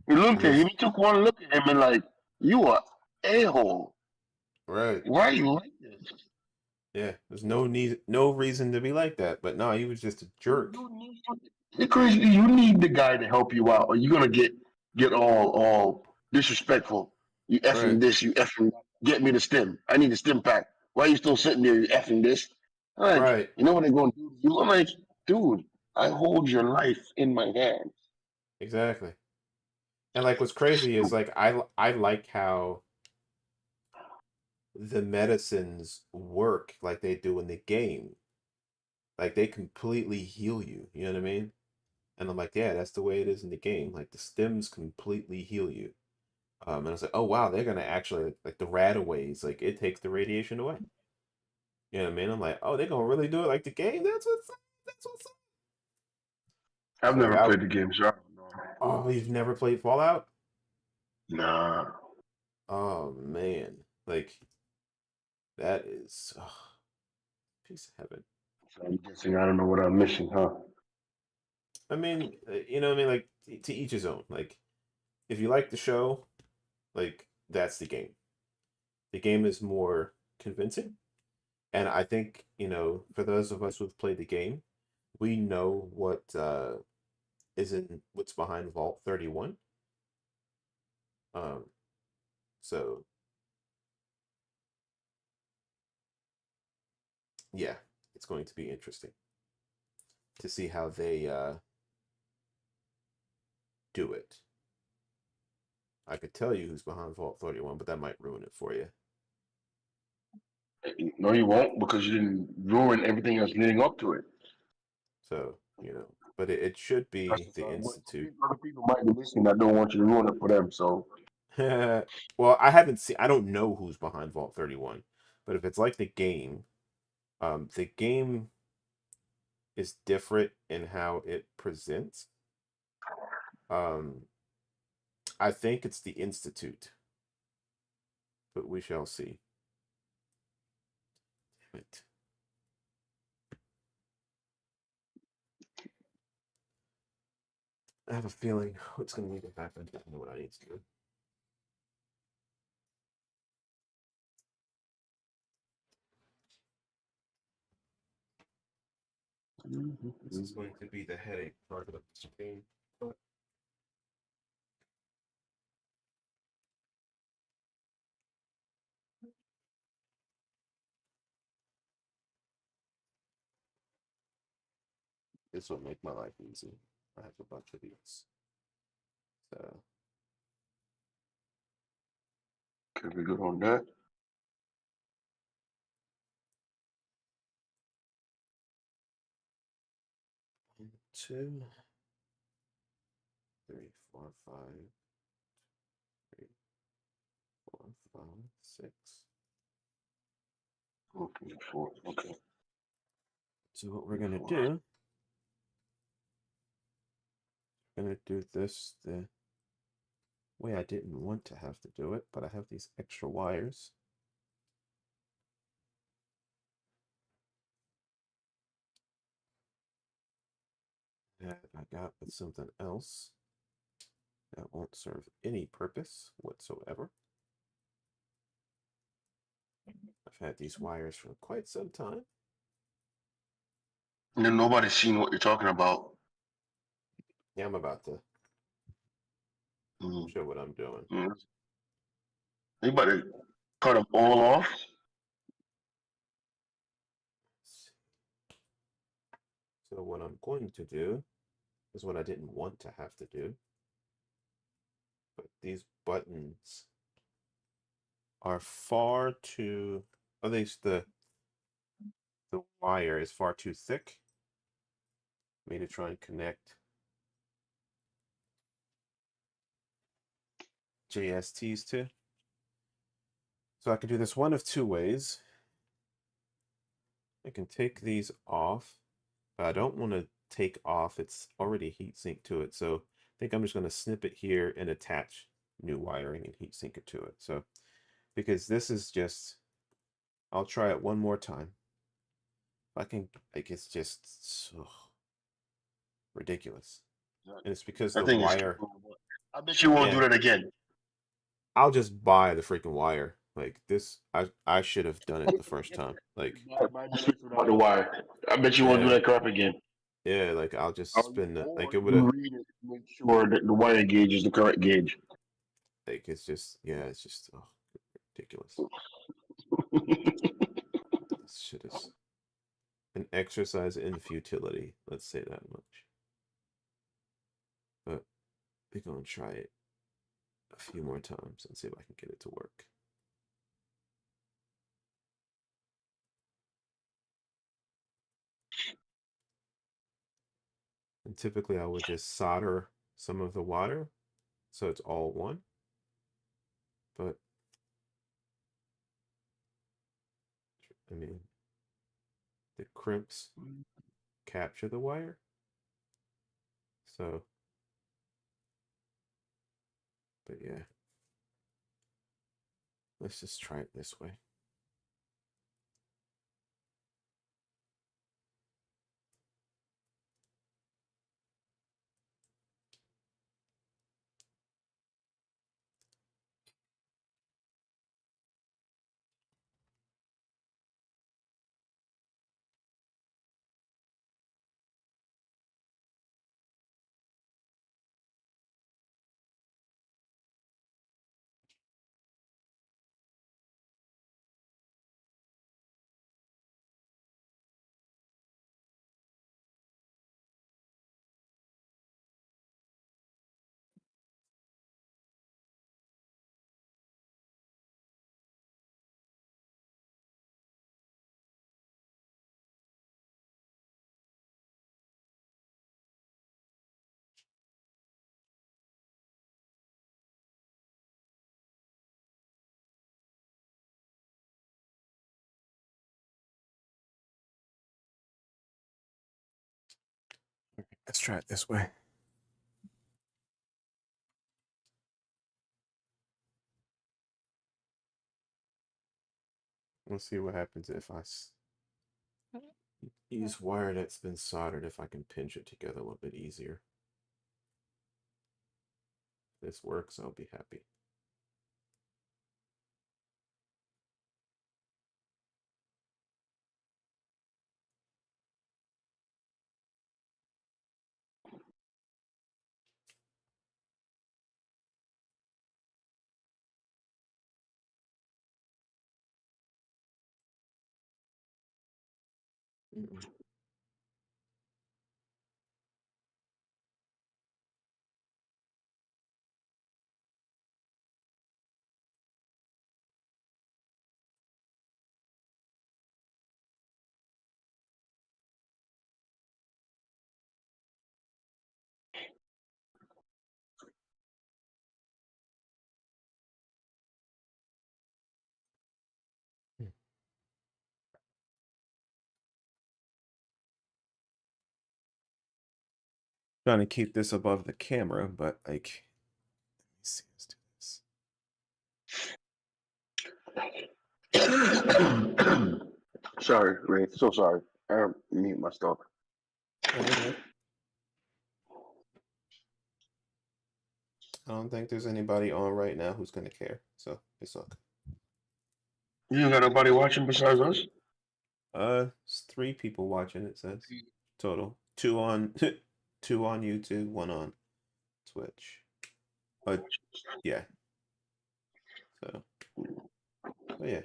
He looked at him. There's He took one look at him and like, you are a-hole. right. Why are you like this? Yeah, there's no need, no reason to be like that. But no, he was just a jerk. You need, because you need the guy to help you out, or you're gonna get all disrespectful. You Right, effing this, you effing that. Get me the stem. I need the stem pack. Why are you still sitting there? You effing this. Like, right, you know what they're gonna do to you? I'm like, dude, I hold your life in my hands. exactly. And like, what's crazy is like I like how the medicines work like they do in the game. Like they completely heal you. You know what I mean? And I'm like, yeah, that's the way it is in the game. Like the stems completely heal you. And I was like, oh wow, they're gonna actually like the radaways, like it takes the radiation away. You know what I mean? I'm like, oh, they're gonna really do it like the game. That's what's up. That's what's up. I've So like, never played the game, so I don't know. oh, you've never played Fallout? Nah. Oh man, like that is piece of heaven. So I'm guessing I don't know what I'm missing, huh? I mean, you know what I mean? Like to each his own. Like if you like the show, like that's the game. The game is more convincing. And I think, you know, for those of us who've played the game, we know what is in what's behind Vault 31. Um, so yeah, it's going to be interesting to see how they do it. I could tell you who's behind Vault 31, but that might ruin it for you. No, you won't, because you didn't ruin everything else leading up to it. So, you know, but it should That's be just the what Institute. other people might be listening. I don't want you to ruin it for them. So Well, I haven't seen, I don't know who's behind Vault 31, but if it's like the game is different in how it presents. Um, I think it's the Institute, but we shall see. Damn it. I have a feeling what's going to need to happen. I know what I need to do. This is going to be the headache part of the game. But this will make my life easy. I have a bunch of these. So, can we go on that? 2, 3, 4, 5, 3, 4, 5, 6. Okay, 4. Okay. So what we're gonna do? Gonna do this the way I didn't want to have to do it, but I have these extra wires. That I got with something else that won't serve any purpose whatsoever. I've had these wires for quite some time. And then nobody's seen what you're talking about. Yeah, I'm about to Mm. show what I'm doing. Mm. You better cut them all off. So what I'm going to do is what I didn't want to have to do. But these buttons are far too, at least the wire is far too thick for me to try and connect JSTs to. So I can do this one of two ways. I can take these off, but I don't want to take off. It's already heat sink to it. So I think I'm just going to snip it here and attach new wiring and heat sink it to it. So because this is just, I'll try it one more time. I can, like, it's just so ridiculous. And it's because I the think it's. wire, I bet you won't do yeah, that again. I'll just buy the freaking wire. Like this, I should have done it the first time. Like, Buy the switch without the wire. I bet you won't do yeah, that crap again. yeah, like I'll just Or spin it. Like or it would you have, read it, make sure that the wire gauge is the correct gauge. like, it's just, yeah, it's just ridiculous. This shit is an exercise in futility. Let's say that much. But we're gonna try it a few more times and see if I can get it to work. And typically I would just solder some of the wire so it's all one. But I mean, the crimps capture the wire. So, but yeah, let's just try it this way. Let's try it this way. Let's see what happens if I use wire that's been soldered, if I can pinch it together a little bit easier. If this works, I'll be happy. Trying to keep this above the camera, but like, let me see, let's do this. Sorry, Ray. So sorry. I mute my stuff. Okay. I don't think there's anybody on right now who's gonna care, so it's okay. You ain't got nobody watching besides us? It's 3 people watching, it says. Total. 2 on 2 on YouTube, 1 on Twitch. Yeah. So yeah.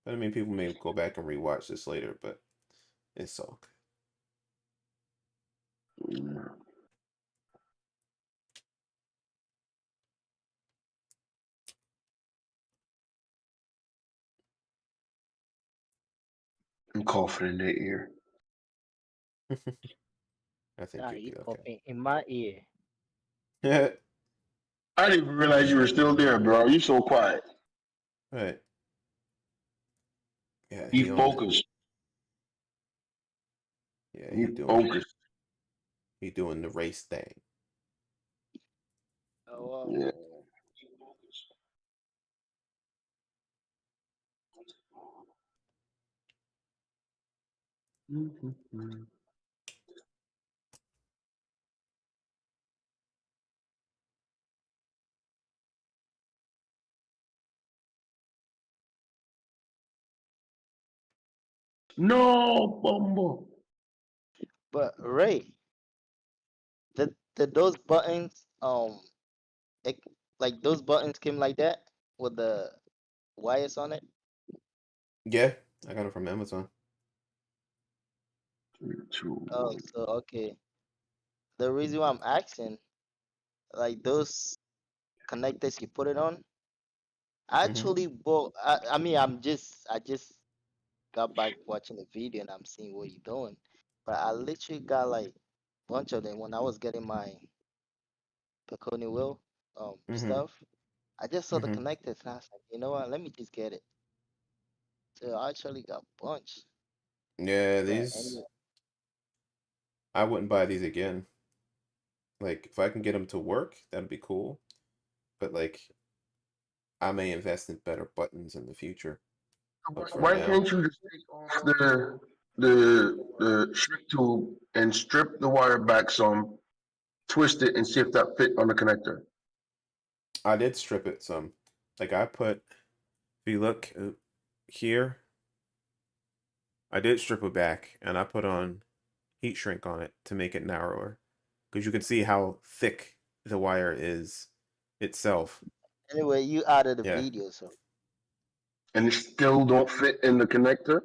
I mean, people may go back and rewatch this later, but it's all good. I'm coughing in their ear. I think Nah, you'll you be okay. coughing in my ear. Yeah. I didn't even realize you were still there, bro. You so quiet. Right. Yeah. Be He on it. focused. Yeah, He focused. he doing the race thing. Oh, wow. Yeah. No, Bumble. But Ray, did those buttons it, like those buttons came like that with the wires on it? Yeah, I got it from Amazon. 3, 2, Oh, 1. so okay. The reason why I'm asking, like those connectors you put it on, I Hmm. actually bought. I mean, I just got back watching the video and I'm seeing what you're doing, but I literally got like bunch of them when I was getting my Peconi wheel Hmm. stuff. I just saw the Hmm. connectors and I was like, you know what? Let me just get it. So I actually got bunch. Yeah, But these anyway, I wouldn't buy these again. Like if I can get them to work, that'd be cool. But like I may invest in better buttons in the future. But for Why now, can't you just take off the strip tube and strip the wire back some, twist it, and see if that fit on the connector? I did strip it some. Like I put, if you look here, I did strip it back and I put on heat shrink on it to make it narrower. Because you can see how thick the wire is itself. anyway, you added the Yeah. video, so And it still don't fit in the connector?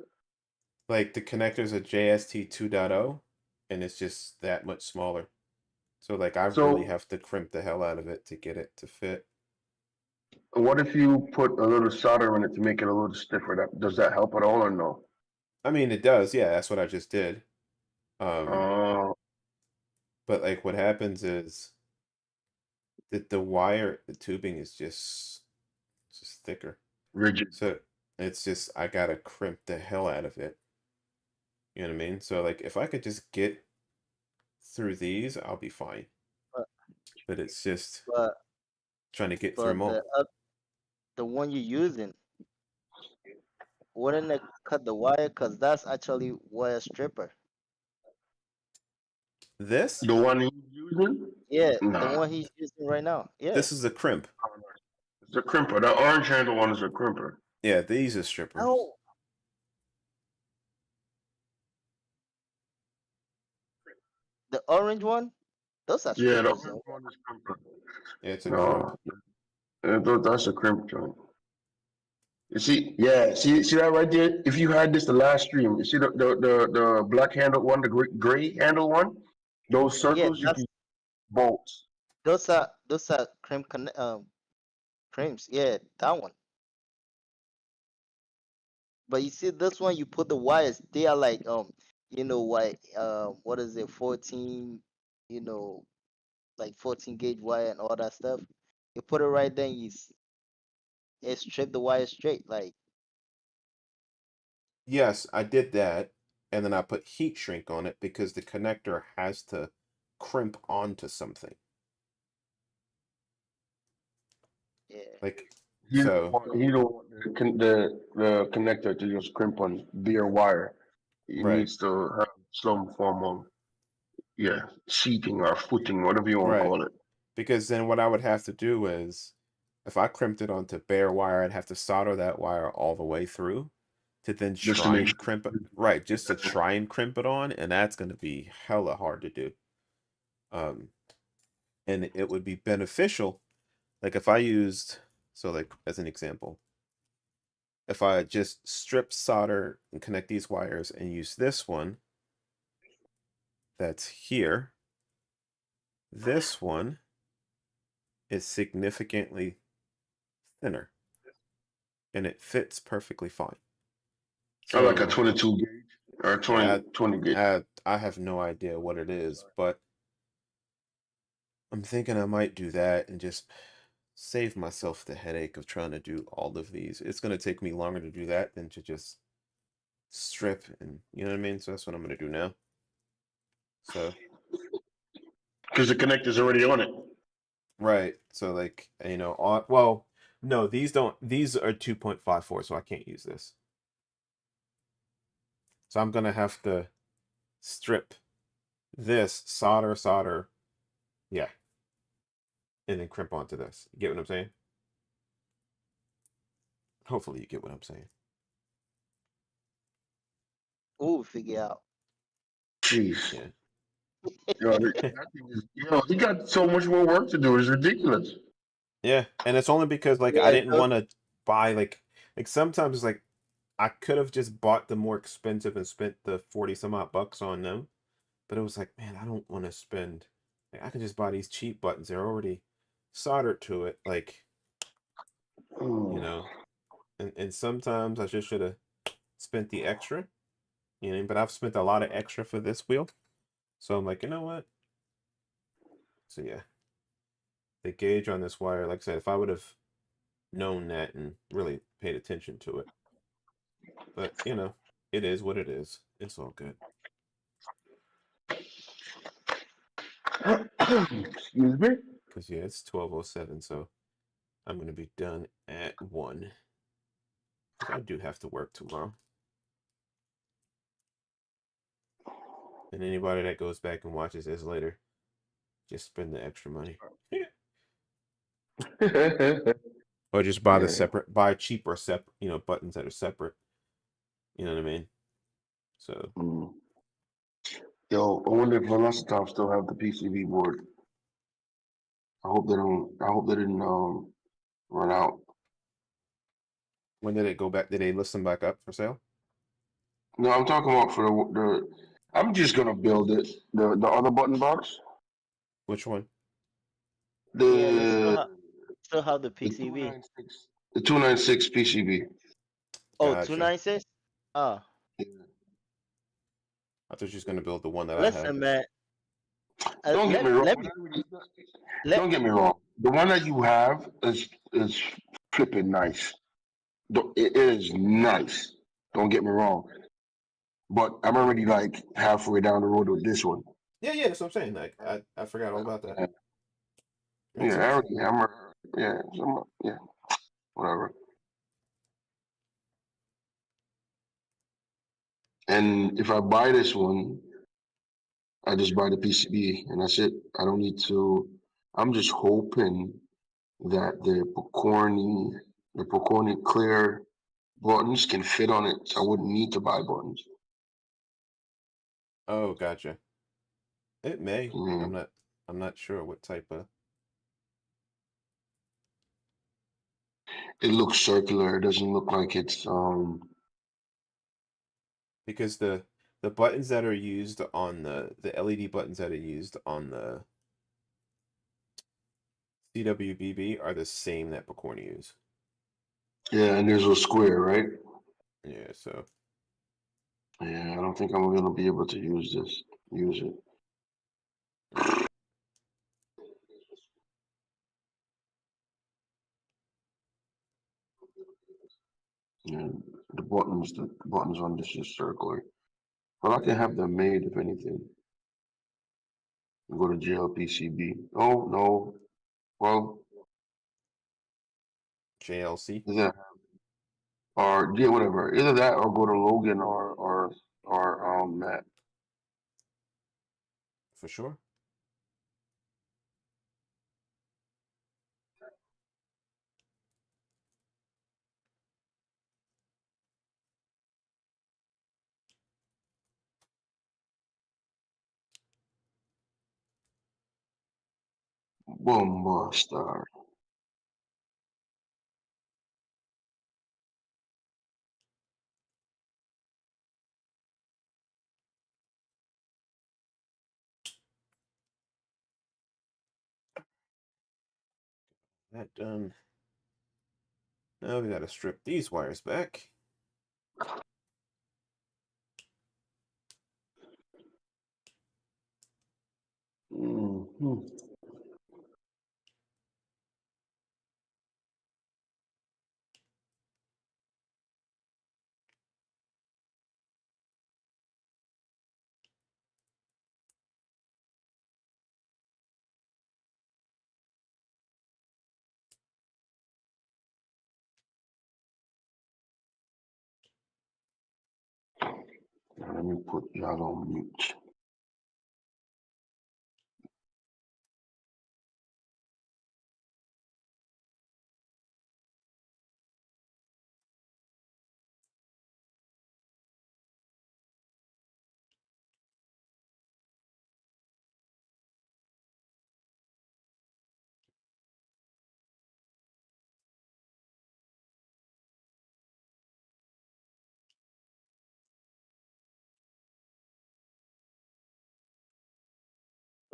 Like the connector's a JST 2.0 and it's just that much smaller. So like I really So have to crimp the hell out of it to get it to fit. what if you put a little solder in it to make it a little stiffer? Does that help at all or no? I mean it does, yeah, that's what I just did. Um, Uh, but like what happens is that the wire, the tubing is just thicker. rigid. So it's just I gotta crimp the hell out of it. You know what I mean? So like if I could just get through these, I'll be fine. but But it's just but trying to get through but them all. the one you're using, wouldn't it cut the wire? Cause that's actually wire stripper. This The one he's using? Yeah, the Nah, one he's using right now. Yeah. this is a crimp. it's a crimper. The orange handle one is a crimper. Yeah, these are strippers. Oh, the orange one. Those are Yeah, the strippers, orange though. one is crimper. Yeah, it's a crimp. No, that's a crimp joint. You see, yeah, see that right there. If you had this the last stream, you see the black handle one, the gray handle one, those Yeah, circles you that's can bolts. those are crimps. Yeah, that one. But you see this one, you put the wires. They are like what is it, 14, you know, like 14 gauge wire and all that stuff. You put it right there, and it strip the wire straight. Like Yes, I did that. And then I put heat shrink on it because the connector has to crimp onto something. yeah, Like, He don't so, want, he don't want the connector to just crimp on bare wire. It right, needs to have some form of seating or footing, whatever you want to right. call it. Because then what I would have to do is, if I crimped it onto bare wire, I'd have to solder that wire all the way through to then Just to try make and sure. crimp it. Right, just to try and crimp it on, and that's going to be hella hard to do. And it would be beneficial, like if I used, so like as an example, if I just strip solder and connect these wires and use this one that's here, this one is significantly thinner and it fits perfectly fine. I like a So 22 gauge or yeah, 20 gauge. I have no idea what it is, but I'm thinking I might do that and just save myself the headache of trying to do all of these. It's going to take me longer to do that than to just strip, and you know what I mean? So that's what I'm going to do now. So Because the connector's already on it. right. So like on well, no, these don't. These are 2.54, so I can't use this. So I'm gonna have to strip this solder, yeah, and then crimp onto this. You get what I'm saying? Hopefully, you get what I'm saying. Ooh, figure out. Jeez. Yeah. Yo, he got so much more work to do. It's ridiculous. Yeah, and it's only because like I Yeah, didn't want to buy like sometimes like I could have just bought the more expensive and spent the 40 some odd bucks on them, but it was like, man, I don't want to spend. Like, I can just buy these cheap buttons. They're already soldered to it, like you Mm. know. And sometimes I just should have spent the extra, But I've spent a lot of extra for this wheel, so I'm like, you know what? So yeah, the gauge on this wire, like I said, if I would have known that and really paid attention to it. But, it is what it is. It's all good. Excuse me? Because, yeah, it's 12:07, so I'm going to be done at 1. Because I do have to work tomorrow. And anybody that goes back and watches this later, just spend the extra money. Or just buy the Yeah. separate, buy cheaper separate, buttons that are separate. You know what I mean? So, Mm. Yo, I wonder if Velocitop still have the PCB board. I hope they don't. I hope they didn't run out. when did it go back? Did they list them back up for sale? No, I'm talking about for the. I'm just gonna build it. The other button box. Which one? yeah, they The still have the the PCB. 296. The 296 PCB. Oh, Gotcha. 296? Oh, I thought you was going to build the one that I have. listen, man. Don't get me wrong. Let me let Don't get me wrong. The one that you have is flipping nice. It is nice. Don't get me wrong. But I'm already like halfway down the road with this one. Yeah, that's what I'm saying. Like I forgot all about that. Makes Yeah, I sense. already, yeah, whatever. And if I buy this one, I just buy the PCB and that's it. I don't need to. I'm just hoping that the Pocorni clear buttons can fit on it, so I wouldn't need to buy buttons. Oh, gotcha. It may. Yeah. I'm not sure what type of It looks circular. It doesn't look like it's because the buttons that are used on the LED buttons that are used on the CWBB are the same that Picorni use. yeah, and there's a square, right? Yeah, so Yeah, I don't think I'm gonna be able to use it. Yeah, the buttons on this is circular. Well, I can have them made if anything. Go to GLPCB. Oh no. Well, JLC yeah, or yeah, whatever. Either that or go to Logan or Matt. for sure. Boom, star. That done. Now we gotta strip these wires back. Hmm. Now, let me put y'all on mute.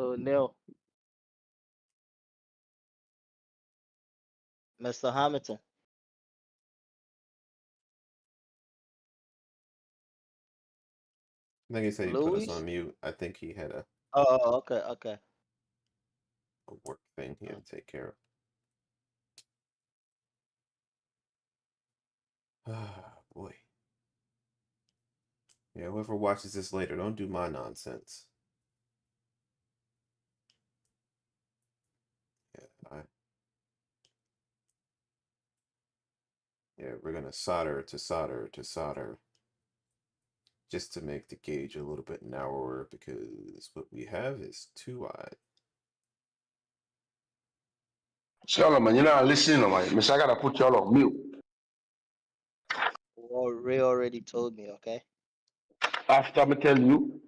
So Neil, Mr. Hamilton, I think he said he put us Louis. on mute. I think he had a Okay, okay. work thing he had to take care of. Ah, boy. Yeah, whoever watches this later, don't do my nonsense. Yeah, we're gonna solder to solder to solder just to make the gauge a little bit narrower because what we have is too wide. Solomon, you're not listening to me. Miss, I gotta put y'all on mute. Well, Ray already told me, okay? After me tell you,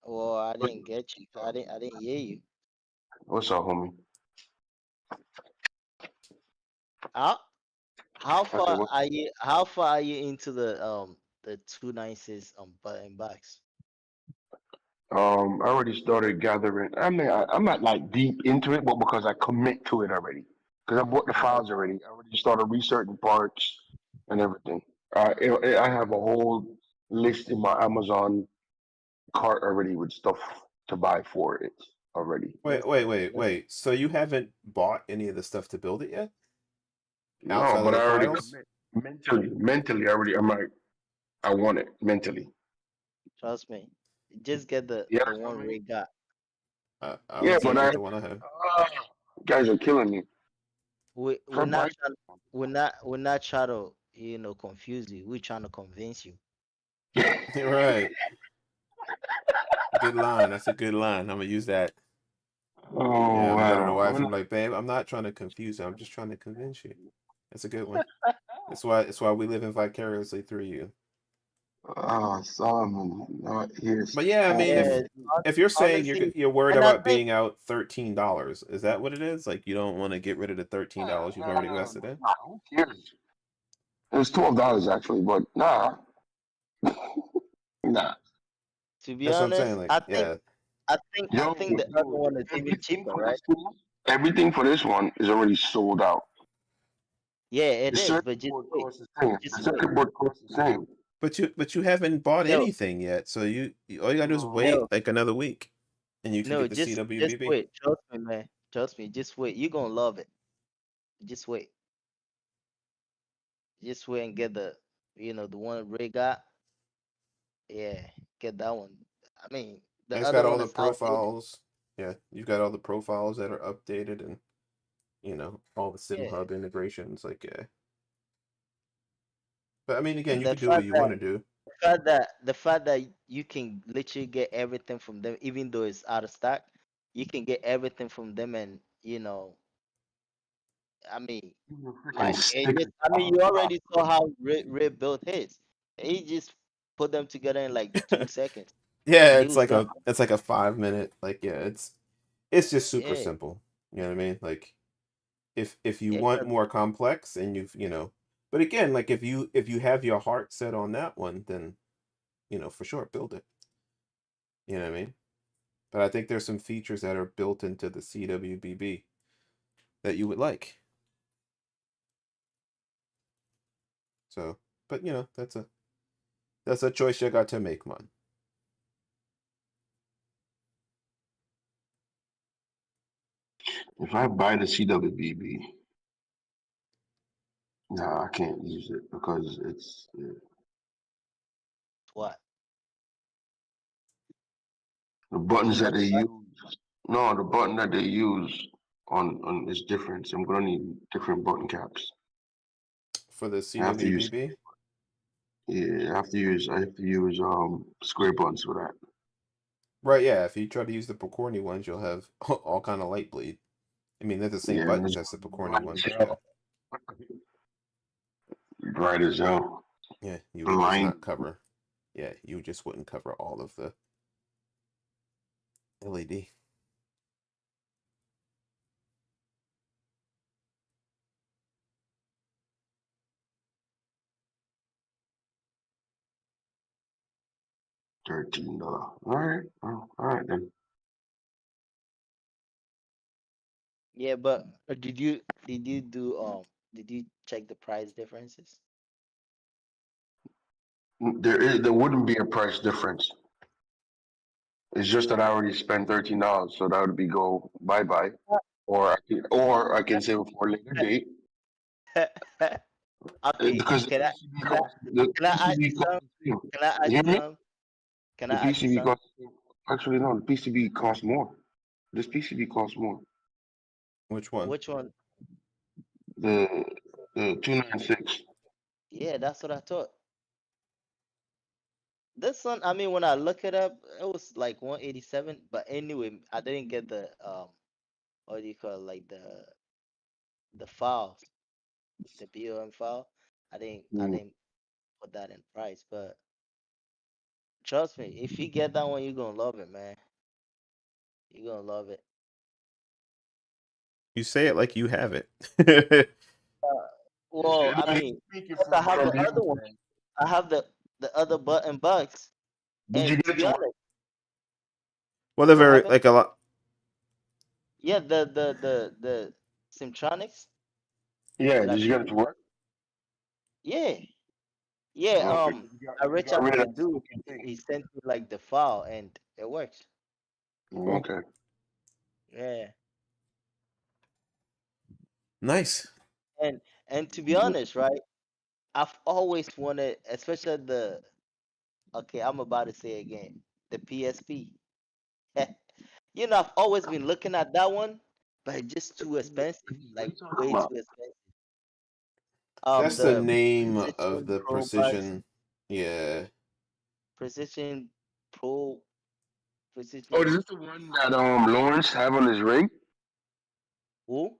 Well, I didn't get you. I didn't hear you. what's up, homie? How how I said, far what? are you into the 296 button box? I already started gathering. I mean, I'm not like deep into it, but because I commit to it already. Because I bought the Oh, files already. I already started researching parts and everything. I have a whole list in my Amazon cart already with stuff to buy for it already. Wait, that's wait, good. wait, wait. So you haven't bought any of the stuff to build it yet? No, Outside of but the I already files? commit mentally. Mentally, I already. I'm like, I want it mentally. Trust me. Just get Yeah, the that's what one I Ray mean. got. I Yeah, would say but get I. the one I have. Uh, guys are killing me. If We're I not buy, trying we're not trying to confuse you. We're trying to convince you. You're right. Good line. That's a good line. I'm gonna use that. Yeah, oh I'm gonna go to the wow. wife. I'm like, babe, I'm not trying to confuse you. I'm just trying to convince you. That's a good one. It's why we live in vicariously through you. Solomon not here. But yeah, I mean, Yeah, if you're saying honestly, you're worried and I about think being out $13, is that what it is? Like you don't want to get rid of the $13 you've already invested in? Nah, who cares? It was $12 actually, but nah, nah. to be That's what I'm honest, saying. Like, yeah, I Yo, think the other one is even everything cheaper, for right? this one, everything for this one is already sold out. Yeah, The it is, but circuit just board wait. costs the same. The Just wait. circuit board costs the same. but you haven't bought No, anything yet, so all you gotta do is wait no, like another week, and you can no, get the just CWBB. wait. Trust me, man. Trust me. Just wait. You're gonna love it. Just wait. Just wait and get the one Ray got. Yeah, get that one. I mean, And the it's got other all one the is outdated. profiles. Yeah, you've got all the profiles that are updated, and all the Yeah, SimHub integrations. Like, yeah. But I mean, again, and you can do what you want to do. the fact that you can literally get everything from them, even though it's out of stock, you can get everything from them, and I mean, Even freaking like it just, stickers I mean, on you top. already saw how Ray built his. He just put them together in like 2 seconds, Yeah, and he was done. it's like a 5 minute. Like, yeah, it's just super Yeah, simple. You know what I mean? Like, if you yeah, want more complex, and but again, like if you have your heart set on that one, then for sure build it. You know what I mean? But I think there's some features that are built into the CWBB that you would like. So, but that's a choice you got to make, man. If I buy the CWBB, nah, I can't use it because it's what? the buttons Too that much they fun? use. No, the button that they use on is different. So I'm gonna need different button caps. For the I have to use. CWBB, Yeah, I have to use square buttons for that. Right, yeah. If you try to use the Pokorny ones, you'll have all kind of light bleed. I mean, they're the same Yeah, buttons it's as the Pokorny bright one, as but yeah, hell. Bright as hell. yeah, you would just Blind. not cover. Yeah, you just wouldn't cover all of the LED. $13. All right. All right then. Yeah, but did you check the price differences? There wouldn't be a price difference. It's just that I already spent $13, so that would be go bye bye. Or I can save it for a later date. Okay, Because the can I PCB can I costs the can I ask PCB you costs some? the same. Can I ask You you hear me? some? Can The I ask you PCB some? costs actually no, the PCB costs more. This PCB costs more. Which one? Which one? The 296. Yeah, that's what I thought. This one, I mean, when I look it up, it was like 187. But anyway, I didn't get the what do you call it, like the files, the BOM file. I Mm. didn't put that in price, but trust me, if you get that one, you're gonna love it, man. You're gonna love it. You say it like you have it. Well, I mean, Speaking plus I have from the the other one. outside. I have the other button bugs. Did you And get to it be to work? honest, Well, they're what very happened? like a lot. Yeah, the Simtronics. Yeah, Did I did you send get it you? to work? Yeah, yeah. Okay, so I you reached got out rid to of the that dude. stinking thing. He sent me like the file, and it works. Cool. Okay. Yeah, Nice. and to be honest, right? I've always wanted, especially the. Okay, I'm about to say again, the PSP. You know, I've always been looking at that one, but it's just too expensive, What are like you talking way about? too expensive. That's the The name of Precision the Pro Buds, precision. Yeah. Precision Pro, Oh, Precision is this the one that Lawrence have on his rig? who?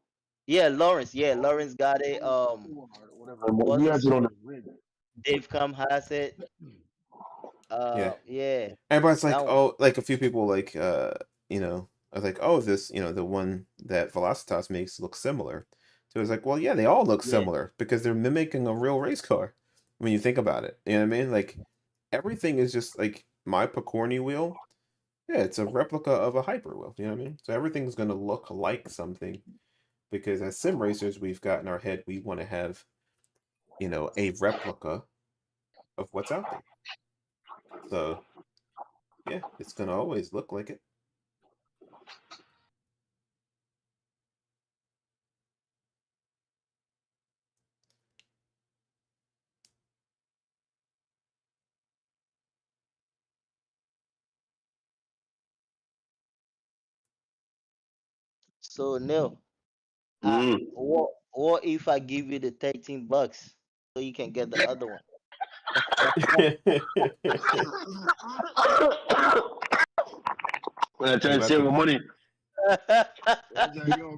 Yeah, Lawrence. Yeah, Lawrence got it. Whatever. He Was it has it on his rig. Dave Come has it? Yeah. Yeah, Everybody's that like, one. oh, like a few people like, are like, oh, this, the one that Velocitas makes looks similar. So it's like, well, yeah, they all look Yeah, similar because they're mimicking a real race car. When you think about it, you know what I mean? Like everything is just like my Pokorny wheel. Yeah, it's a replica of a hyper wheel. You know what I mean? So everything's gonna look like something because as sim racers, we've got in our head we want to have, a replica of what's out there. So yeah, it's gonna always look like it. so Neil, Mm. what if I give you the $13 so you can get the other one? When I You try to about save to my money, I was like, yo,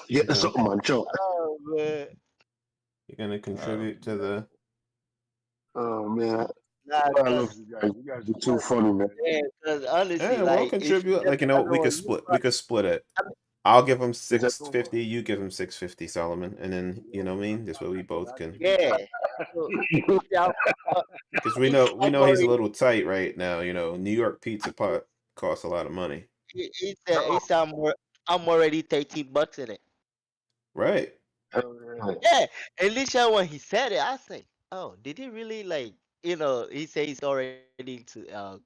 you're get the gonna something, man. Chill. Oh man, you're gonna Oh, contribute to the oh man, nah, I love you guys. You guys are too funny, man. cause honestly, we'll like if you contribute. get Like the other one, you we probably, could split it. I mean, I'll give him Is that too 650. You give him 650, Solomon, and then you know what I mean. This way we both can, yeah. So you see, because you see, we know he's a little tight right now. New York pizza pot costs a lot of money, he said I'm already $13 in it. right? Hell yeah. Yeah, initially when he said it, I said, "Oh, did he really like?" He said he's already to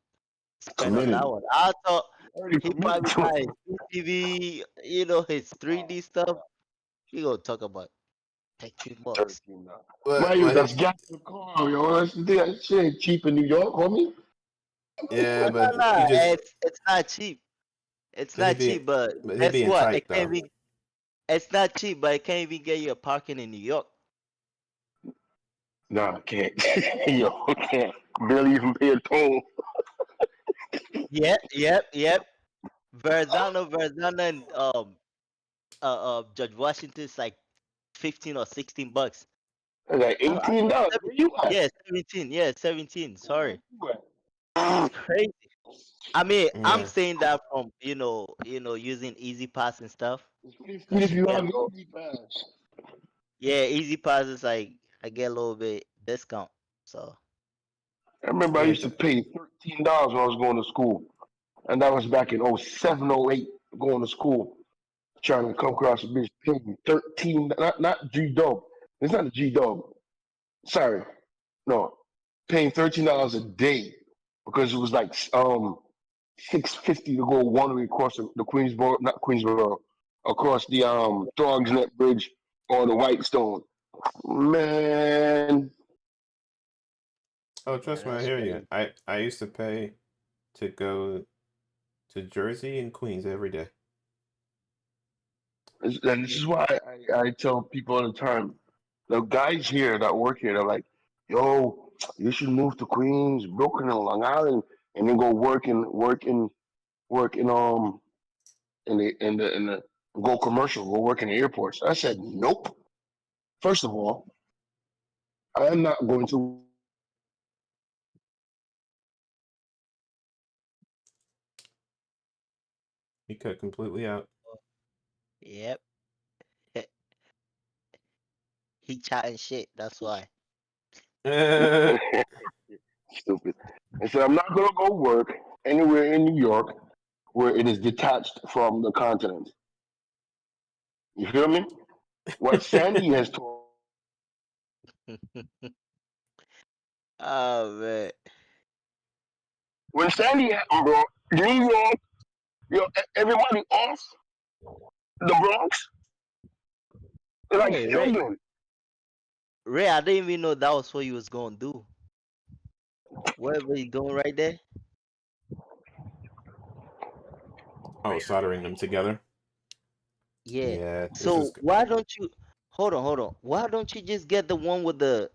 spend on that Committed. one. I thought Already he committed probably to got it. his CCTV, his 3D stuff. We gonna talk about $13. 13 now. But Mind you, that's gas in the car, yo. That's the thing. That shit ain't cheap in New York, homie. yeah, Nah, but nah, he just it's not cheap. It's but he not being cheap, but but he guess being what? tight though. It's not cheap, but it can't even get you a parking in New York. Nah, I can't. Yo, I can't barely even pay a toll. Yep. Verdana, and Judge Washington is like 15 or 16 bucks. It's like I $18. Where you at? yeah, 17. Yeah, 17. Where Sorry, you it's at? crazy. I mean, I'm Yeah. saying that from using Easy Pass and stuff, It's pretty sweet cause if you you get have a little. Easy Pass. Yeah, Easy Pass is like I get a little bit discount. So I remember I Yeah. used to pay $13 when I was going to school. And that was back in '07, '08, going to school. Trying to come across the bitch paying 13, not G Dub. It's not a G Dub. Sorry. No. Paying $13 a day because it was like 650 to go one way across the Queensboro, not Queensboro, across the Throgs Neck Bridge or the Whitestone. Man, Oh, yeah, trust me, I that's hear you. crazy. I used to pay to go to Jersey and Queens every day. and this is why I tell people all the time, the guys here that work here, they're like, yo, you should move to Queens, Brooklyn, and Long Island, and then go work in the go commercial, go work in the airports. I said, nope. First of all, I am not going to He cut completely out. Yep, he chatting shit. That's why. stupid. I said I'm not gonna go work anywhere in New York where it is detached from the continent. You feel me? What Sandy has told Oh man. when Sandy happened, bro, New York, everybody off the Bronx, they're like Hey Ray, struggling. Ray, I didn't even know that was what you was gonna do. Whatever you doing right there. Oh, soldering them together. Yeah. Yeah, this is So why don't you hold on. Why don't you just get the one with the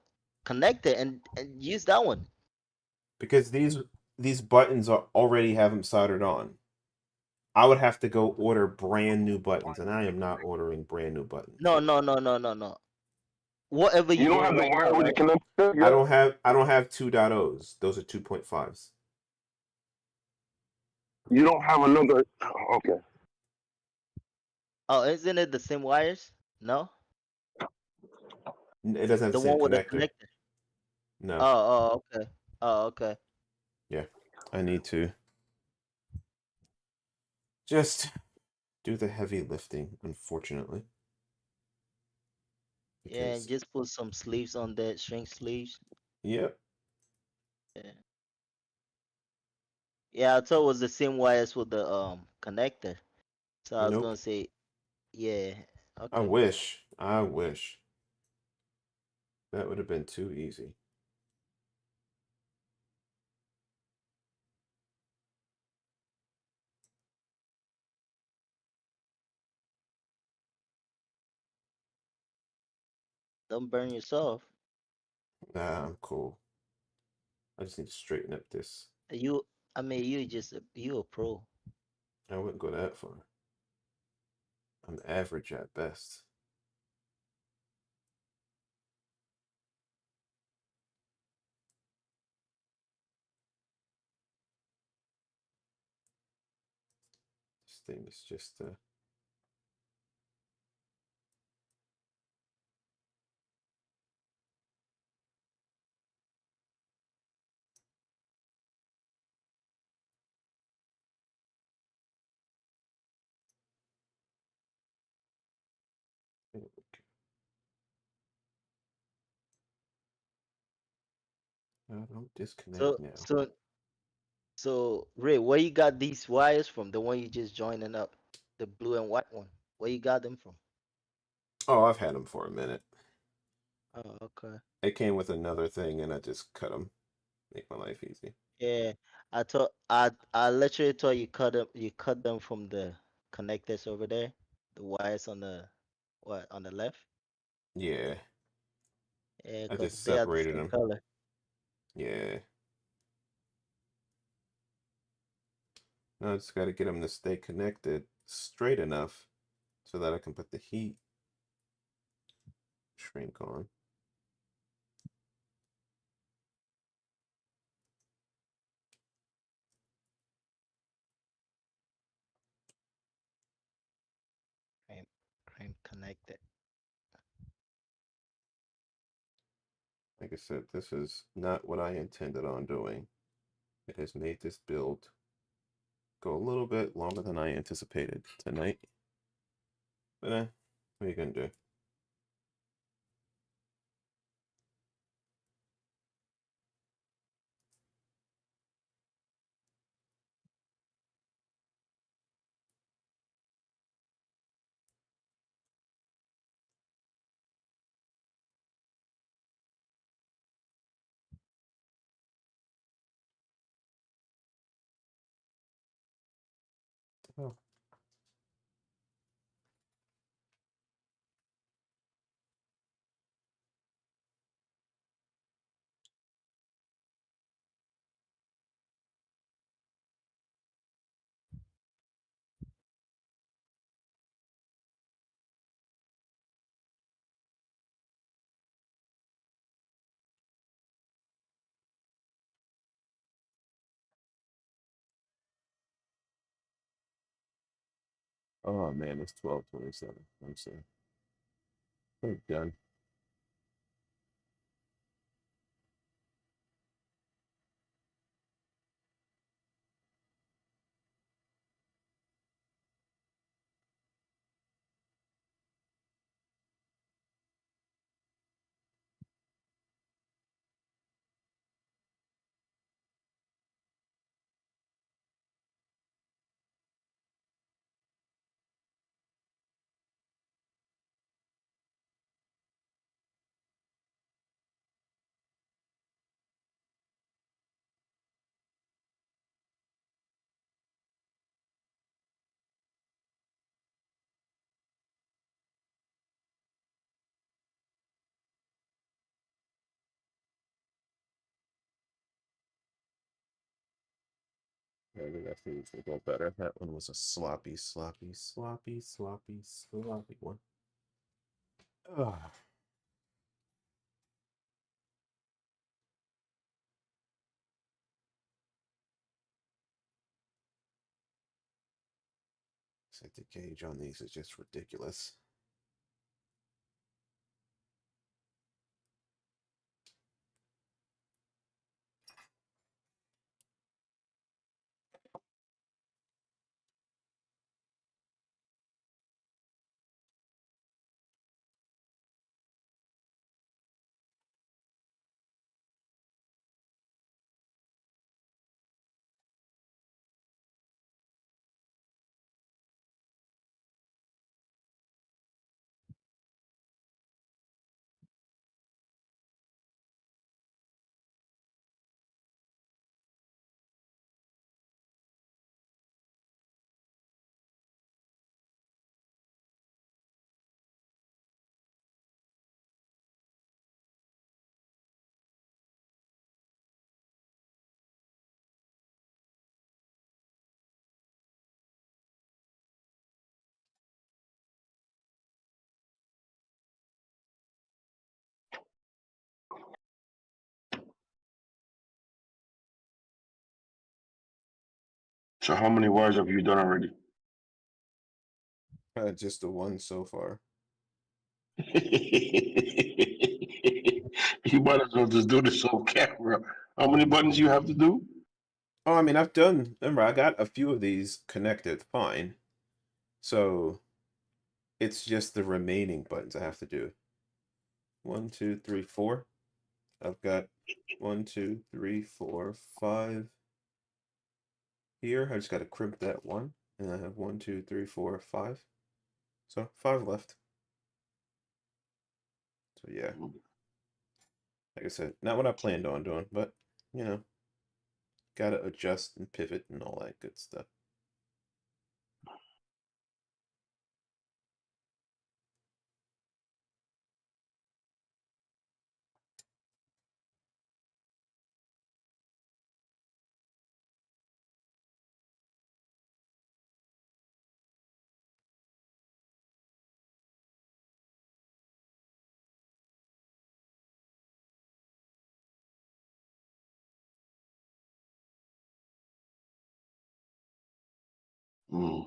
connector and use that one? because these buttons are already have them soldered on. I would have to go order brand new buttons, and I am not ordering brand new buttons. No. Whatever You you don't doing have the right wire now, with the right? connector I yet. don't have 2.0s. Those are 2.5s. You don't have another. Okay. Oh, isn't it the same wires? No? It doesn't have the The same one with the connector. connector. No. Oh, okay. Oh, okay. Yeah. I need to just do the heavy lifting, unfortunately. Yeah, and Because just put some sleeves on that, shrink sleeves. yep. Yeah. Yeah, I thought it was the same wires with the connector. So I was Nope. gonna say, yeah, I okay. wish. I wish. That would have been too easy. Don't burn yourself. Nah, I'm cool. I just need to straighten up this. You, I mean, you a pro. I wouldn't go that far. I'm average at best. This thing is just don't disconnect So, now. so, so, Ray, where you got these wires from? The one you just joining up, the blue and white one. Where you got them from? Oh, I've had them for a minute. Oh, okay. It came with another thing, and I just cut them. Make my life easy. Yeah, I literally thought you cut them from the connectors over there, the wires on the what on the left. Yeah. Yeah, I because just they are the separated same them. color. Yeah. Now I just got to get them to stay connected straight enough so that I can put the heat shrink on. Frame connected. Like I said, this is not what I intended on doing. It has made this build go a little bit longer than I anticipated tonight. But what are you going to do? Oh. Oh man, it's 12:27. I'm sorry. I'm done. Yeah, that seems to go better. That one was a sloppy one. Ugh. It's like the gauge on these is just ridiculous. So how many wires have you done already? Just the one so far. You might as well just do this on camera. How many buttons you have to do? Oh, I mean, I've done. Remember, I got a few of these connected fine. So it's just the remaining buttons I have to do. 1, 2, 3, 4. I've got 1, 2, 3, 4, 5 here. I just got to crimp that one, and I have 1, 2, 3, 4, 5. So 5 left. So yeah, like I said, not what I planned on doing, but you know, gotta adjust and pivot and all that good stuff. Mm.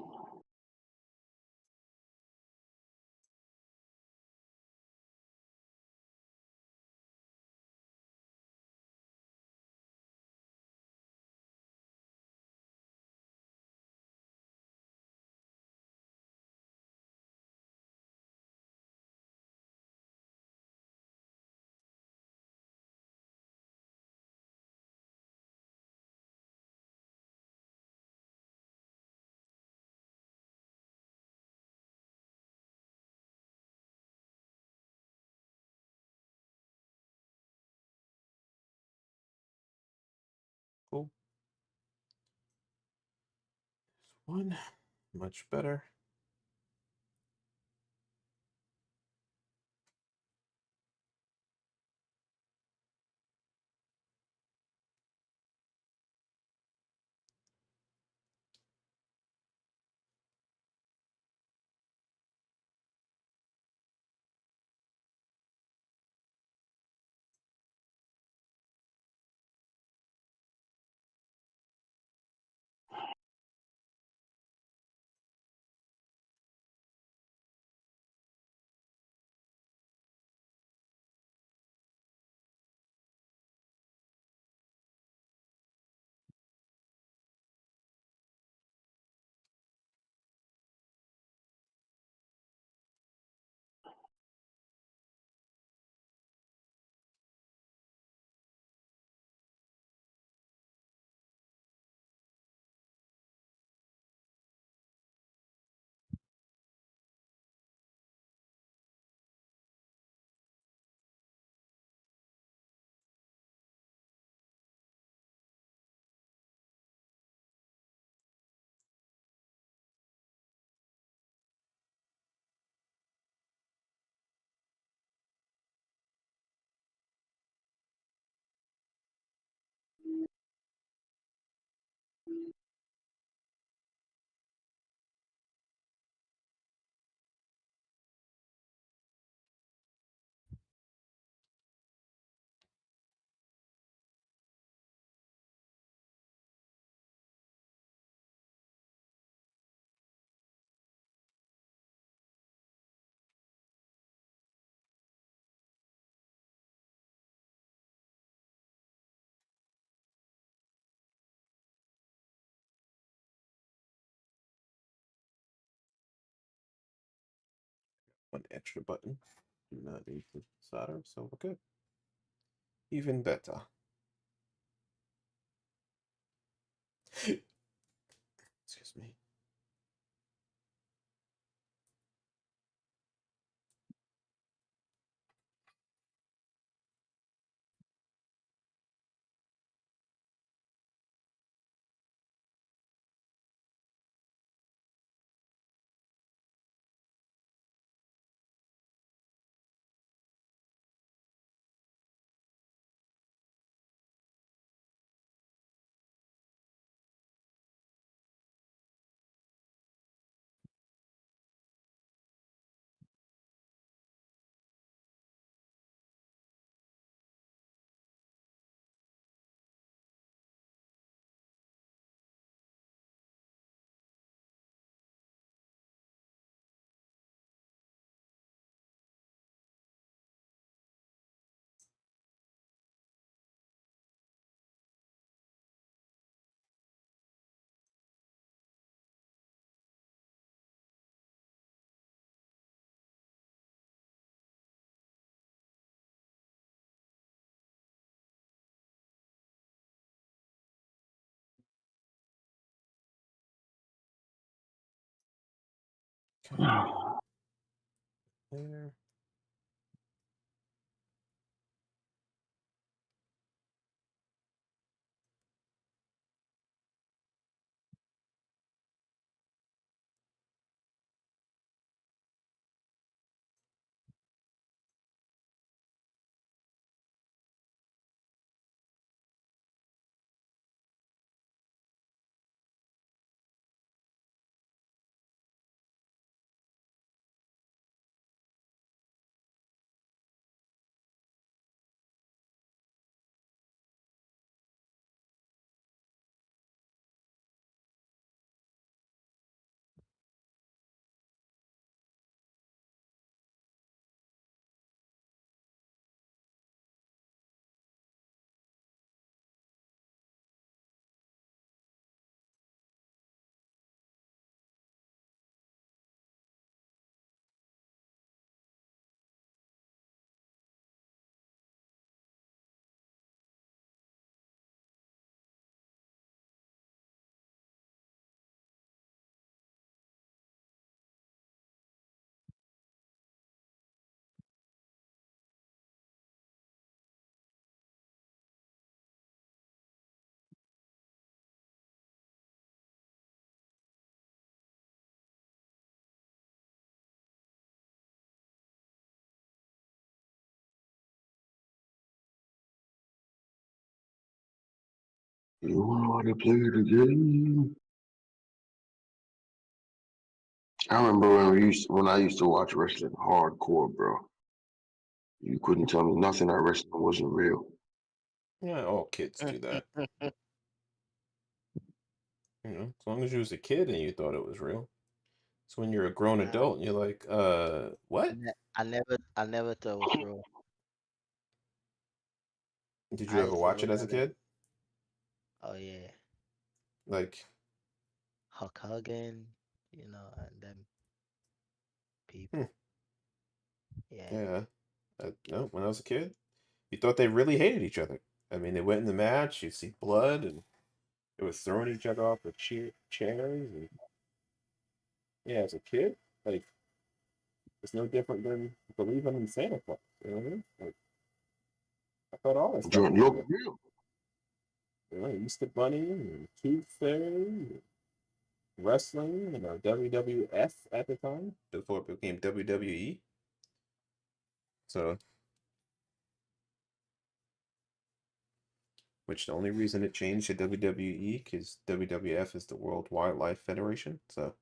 Cool. One, much better. One extra button. Do not need to solder, so we're good. Even better. Excuse me. Okay. There. You want to play the game? I remember when I used to watch wrestling hardcore, bro. You couldn't tell me nothing that wrestling wasn't real. Yeah, all kids do that. You know, as long as you was a kid and you thought it was real. So when you're a grown Nah, adult and you're like, what? I never thought it was real. Did you I ever used to watch it look as a at it. kid? Oh yeah, Like, Hulk Hogan, and them hmm, people. Yeah. yeah. No, when I was a kid, you thought they really hated each other. I mean, they went in the match, you see blood, and they were throwing each other off the chairs. And yeah, as a kid, like, it's no different than believing in Santa Claus. You know what I mean? Like, I thought all that stuff Joint was look real. real. You know, Easter Bunny and Tooth Fairy, wrestling, WWF at the time before it became WWE. So, which the only reason it changed to WWE because WWF is the World Wildlife Federation. So,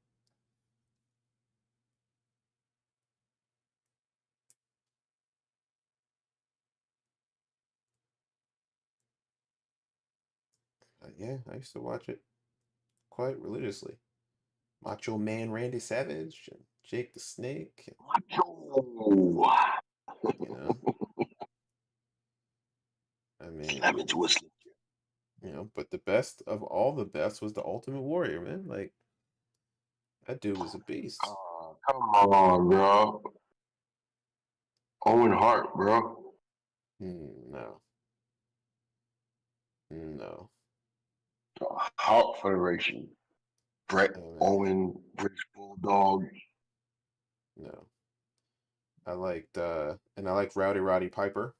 yeah, I used to watch it quite religiously. Macho Man Randy Savage and Jake the Snake. Macho. You know, I mean, Lemon twisted. but the best of all the best was the Ultimate Warrior, man. Like, that dude was a beast. Oh, come on, bro. Owen Hart, bro. No, no. Hart Federation. Brett Oh, man, Owen, British Bulldog. no. And I like Rowdy Piper,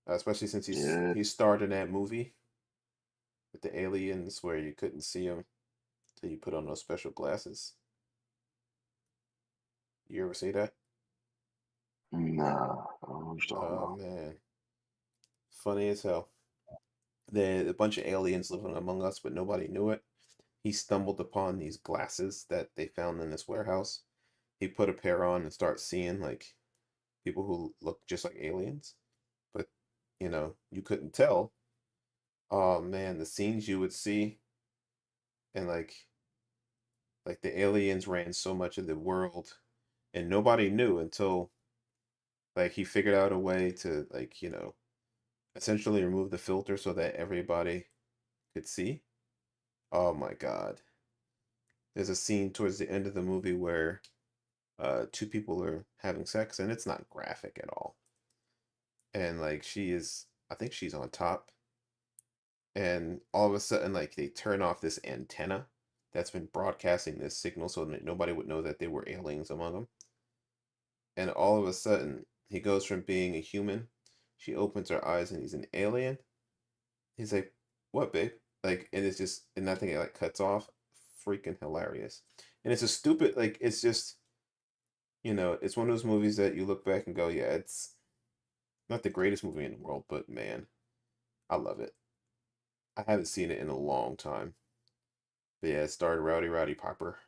especially since Yeah. he starred in that movie with the aliens where you couldn't see him till you put on those special glasses. You ever see that? Nah, I don't know what you're talking Oh about. man, funny as hell. There a bunch of aliens living among us, but nobody knew it. He stumbled upon these glasses that they found in this warehouse. He put a pair on and started seeing like people who look just like aliens, but you couldn't tell. Oh man, the scenes you would see and like the aliens ran so much of the world and nobody knew until like he figured out a way to like, essentially remove the filter so that everybody could see. Oh my God. There's a scene towards the end of the movie where two people are having sex and it's not graphic at all. And like I think she's on top and all of a sudden like they turn off this antenna that's been broadcasting this signal so that nobody would know that there were aliens among them. And all of a sudden he goes from being a human, she opens her eyes and he's an alien. He's like, "What, babe?" Like, and it's just, and nothing like cuts off. Freaking hilarious. And it's a stupid, like, it's just, it's one of those movies that you look back and go, yeah, it's not the greatest movie in the world, but man, I love it. I haven't seen it in a long time. But yeah, it starred Rowdy Piper.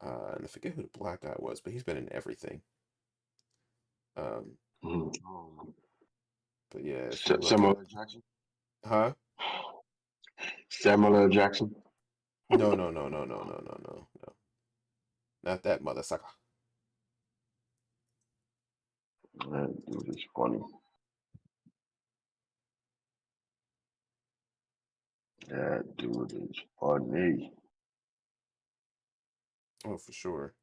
And I forget who the black guy was, but he's been in everything. Um, Mhm. but yeah, if you look Samuel at, L. Jackson. huh? Samuel L. Jackson. No, no, no, no, no, no, no, no, no. Not that mother sucker. That dude is funny. That dude is funny. Oh, for sure.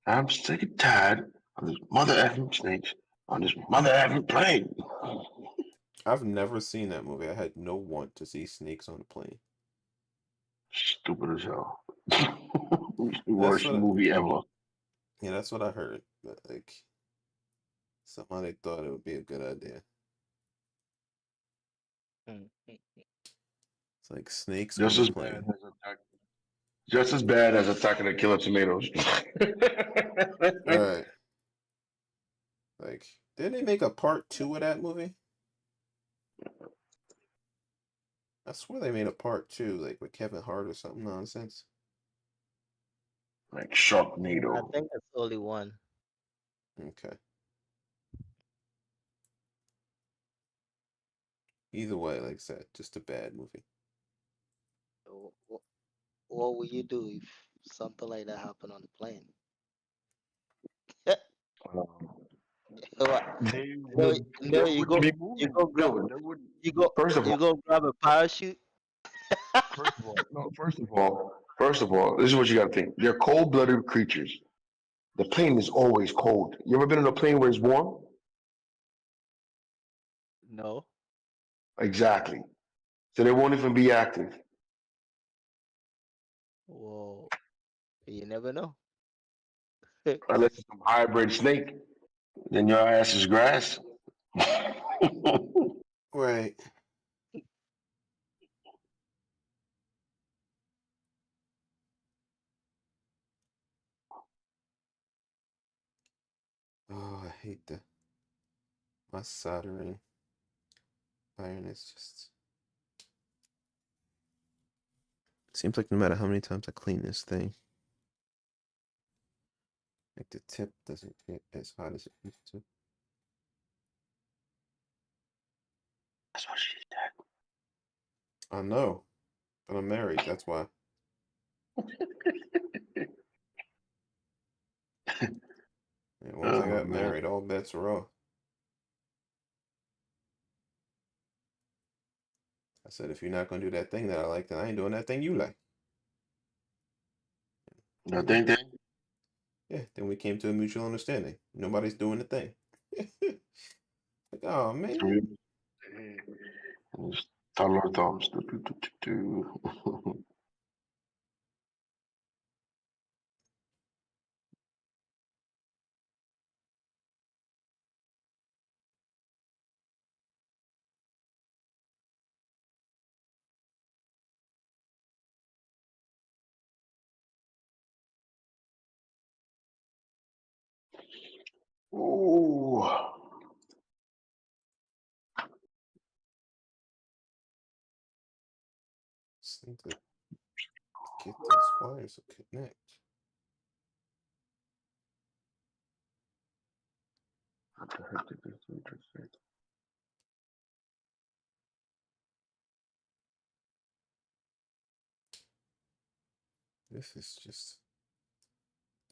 I'm sick and tired of this mother effing snakes on this mother effing plane. I've never seen that movie. I had no want to see snakes on a plane. Stupid as hell. That's Worst what, movie ever. yeah, that's what I heard. But like, somehow they thought it would be a good idea. Mm. It's like snakes on Just a as bad plane. as just as bad as Attack of the Killer Tomatoes. All right. Like, didn't they make a part 2 of that movie? I swear they made a part 2, like with Kevin Hart or something nonsense. Like I Sharknado. think it's only one. Okay. Either way, like I said, just a bad movie. What would you do if something like that happened on the plane? Um, What? they No, would no, they wouldn't be moving. No, they would. First of you all, go grab a parachute. first of all, no. First of all, this is what you got to think. They're cold-blooded creatures. The plane is always cold. You ever been in a plane where it's warm? No. Exactly. So they won't even be active Whoa. You never know. unless it's some hybrid snake. Then your ass is grass. Right. Oh, I hate my soldering iron is just. Seems like no matter how many times I clean this thing, like the tip doesn't get as hot as it used to. That's what she said. I know, but I'm married. That's why. Yeah, once I Oh got man. married, all bets were off. I said, if you're not gonna do that thing that I like, then I ain't doing that thing you like. You think that? Yeah, then we came to a mutual understanding. Nobody's doing the thing. Like, oh man. Just thumbs or thumbs. Ooh. Just need to get these wires to connect. What the heck did this thing just say? This is just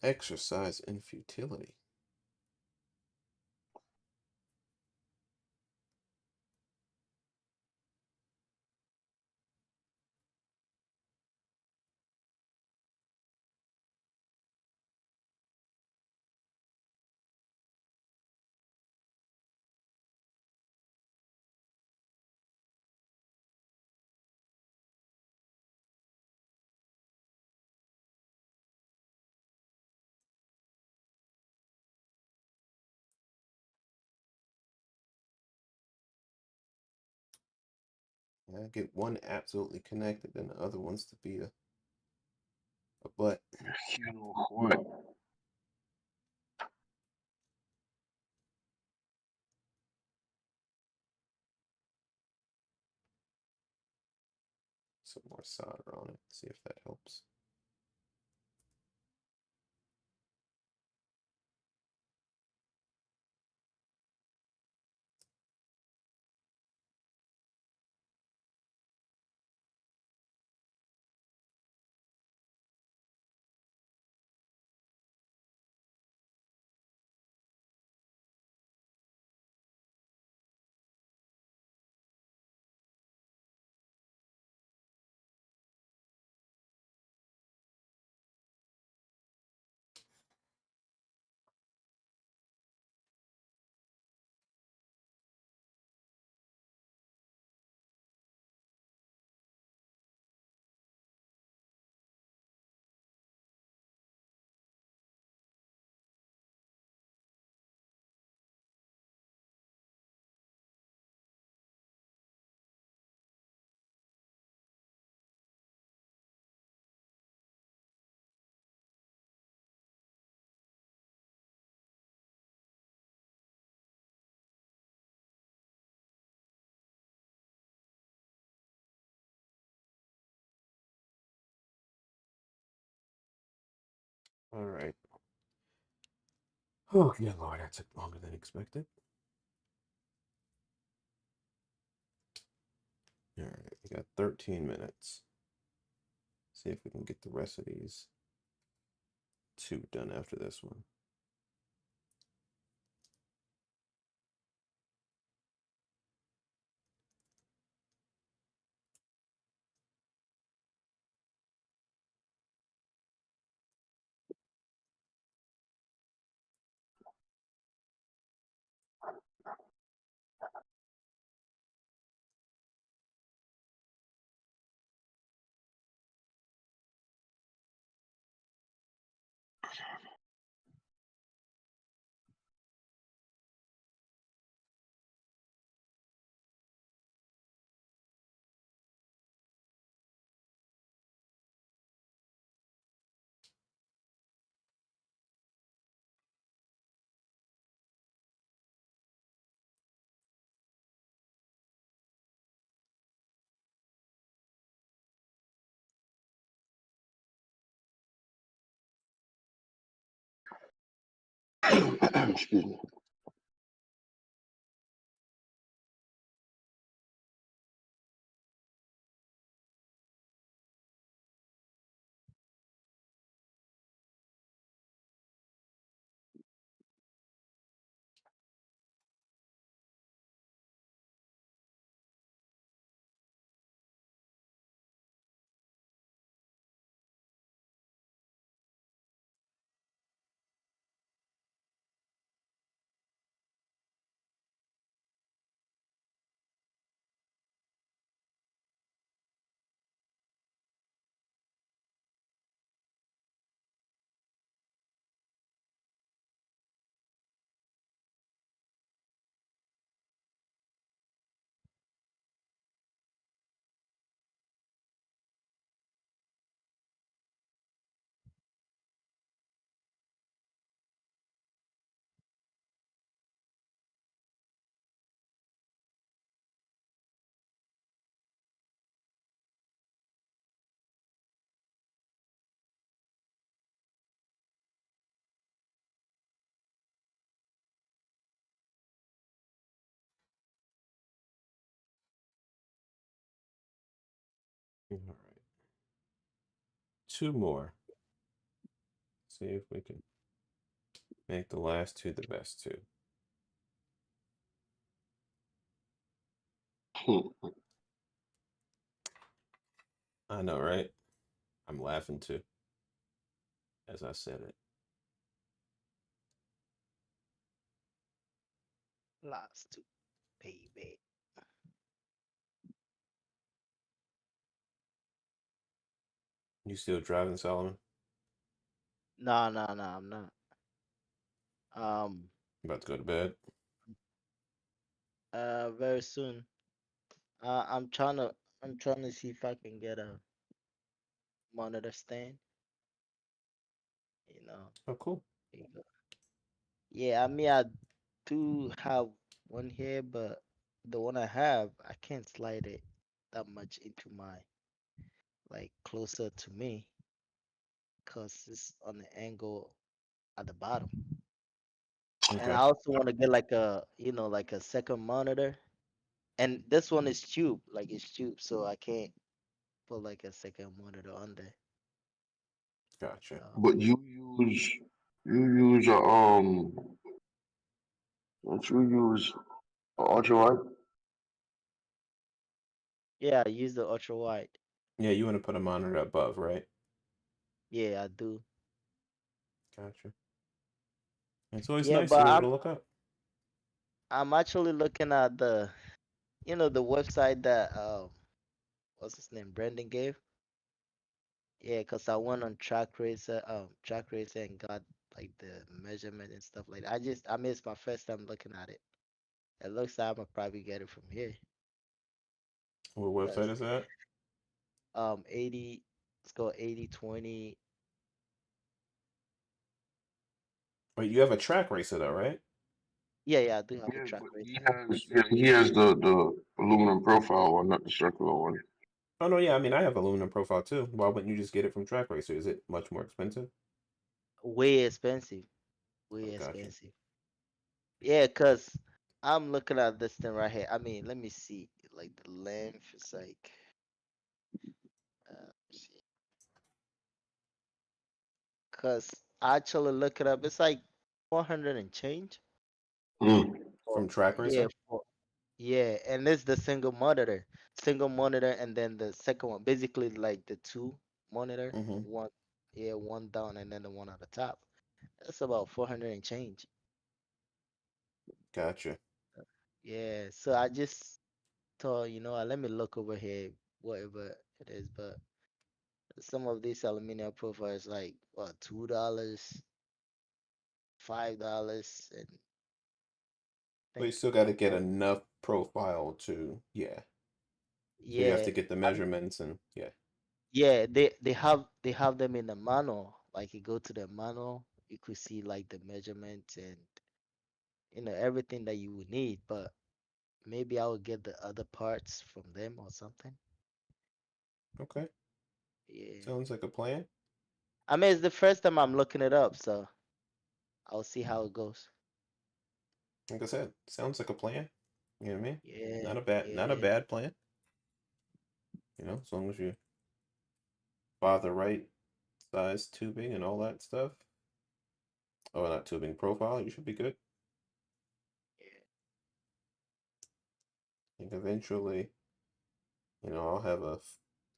exercise in futility. I get one absolutely connected and the other one's to be a butt. You know what? Some more solder on it. See if that helps. All right. Oh, yeah, Lord, that took longer than expected. All right, we got 13 minutes. See if we can get the rest of these 2 done after this one. Excuse me. All right. 2 more. See if we can make the last 2 the best 2. I know, right? I'm laughing too, as I said it. Last 2, baby. You still driving, Solomon? No, I'm not. You about to go to bed? Very soon. I'm trying to see if I can get a monitor stand. You know. Oh, cool. There you go. Yeah, I mean I do have one here, but the one I have, I can't slide it that much into my like closer to me, cause it's on the angle at the bottom. And I Okay. also want to get like a, like a second monitor. And this one is tube, like it's tube, so I can't put like a second monitor on there. Gotcha. But you use don't you use a ultra wide? Yeah, I use the ultra wide. Yeah, you want to put a monitor above, right? Yeah, I do. Gotcha. It's always Yeah, nice to but be able I'm to look up. I'm actually looking at the website that what's his name, Brandon gave. Yeah, cause I went on Track Racer and got like the measurement and stuff like that. I mean, it's my first time looking at it. It looks like I'm gonna probably get it from here. What website Cause is that? 80, let's go 80/20. Wait, you have a track racer though, right? Yeah, I do have a Yeah, Track but Racer. he has the aluminum profile one, not the circular one. Oh no, yeah. I mean, I have aluminum profile too. Why wouldn't you just get it from track racer? Is it much more expensive? way expensive. Way Gotcha. expensive. Yeah, cause I'm looking at this thing right here. I mean, let me see. Like the length is like, let's see. Cause I actually look it up. It's like 400 and change. Mm. For, From Trak yeah, Racer? yeah, and it's the single monitor, and then the second one, basically like the two monitor, Mm-hmm. one, yeah, one down, and then the one at the top. That's about 400 and change. Gotcha. Yeah, so I just thought, let me look over here, whatever it is, but some of these aluminum profiles like what, $2, $5, and I But you think still got to get four. enough profile to, yeah. So you have Yeah, to get the measurements and, yeah. yeah, they have them in the manual. Like you go to the manual, you could see like the measurements and everything that you would need. But maybe I will get the other parts from them or something. Okay. Yeah. Sounds like a plan. I mean, it's the first time I'm looking it up, so I'll see how it goes. Like I said, sounds like a plan. You know what I mean? Yeah, Not a yeah, bad plan. As long as you buy the right size tubing and all that stuff. Oh, not tubing profile, you should be good. yeah. I think eventually, I'll have a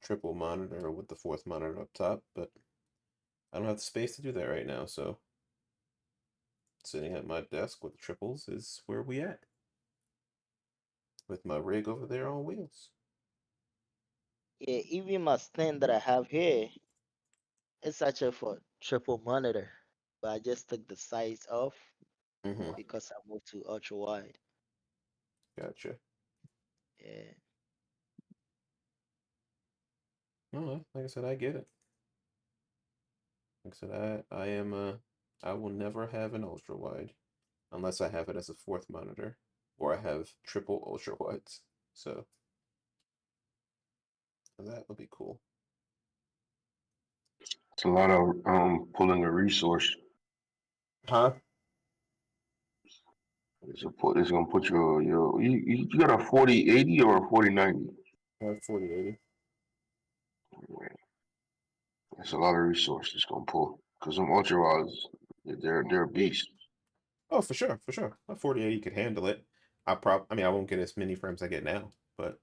triple monitor with the fourth monitor up top, but I don't have the space to do that right now, so sitting at my desk with triples is where we at. With my rig over there on wheels. Yeah, even my stand that I have here, it's actually for triple monitor, but I just took the size off Mm-hmm. because I moved to ultra wide. Gotcha. Yeah. No, like I said, I get it. Like I said, I will never have an ultra wide unless I have it as a fourth monitor or I have triple ultra wides. So that would be cool. It's a lot of pulling a resource. Huh? It's gonna put you got a 4080 or a 4090. I have 4080. It's a lot of resources it's gonna pull because them ultra rods, they're a beast. Oh, for sure, for sure. A 4080 could handle it. I mean, I won't get as many frames I get now, but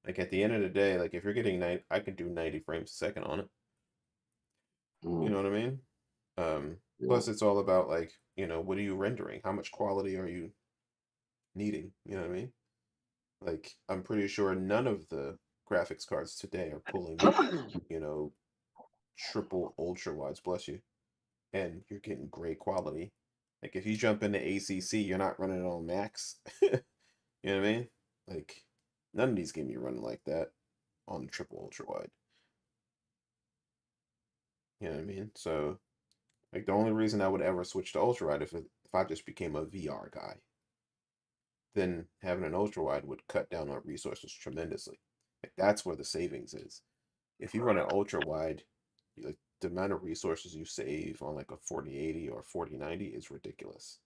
like at the end of the day, like if you're getting 90, I can do 90 frames a second on it. You Mm, know what I mean? yeah. Plus it's all about like, what are you rendering? How much quality are you needing? You know what I mean? Like I'm pretty sure none of the graphics cards today are pulling, you know, triple ultra wides, bless you, and you're getting great quality. Like if you jump into ACC, you're not running it on max. You know what I mean? Like none of these games are running like that on triple ultra wide. You know what I mean? So like the only reason I would ever switch to ultra wide if I just became a VR guy, then having an ultra wide would cut down on resources tremendously. Like that's where the savings is. If you run an ultra wide, like the amount of resources you save on like a 4080 or 4090 is ridiculous.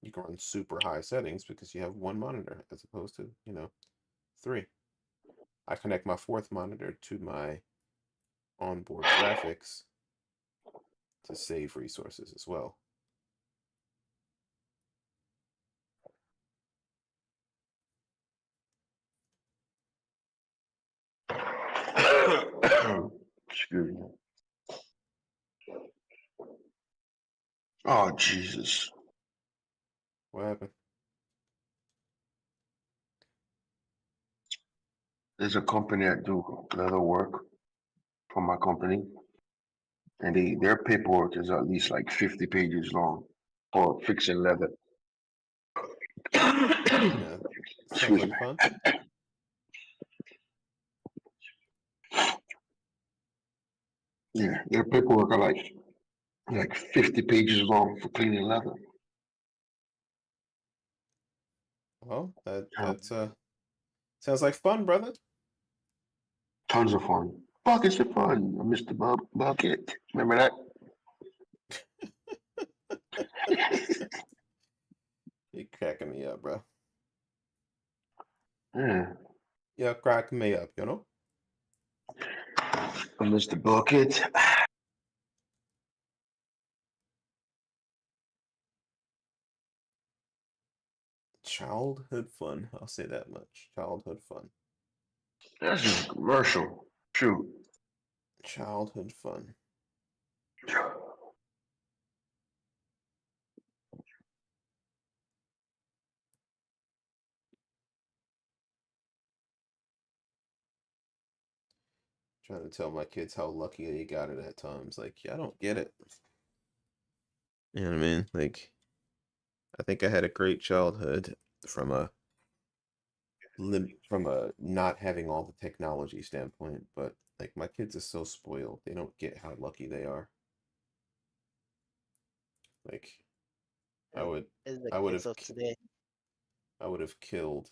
You can run super high settings because you have one monitor as opposed to, three. I connect my fourth monitor to my onboard graphics to save resources as well. Excuse me. Oh Jesus! What happened? There's a company that do leather work for my company, and their paperwork is at least like 50 pages long for fixing leather. Yeah, sounds Excuse like me. fun. Yeah, their paperwork are like 50 pages long for cleaning leather. Well, Yeah, that's sounds like fun, brother. tons of fun. Buckets of fun, Mr. Bucket. Remember that? You cracking me up, bro. Yeah. You're cracking me up, you know? Mr. Bucket. Childhood fun. I'll say that much. Childhood fun. That's just a commercial. Shoot. Childhood fun. Trying to tell my kids how lucky they got it at times. Like, yeah, I don't get it. You know what I mean? Like, I think I had a great childhood from a not having all the technology standpoint, but like my kids are so spoiled. They don't get how lucky they are. Like, I would It's the I would kids have of today. I would have killed.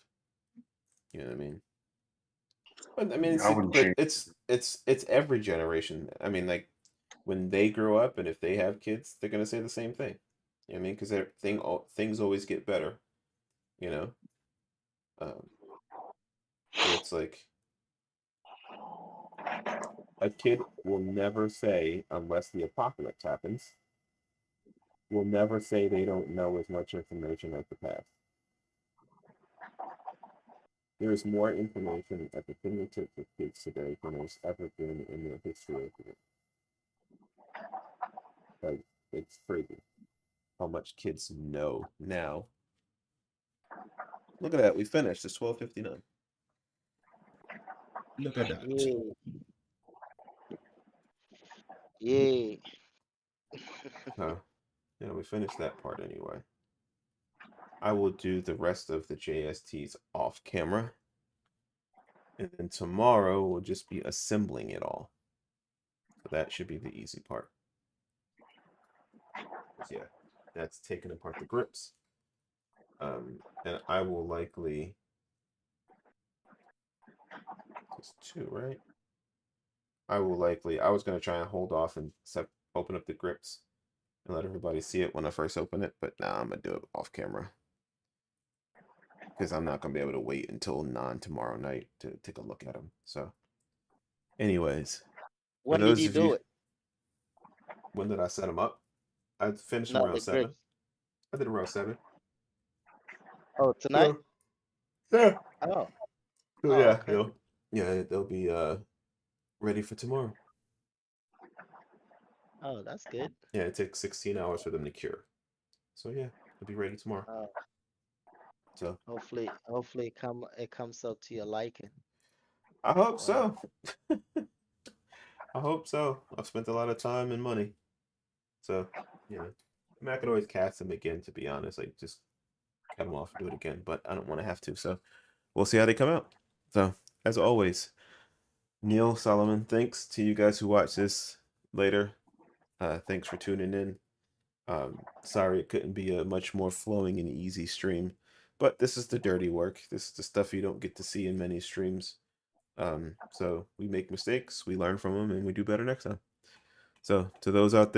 You know what I mean? But I mean, I wouldn't change. it's every generation. I mean, like when they grow up and if they have kids, they're gonna say the same thing. You know what I mean? Because things always get better. You know, so it's like a kid will never say unless the apocalypse happens. Will never say they don't know as much information as the past. There is more information at the fingertips of kids today than there's ever been in the history of it. Like, it's crazy how much kids know now. Look at that. We finished. It's 12:59. Look at that. Yeah. Yeah. So, yeah, we finished that part anyway. I will do the rest of the JSTs off camera. And then tomorrow we'll just be assembling it all. So that should be the easy part. Yeah, that's taking apart the grips. And I will likely just two, right? I was gonna try and hold off and open up the grips and let everybody see it when I first open it, but now I'm gonna do it off camera. Because I'm not gonna be able to wait until 9 tomorrow night to take a look at them. So anyways, for When did those you of do you, it? when did I set them up? I finished them No, around the 7. grips. I did around 7. Oh, tonight? So yeah. Oh. So Oh, yeah, okay. they'll be ready for tomorrow. Oh, that's good. Yeah, it takes 16 hours for them to cure. So yeah, they'll be ready tomorrow. So Hopefully it comes out to your liking. I hope Wow. so. I hope so. I've spent a lot of time and money. So, I mean, I could always cast them again, to be honest. Like, just cut them off and do it again, but I don't want to have to. So, we'll see how they come out. So, as always, Neil, Solomon, thanks to you guys who watch this later. Thanks for tuning in. Sorry it couldn't be a much more flowing and easy stream, but this is the dirty work. This is the stuff you don't get to see in many streams. So we make mistakes, we learn from them, and we do better next time. So to those out there